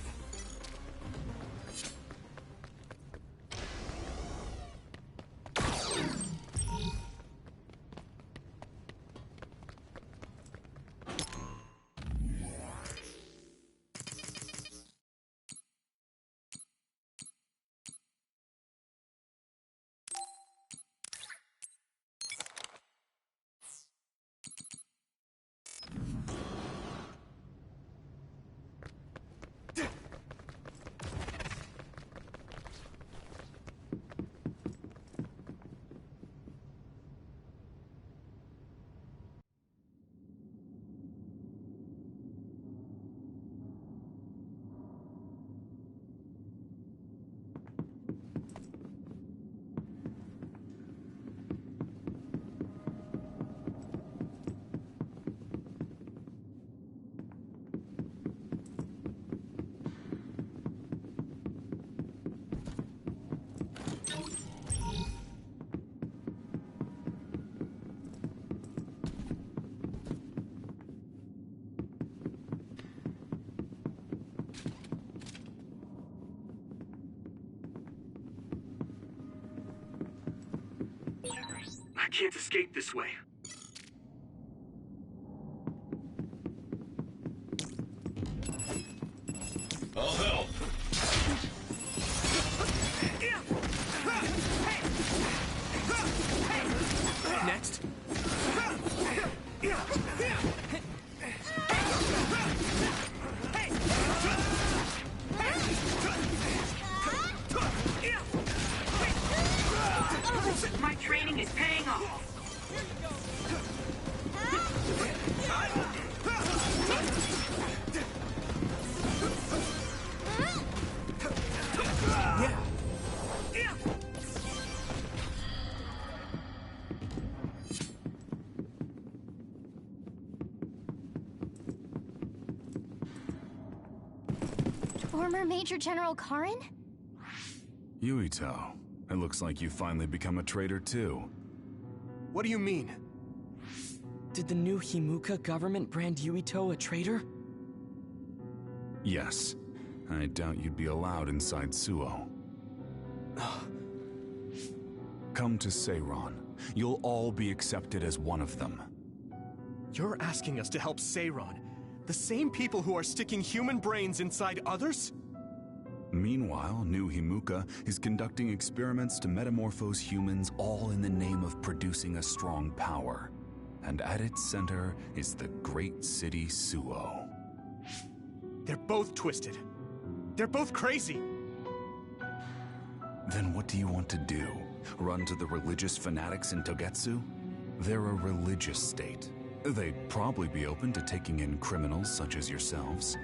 I can't escape this way. I'll help. Next. Former Major General Karin? Yuito, it looks like you finally become a traitor too. What do you mean? Did the new Himuka government brand Yuito a traitor? Yes. I doubt you'd be allowed inside Suo. Come to Seiron. You'll all be accepted as one of them. You're asking us to help Seiron, the same people who are sticking human brains inside others? Meanwhile, New Himuka is conducting experiments to metamorphose humans, all in the name of producing a strong power. And at its center is the great city Suo. They're both twisted. They're both crazy. Then what do you want to do? Run to the religious fanatics in Togetsu? They're a religious state. They'd probably be open to taking in criminals such as yourselves.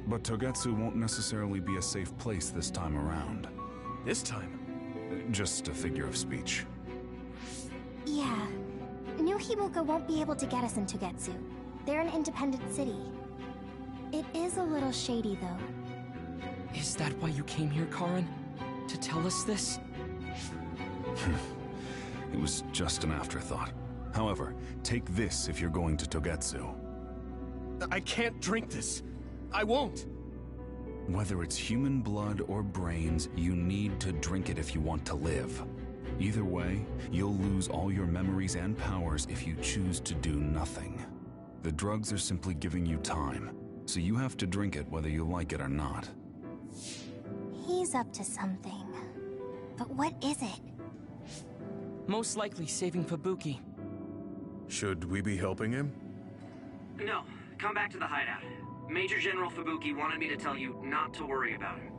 But Togetsu won't necessarily be a safe place this time around. This time? Just a figure of speech. Yeah. New Himuka won't be able to get us in Togetsu. They're an independent city. It is a little shady, though. Is that why you came here, Karin? To tell us this? It was just an afterthought. However, take this if you're going to Togetsu. I can't drink this. I won't. Whether it's human blood or brains, you need to drink it if you want to live. Either way, you'll lose all your memories and powers if you choose to do nothing. The drugs are simply giving you time, so you have to drink it whether you like it or not. He's up to something. But what is it? Most likely saving Fubuki. Should we be helping him? No, come back to the hideout. Major General Fubuki wanted me to tell you not to worry about him.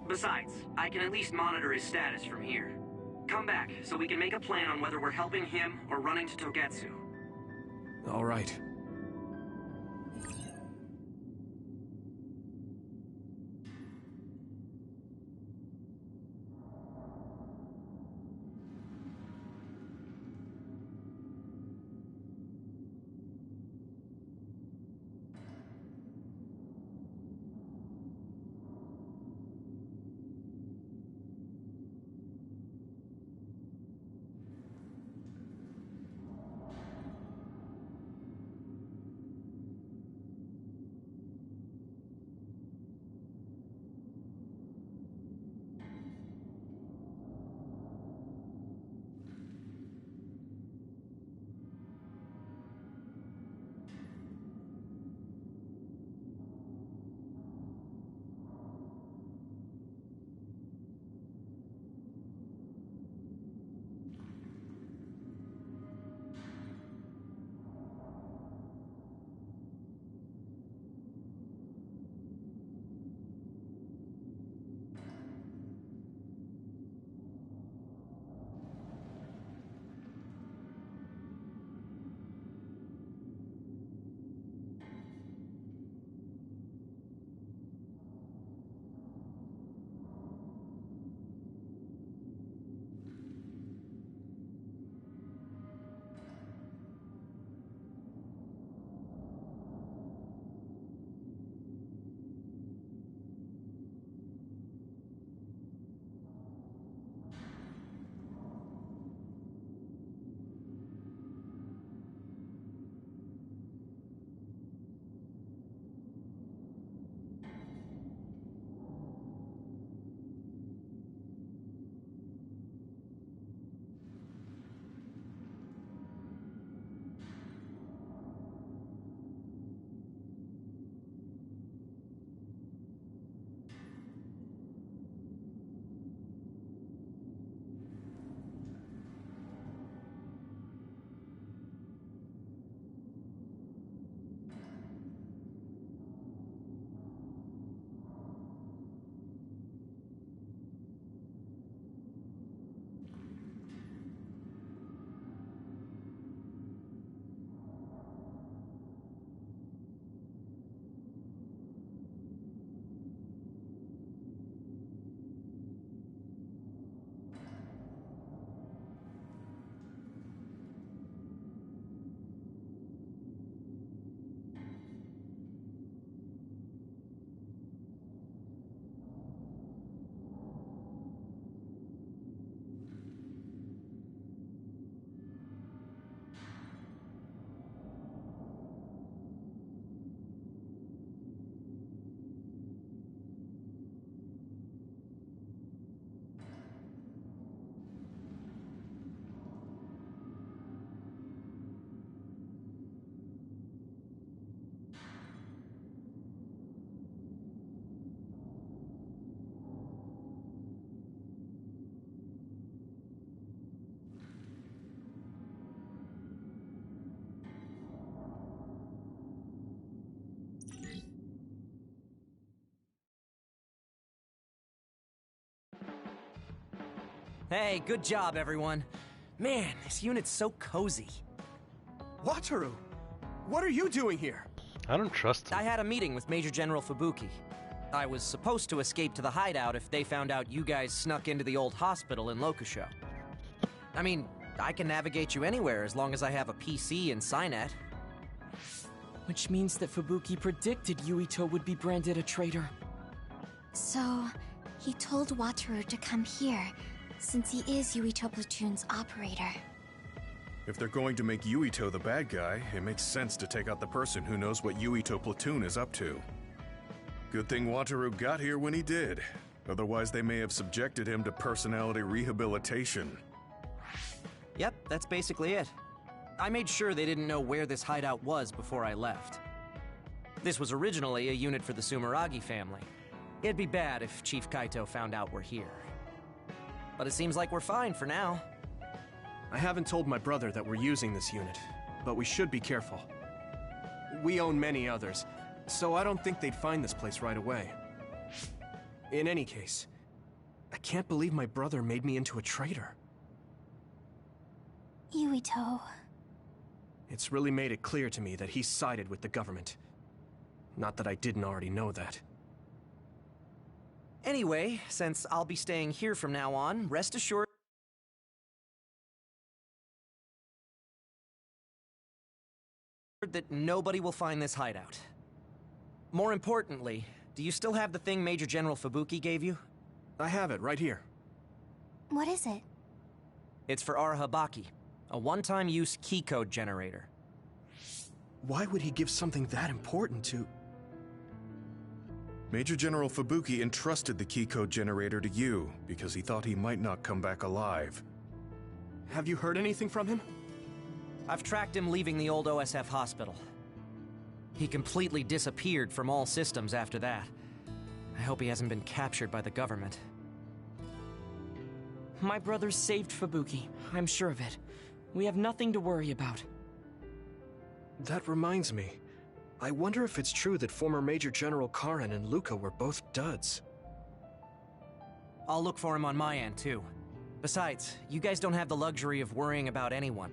Besides, I can at least monitor his status from here. Come back, so we can make a plan on whether we're helping him or running to Togetsu. All right. Hey, good job, everyone. Man, this unit's so cozy. Wataru! What are you doing here? I don't trust him. I had a meeting with Major General Fubuki. I was supposed to escape to the hideout if they found out you guys snuck into the old hospital in Lokusho. I mean, I can navigate you anywhere as long as I have a PC and Cynet. Which means that Fubuki predicted Yuito would be branded a traitor. So, he told Wataru to come here, since he is Yuito Platoon's operator. If they're going to make Yuito the bad guy, it makes sense to take out the person who knows what Yuito Platoon is up to. Good thing Wataru got here when he did. Otherwise, they may have subjected him to personality rehabilitation. Yep, that's basically it. I made sure they didn't know where this hideout was before I left. This was originally a unit for the Sumeragi family. It'd be bad if Chief Kaito found out we're here. But it seems like we're fine for now. I haven't told my brother that we're using this unit, but we should be careful. We own many others, so I don't think they'd find this place right away. In any case, I can't believe my brother made me into a traitor. Yuito. It's really made it clear to me that he sided with the government. Not that I didn't already know that. Anyway, since I'll be staying here from now on, rest assured that nobody will find this hideout. More importantly, do you still have the thing Major General Fubuki gave you? I have it right here. What is it? It's for Arahabaki, a one-time use key code generator. Why would he give something that important to... Major General Fubuki entrusted the key code generator to you because he thought he might not come back alive. Have you heard anything from him? I've tracked him leaving the old OSF hospital. He completely disappeared from all systems after that. I hope he hasn't been captured by the government. My brother saved Fubuki, I'm sure of it. We have nothing to worry about. That reminds me. I wonder if it's true that former Major General Karen and Luca were both duds. I'll look for him on my end, too. Besides, you guys don't have the luxury of worrying about anyone.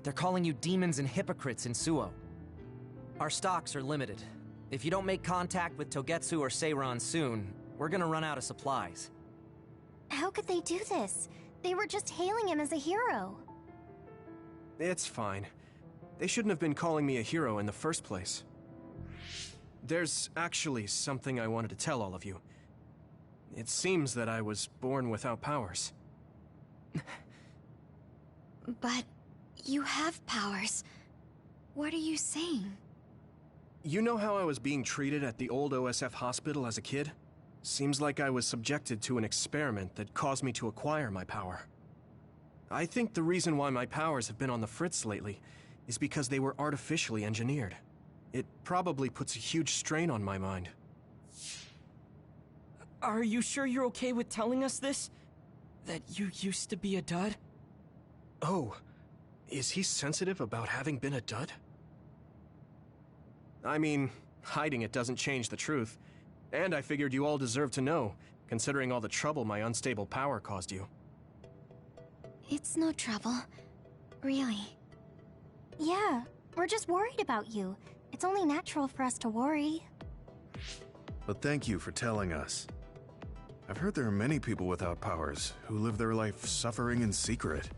They're calling you demons and hypocrites in Suo. Our stocks are limited. If you don't make contact with Togetsu or Seiran soon, we're gonna run out of supplies. How could they do this? They were just hailing him as a hero. It's fine. They shouldn't have been calling me a hero in the first place. There's actually something I wanted to tell all of you. It seems that I was born without powers. But you have powers. What are you saying? You know how I was being treated at the old OSF hospital as a kid? Seems like I was subjected to an experiment that caused me to acquire my power. I think the reason why my powers have been on the fritz lately is because they were artificially engineered. It probably puts a huge strain on my mind. Are you sure you're okay with telling us this? That you used to be a dud? Oh, is he sensitive about having been a dud? I mean, hiding it doesn't change the truth. And I figured you all deserve to know, considering all the trouble my unstable power caused you. It's no trouble. Really. Yeah, we're just worried about you. It's only natural for us to worry. But thank you for telling us. I've heard there are many people without powers who live their life suffering in secret.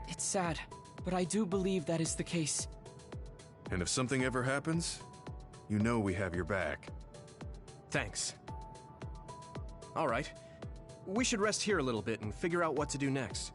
It's sad, but I do believe that is the case. And if something ever happens, you know we have your back. Thanks. All right. We should rest here a little bit and figure out what to do next.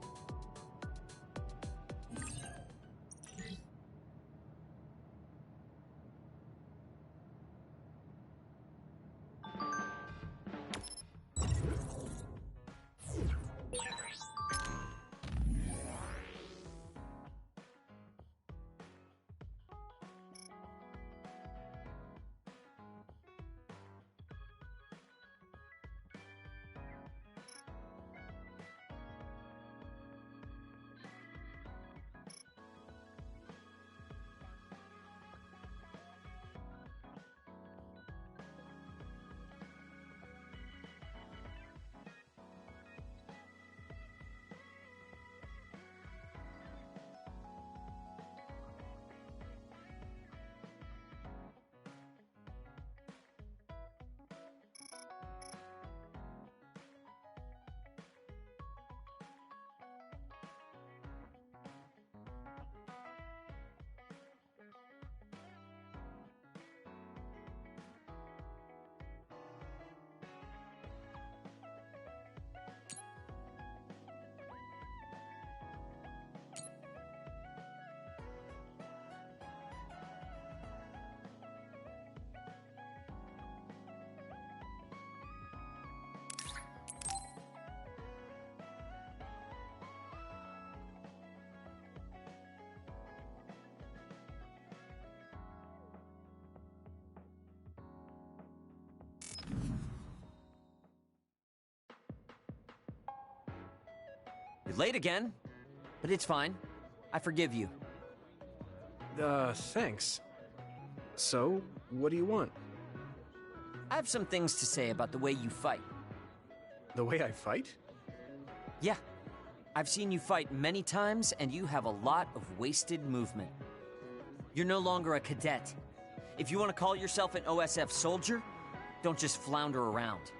You're late again, but it's fine. I forgive you. Thanks. So, what do you want? I have some things to say about the way you fight. The way I fight? Yeah. I've seen you fight many times, and you have a lot of wasted movement. You're no longer a cadet. If you want to call yourself an OSF soldier, don't just flounder around.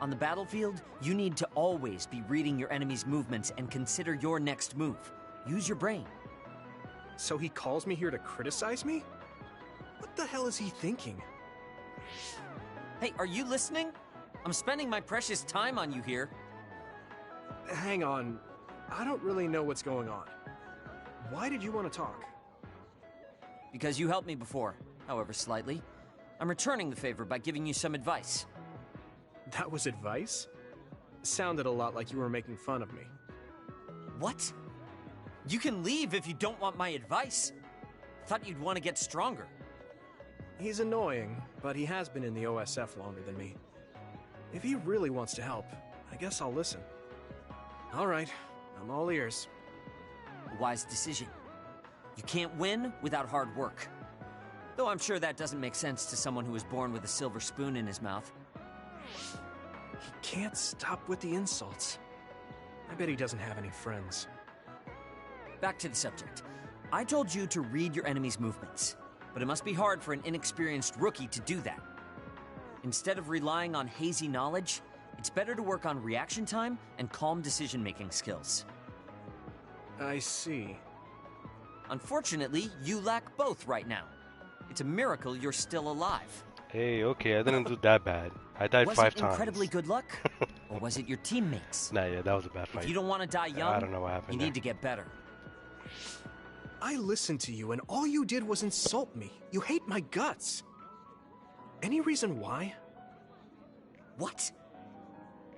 On the battlefield, you need to always be reading your enemy's movements and consider your next move. Use your brain. So he calls me here to criticize me? What the hell is he thinking? Hey, are you listening? I'm spending my precious time on you here. Hang on. I don't really know what's going on. Why did you want to talk? Because you helped me before, however slightly. I'm returning the favor by giving you some advice. That was advice? Sounded a lot like you were making fun of me. What? You can leave if you don't want my advice. Thought you'd want to get stronger. He's annoying, but he has been in the OSF longer than me. If he really wants to help, I guess I'll listen. All right, I'm all ears. Wise decision. You can't win without hard work. Though I'm sure that doesn't make sense to someone who was born with a silver spoon in his mouth. He can't stop with the insults. I bet he doesn't have any friends. Back to the subject. I told you to read your enemy's movements, but it must be hard for an inexperienced rookie to do that. Instead of relying on hazy knowledge, it's better to work on reaction time and calm decision-making skills. I see. Unfortunately, you lack both right now. It's a miracle you're still alive. Hey, okay, I didn't do that bad. I died 5 times. Was it incredibly good luck? Or was it your teammates? Nah, yeah, that was a bad fight. If you don't want to die young, I don't know what happened you need to get better. I listened to you, and all you did was insult me. You hate my guts. Any reason why? What?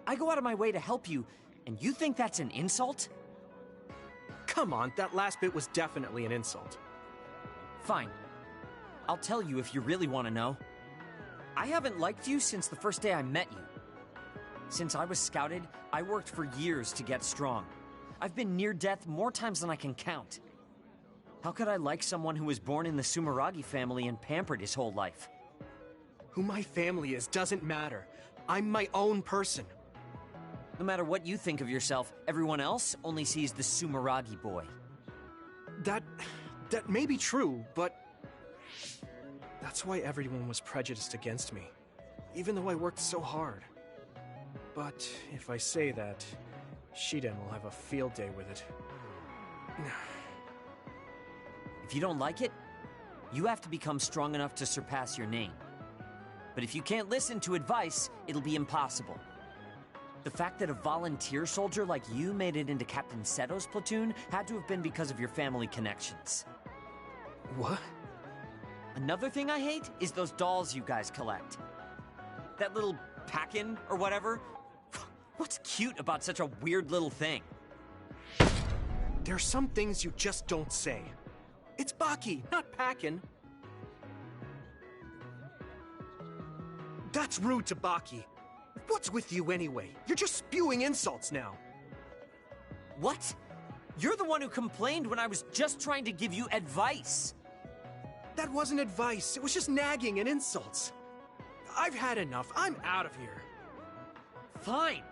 I go out of my way to help you, and you think that's an insult? Come on, that last bit was definitely an insult. Fine. I'll tell you if you really want to know. I haven't liked you since the first day I met you. Since I was scouted, I worked for years to get strong. I've been near death more times than I can count. How could I like someone who was born in the Sumeragi family and pampered his whole life? Who my family is doesn't matter. I'm my own person. No matter what you think of yourself, everyone else only sees the Sumeragi boy. That may be true, but that's why everyone was prejudiced against me, even though I worked so hard. But if I say that, Shiden will have a field day with it. If you don't like it, you have to become strong enough to surpass your name. But if you can't listen to advice, it'll be impossible. The fact that a volunteer soldier like you made it into Captain Seto's platoon had to have been because of your family connections. What? Another thing I hate is those dolls you guys collect. That little pack-in or whatever. What's cute about such a weird little thing? There's some things you just don't say. It's Baki, not Packin. That's rude to Baki. What's with you anyway? You're just spewing insults now. What? You're the one who complained when I was just trying to give you advice. That wasn't advice. It was just nagging and insults. I've had enough. I'm out of here. Fine.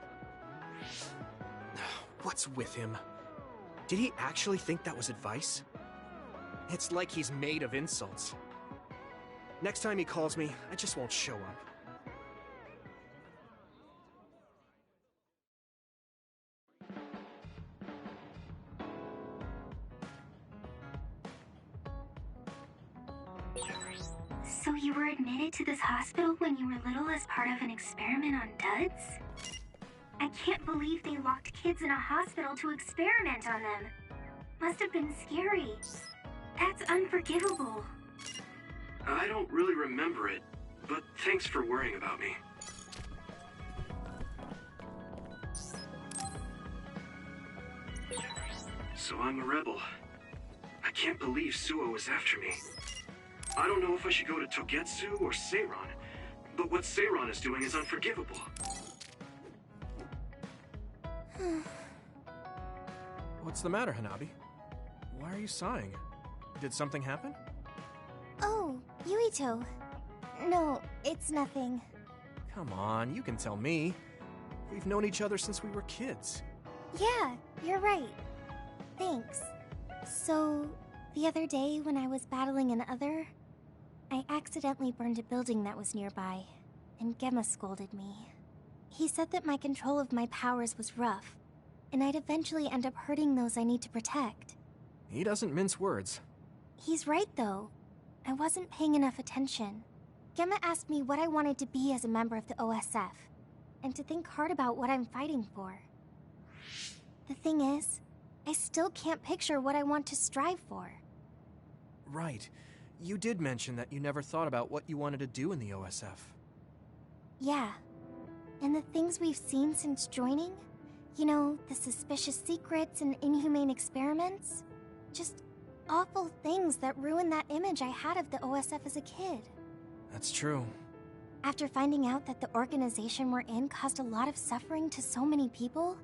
What's with him? Did he actually think that was advice? It's like he's made of insults. Next time he calls me, I just won't show up. So you were admitted to this hospital when you were little as part of an experiment on duds? I can't believe they locked kids in a hospital to experiment on them. Must have been scary. That's unforgivable. I don't really remember it, but thanks for worrying about me. So I'm a rebel. I can't believe Suo is after me. I don't know if I should go to Togetsu or Seiran, but what Seiran is doing is unforgivable. What's the matter, Hanabi? Why are you sighing? Did something happen? Oh, Yuito. No, it's nothing. Come on, you can tell me. We've known each other since we were kids. Yeah, you're right. Thanks. So, the other day when I was battling an other, I accidentally burned a building that was nearby, and Gemma scolded me. He said that my control of my powers was rough, and I'd eventually end up hurting those I need to protect. He doesn't mince words. He's right, though. I wasn't paying enough attention. Gemma asked me what I wanted to be as a member of the OSF, and to think hard about what I'm fighting for. The thing is, I still can't picture what I want to strive for. Right. You did mention that you never thought about what you wanted to do in the OSF. Yeah. And the things we've seen since joining? You know, the suspicious secrets and inhumane experiments? Just awful things that ruined that image I had of the OSF as a kid. That's true. After finding out that the organization we're in caused a lot of suffering to so many people,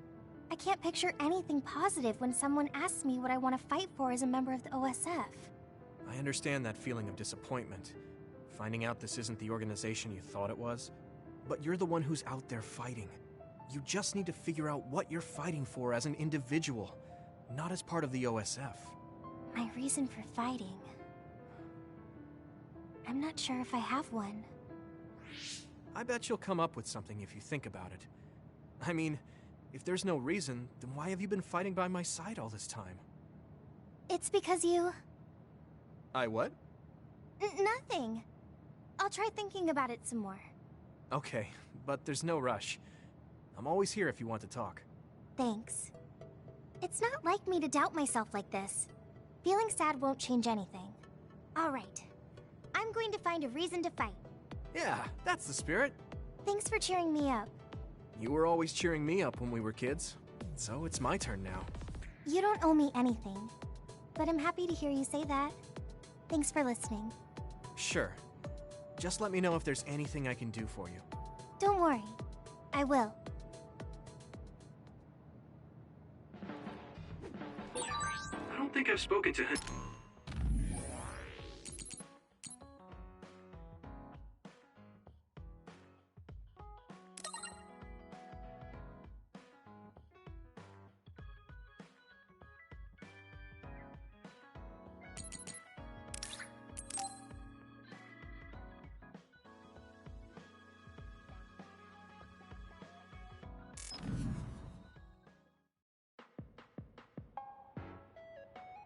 I can't picture anything positive when someone asks me what I want to fight for as a member of the OSF. I understand that feeling of disappointment, finding out this isn't the organization you thought it was. But you're the one who's out there fighting. You just need to figure out what you're fighting for as an individual, not as part of the OSF. My reason for fighting... I'm not sure if I have one. I bet you'll come up with something if you think about it. I mean, if there's no reason, then why have you been fighting by my side all this time? It's because you... I what? Nothing. I'll try thinking about it some more. Okay, but there's no rush. I'm always here if you want to talk. Thanks. It's not like me to doubt myself like this. Feeling sad won't change anything. Alright. I'm going to find a reason to fight. Yeah, that's the spirit. Thanks for cheering me up. You were always cheering me up when we were kids, so it's my turn now. You don't owe me anything, but I'm happy to hear you say that. Thanks for listening. Sure. Just let me know if there's anything I can do for you. Don't worry. I will. I don't think I've spoken to him.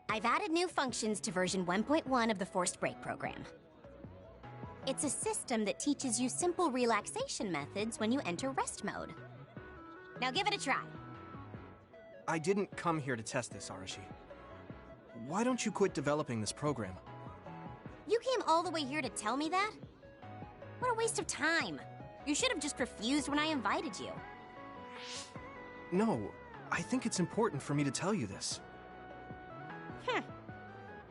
I've added new functions to version 1.1 of the Forced Break program. It's a system that teaches you simple relaxation methods when you enter rest mode. Now give it a try. I didn't come here to test this, Arashi. Why don't you quit developing this program? You came all the way here to tell me that? What a waste of time. You should have just refused when I invited you. No, I think it's important for me to tell you this.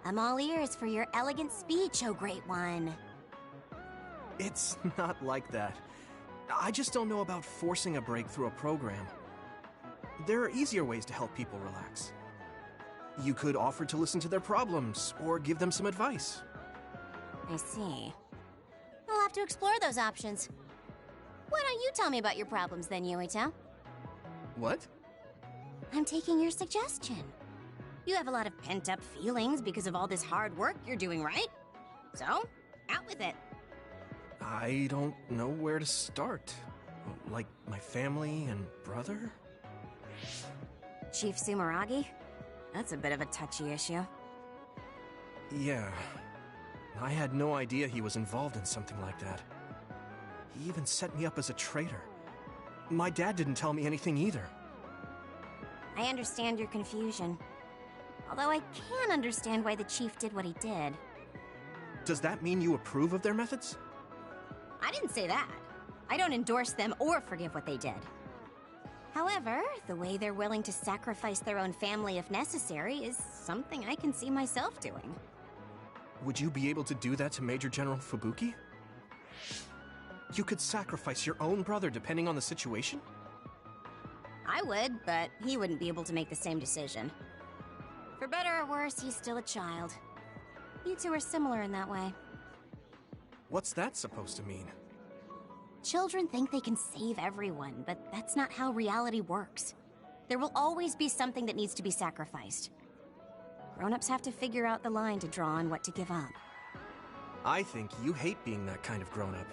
I'm all ears for your elegant speech, oh great one. It's not like that. I just don't know about forcing a break through a program. There are easier ways to help people relax. You could offer to listen to their problems, or give them some advice. I see. I'll have to explore those options. Why don't you tell me about your problems then, Yuito? What? I'm taking your suggestion. You have a lot of pent-up feelings because of all this hard work you're doing, right? So, out with it. I don't know where to start. Like, my family and brother? Chief Sumeragi? That's a bit of a touchy issue. Yeah. I had no idea he was involved in something like that. He even set me up as a traitor. My dad didn't tell me anything either. I understand your confusion. Although I can understand why the chief did what he did. Does that mean you approve of their methods? I didn't say that. I don't endorse them or forgive what they did. However, the way they're willing to sacrifice their own family if necessary is something I can see myself doing. Would you be able to do that to Major General Fubuki? You could sacrifice your own brother depending on the situation? I would, but he wouldn't be able to make the same decision. For better or worse, he's still a child. You two are similar in that way. What's that supposed to mean? Children think they can save everyone, but that's not how reality works. There will always be something that needs to be sacrificed. Grown-ups have to figure out the line to draw on what to give up. I think you hate being that kind of grown-up.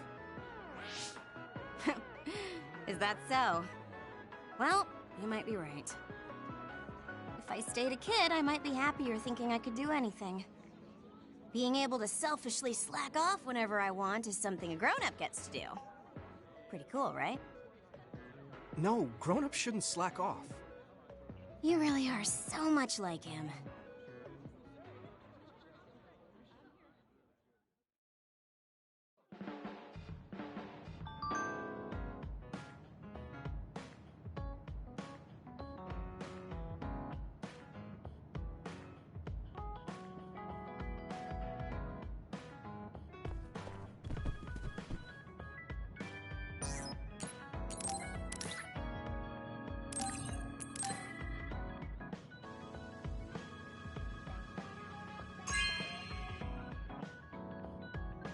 Is that so? Well, you might be right. If I stayed a kid, I might be happier thinking I could do anything. Being able to selfishly slack off whenever I want is something a grown-up gets to do. Pretty cool, right? No, grown-ups shouldn't slack off. You really are so much like him.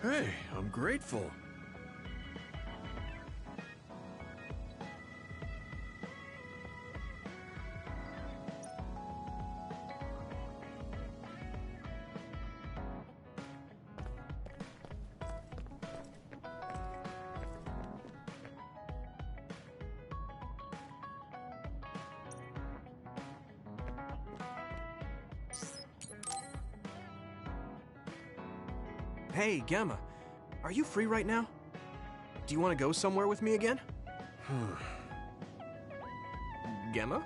Hey, I'm grateful. Hey, Gamma. Are you free right now? Do you want to go somewhere with me again? Gamma?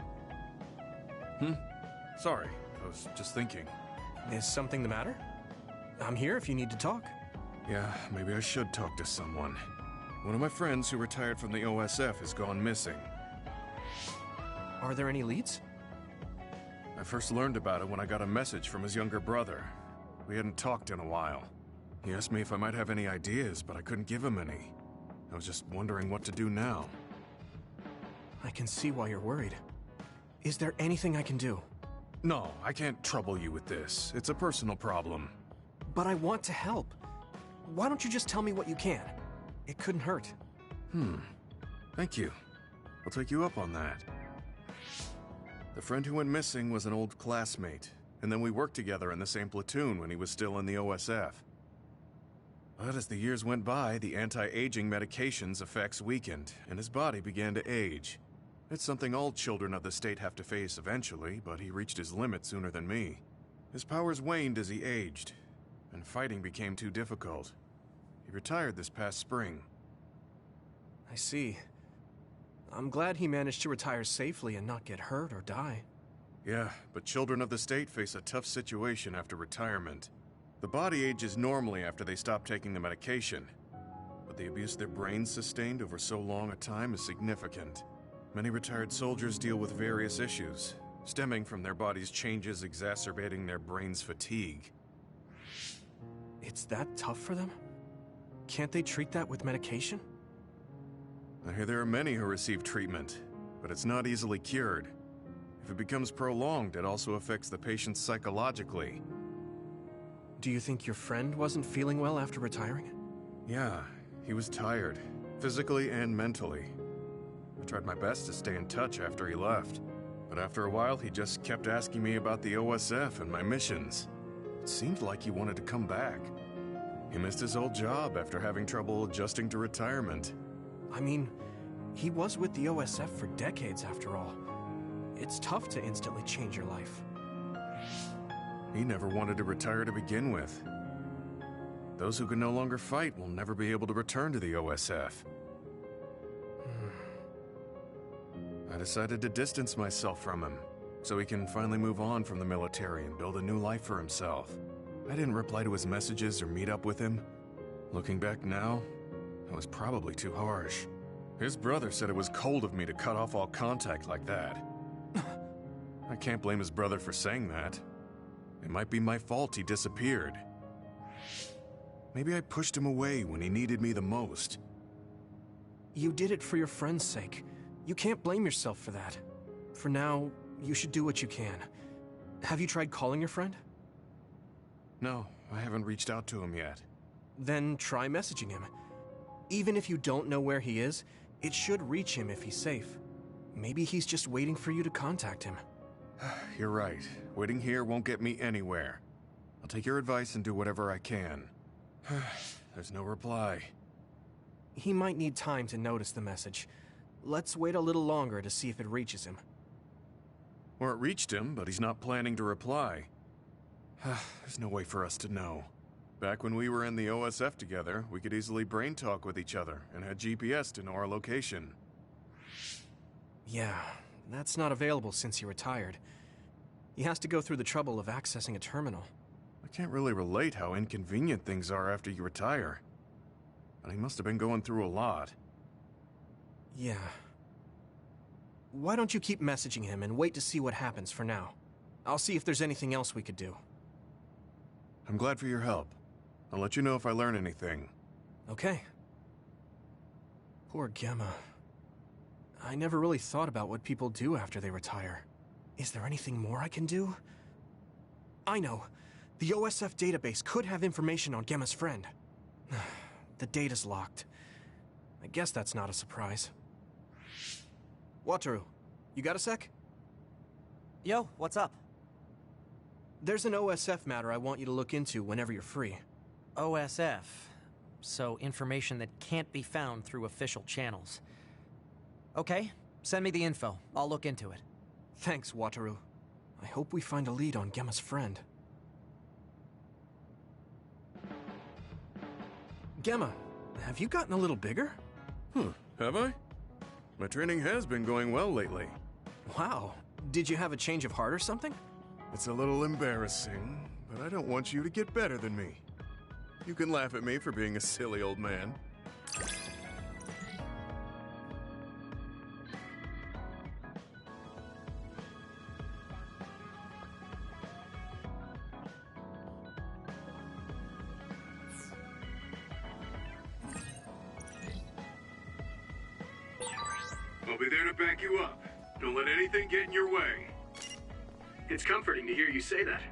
Sorry, I was just thinking. Is something the matter? I'm here if you need to talk. Yeah, maybe I should talk to someone. One of my friends who retired from the OSF has gone missing. Are there any leads? I first learned about it when I got a message from his younger brother. We hadn't talked in a while. He asked me if I might have any ideas, but I couldn't give him any. I was just wondering what to do now. I can see why you're worried. Is there anything I can do? No, I can't trouble you with this. It's a personal problem. But I want to help. Why don't you just tell me what you can? It couldn't hurt. Thank you. I'll take you up on that. The friend who went missing was an old classmate, and then we worked together in the same platoon when he was still in the OSF. But as the years went by, the anti-aging medication's effects weakened, and his body began to age. It's something all children of the state have to face eventually, but he reached his limit sooner than me. His powers waned as he aged, and fighting became too difficult. He retired this past spring. I see. I'm glad he managed to retire safely and not get hurt or die. Yeah, but children of the state face a tough situation after retirement. The body ages normally after they stop taking the medication, but the abuse their brains sustained over so long a time is significant. Many retired soldiers deal with various issues, stemming from their body's changes exacerbating their brain's fatigue. It's that tough for them? Can't they treat that with medication? I hear there are many who receive treatment, but it's not easily cured. If it becomes prolonged, it also affects the patient psychologically. Do you think your friend wasn't feeling well after retiring? Yeah, he was tired, physically and mentally. I tried my best to stay in touch after he left, but after a while he just kept asking me about the OSF and my missions. It seemed like he wanted to come back. He missed his old job after having trouble adjusting to retirement. I mean, he was with the OSF for decades after all. It's tough to instantly change your life. He never wanted to retire to begin with. Those who can no longer fight will never be able to return to the OSF. I decided to distance myself from him, so he can finally move on from the military and build a new life for himself. I didn't reply to his messages or meet up with him. Looking back now, I was probably too harsh. His brother said it was cold of me to cut off all contact like that. I can't blame his brother for saying that. It might be my fault he disappeared. Maybe I pushed him away when he needed me the most. You did it for your friend's sake. You can't blame yourself for that. For now, you should do what you can. Have you tried calling your friend? No, I haven't reached out to him yet. Then try messaging him. Even if you don't know where he is, it should reach him if he's safe. Maybe he's just waiting for you to contact him. You're right. Waiting here won't get me anywhere. I'll take your advice and do whatever I can. There's no reply. He might need time to notice the message. Let's wait a little longer to see if it reaches him. Or it reached him, but he's not planning to reply. There's no way for us to know. Back when we were in the OSF together, we could easily brain talk with each other and had GPS to know our location. Yeah, that's not available since he retired. He has to go through the trouble of accessing a terminal. I can't really relate how inconvenient things are after you retire. But he must have been going through a lot. Yeah. Why don't you keep messaging him and wait to see what happens for now? I'll see if there's anything else we could do. I'm glad for your help. I'll let you know if I learn anything. Okay. Poor Gemma. I never really thought about what people do after they retire. Is there anything more I can do? I know. The OSF database could have information on Gemma's friend. The data's locked. I guess that's not a surprise. Wataru, you got a sec? Yo, what's up? There's an OSF matter I want you to look into whenever you're free. OSF. So information that can't be found through official channels. Okay, send me the info. I'll look into it. Thanks, Wataru. I hope we find a lead on Gemma's friend. Gemma, have you gotten a little bigger? Have I? My training has been going well lately. Wow. Did you have a change of heart or something? It's a little embarrassing, but I don't want you to get better than me. You can laugh at me for being a silly old man. I'll be there to back you up. Don't let anything get in your way. It's comforting to hear you say that.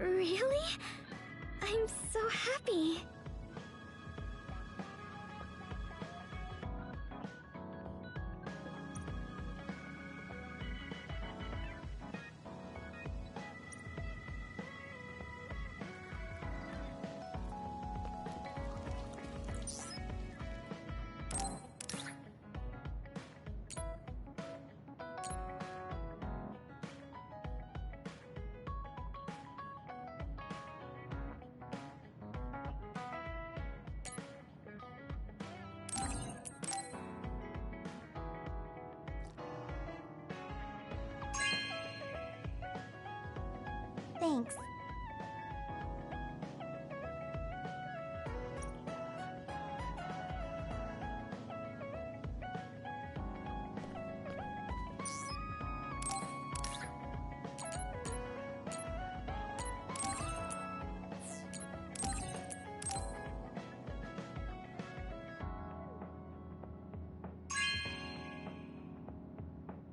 Really? I'm so happy. Thanks.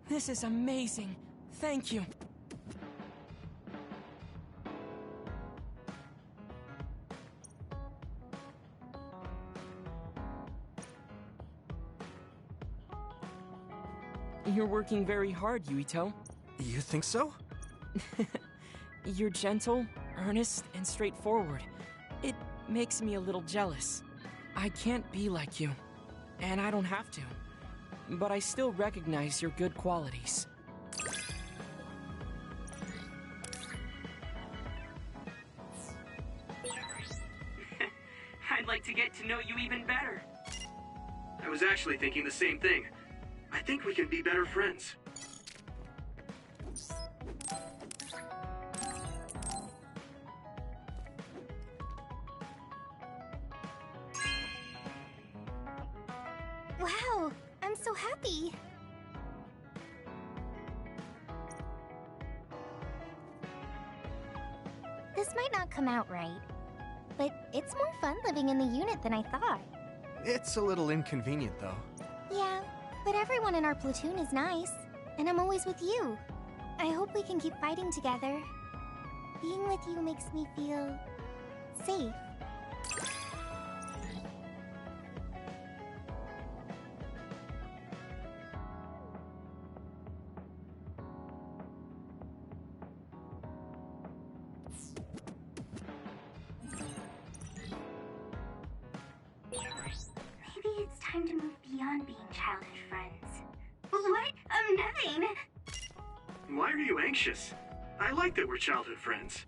This is amazing. Thank you. You're working very hard, Yuito. You think so? You're gentle, earnest, and straightforward. It makes me a little jealous. I can't be like you, and I don't have to. But I still recognize your good qualities. I'd like to get to know you even better. I was actually thinking the same thing. I think we can be better friends. Wow, I'm so happy. This might not come out right, but it's more fun living in the unit than I thought. It's a little inconvenient, though. Yeah, but everyone in our platoon is nice, and I'm always with you. I hope we can keep fighting together. Being with you makes me feel safe. Maybe it's time to move beyond being childhood friends. What? Nothing! Why are you anxious? I like that we're childhood friends.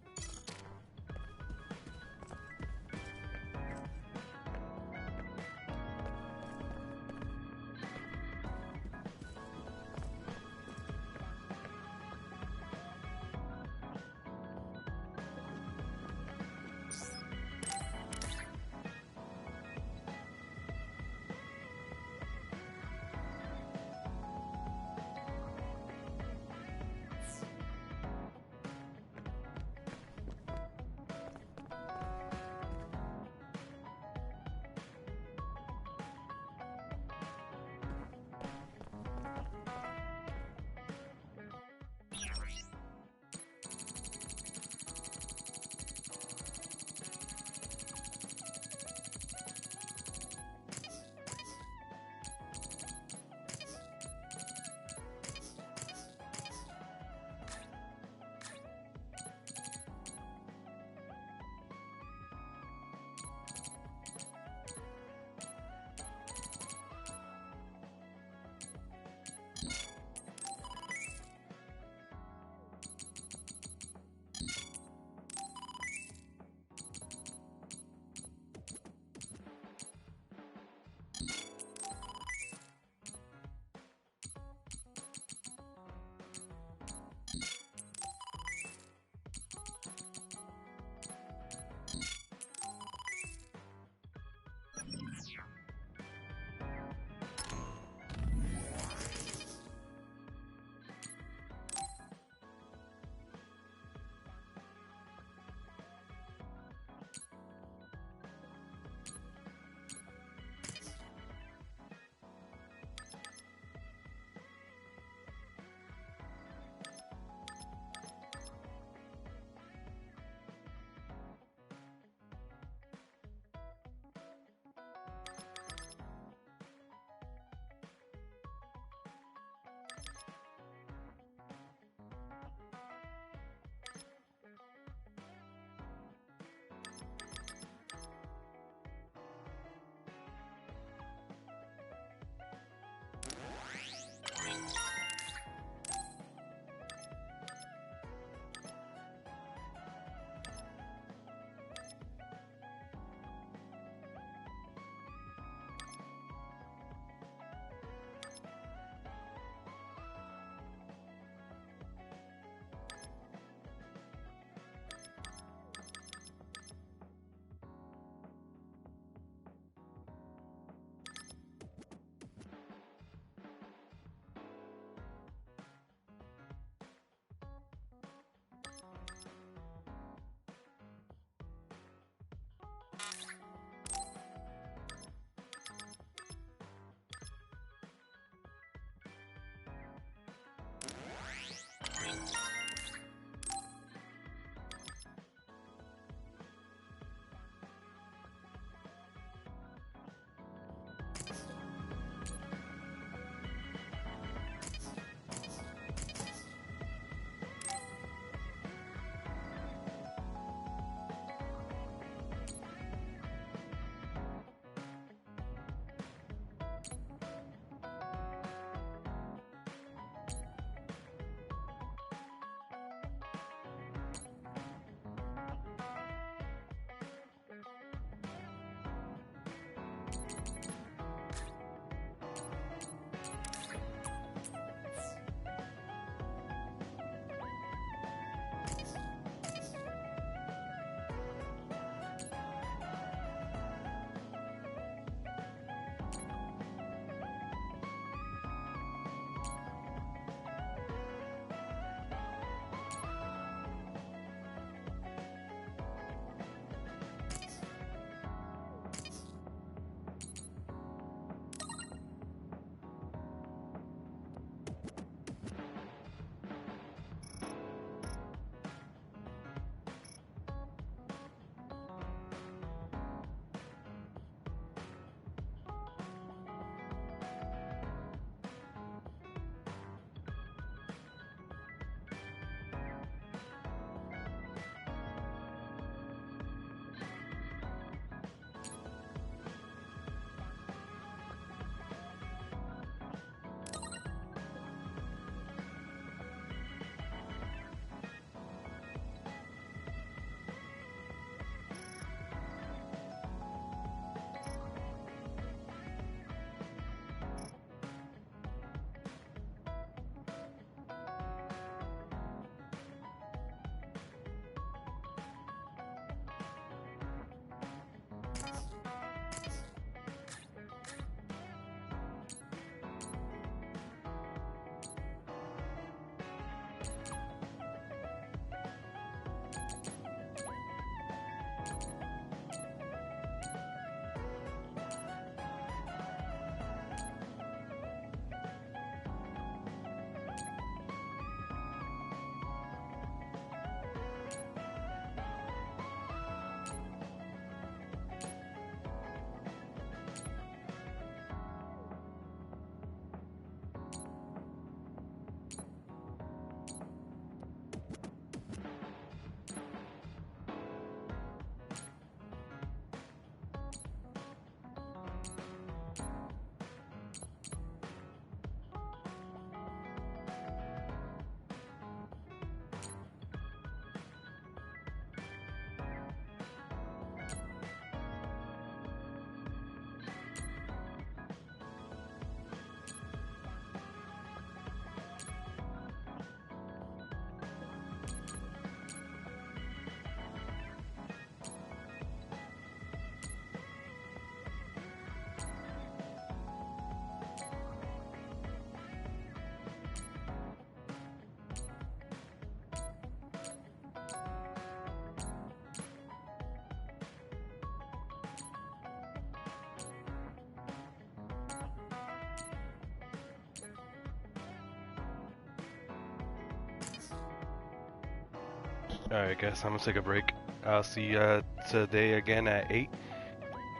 Alright guys, I'm gonna take a break. I'll see you today again at 8.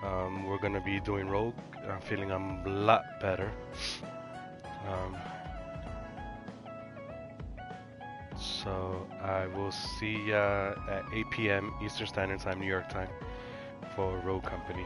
We're gonna be doing Rogue. I'm feeling a lot better. So I will see ya at 8 p.m. Eastern Standard Time, New York time, for Rogue Company.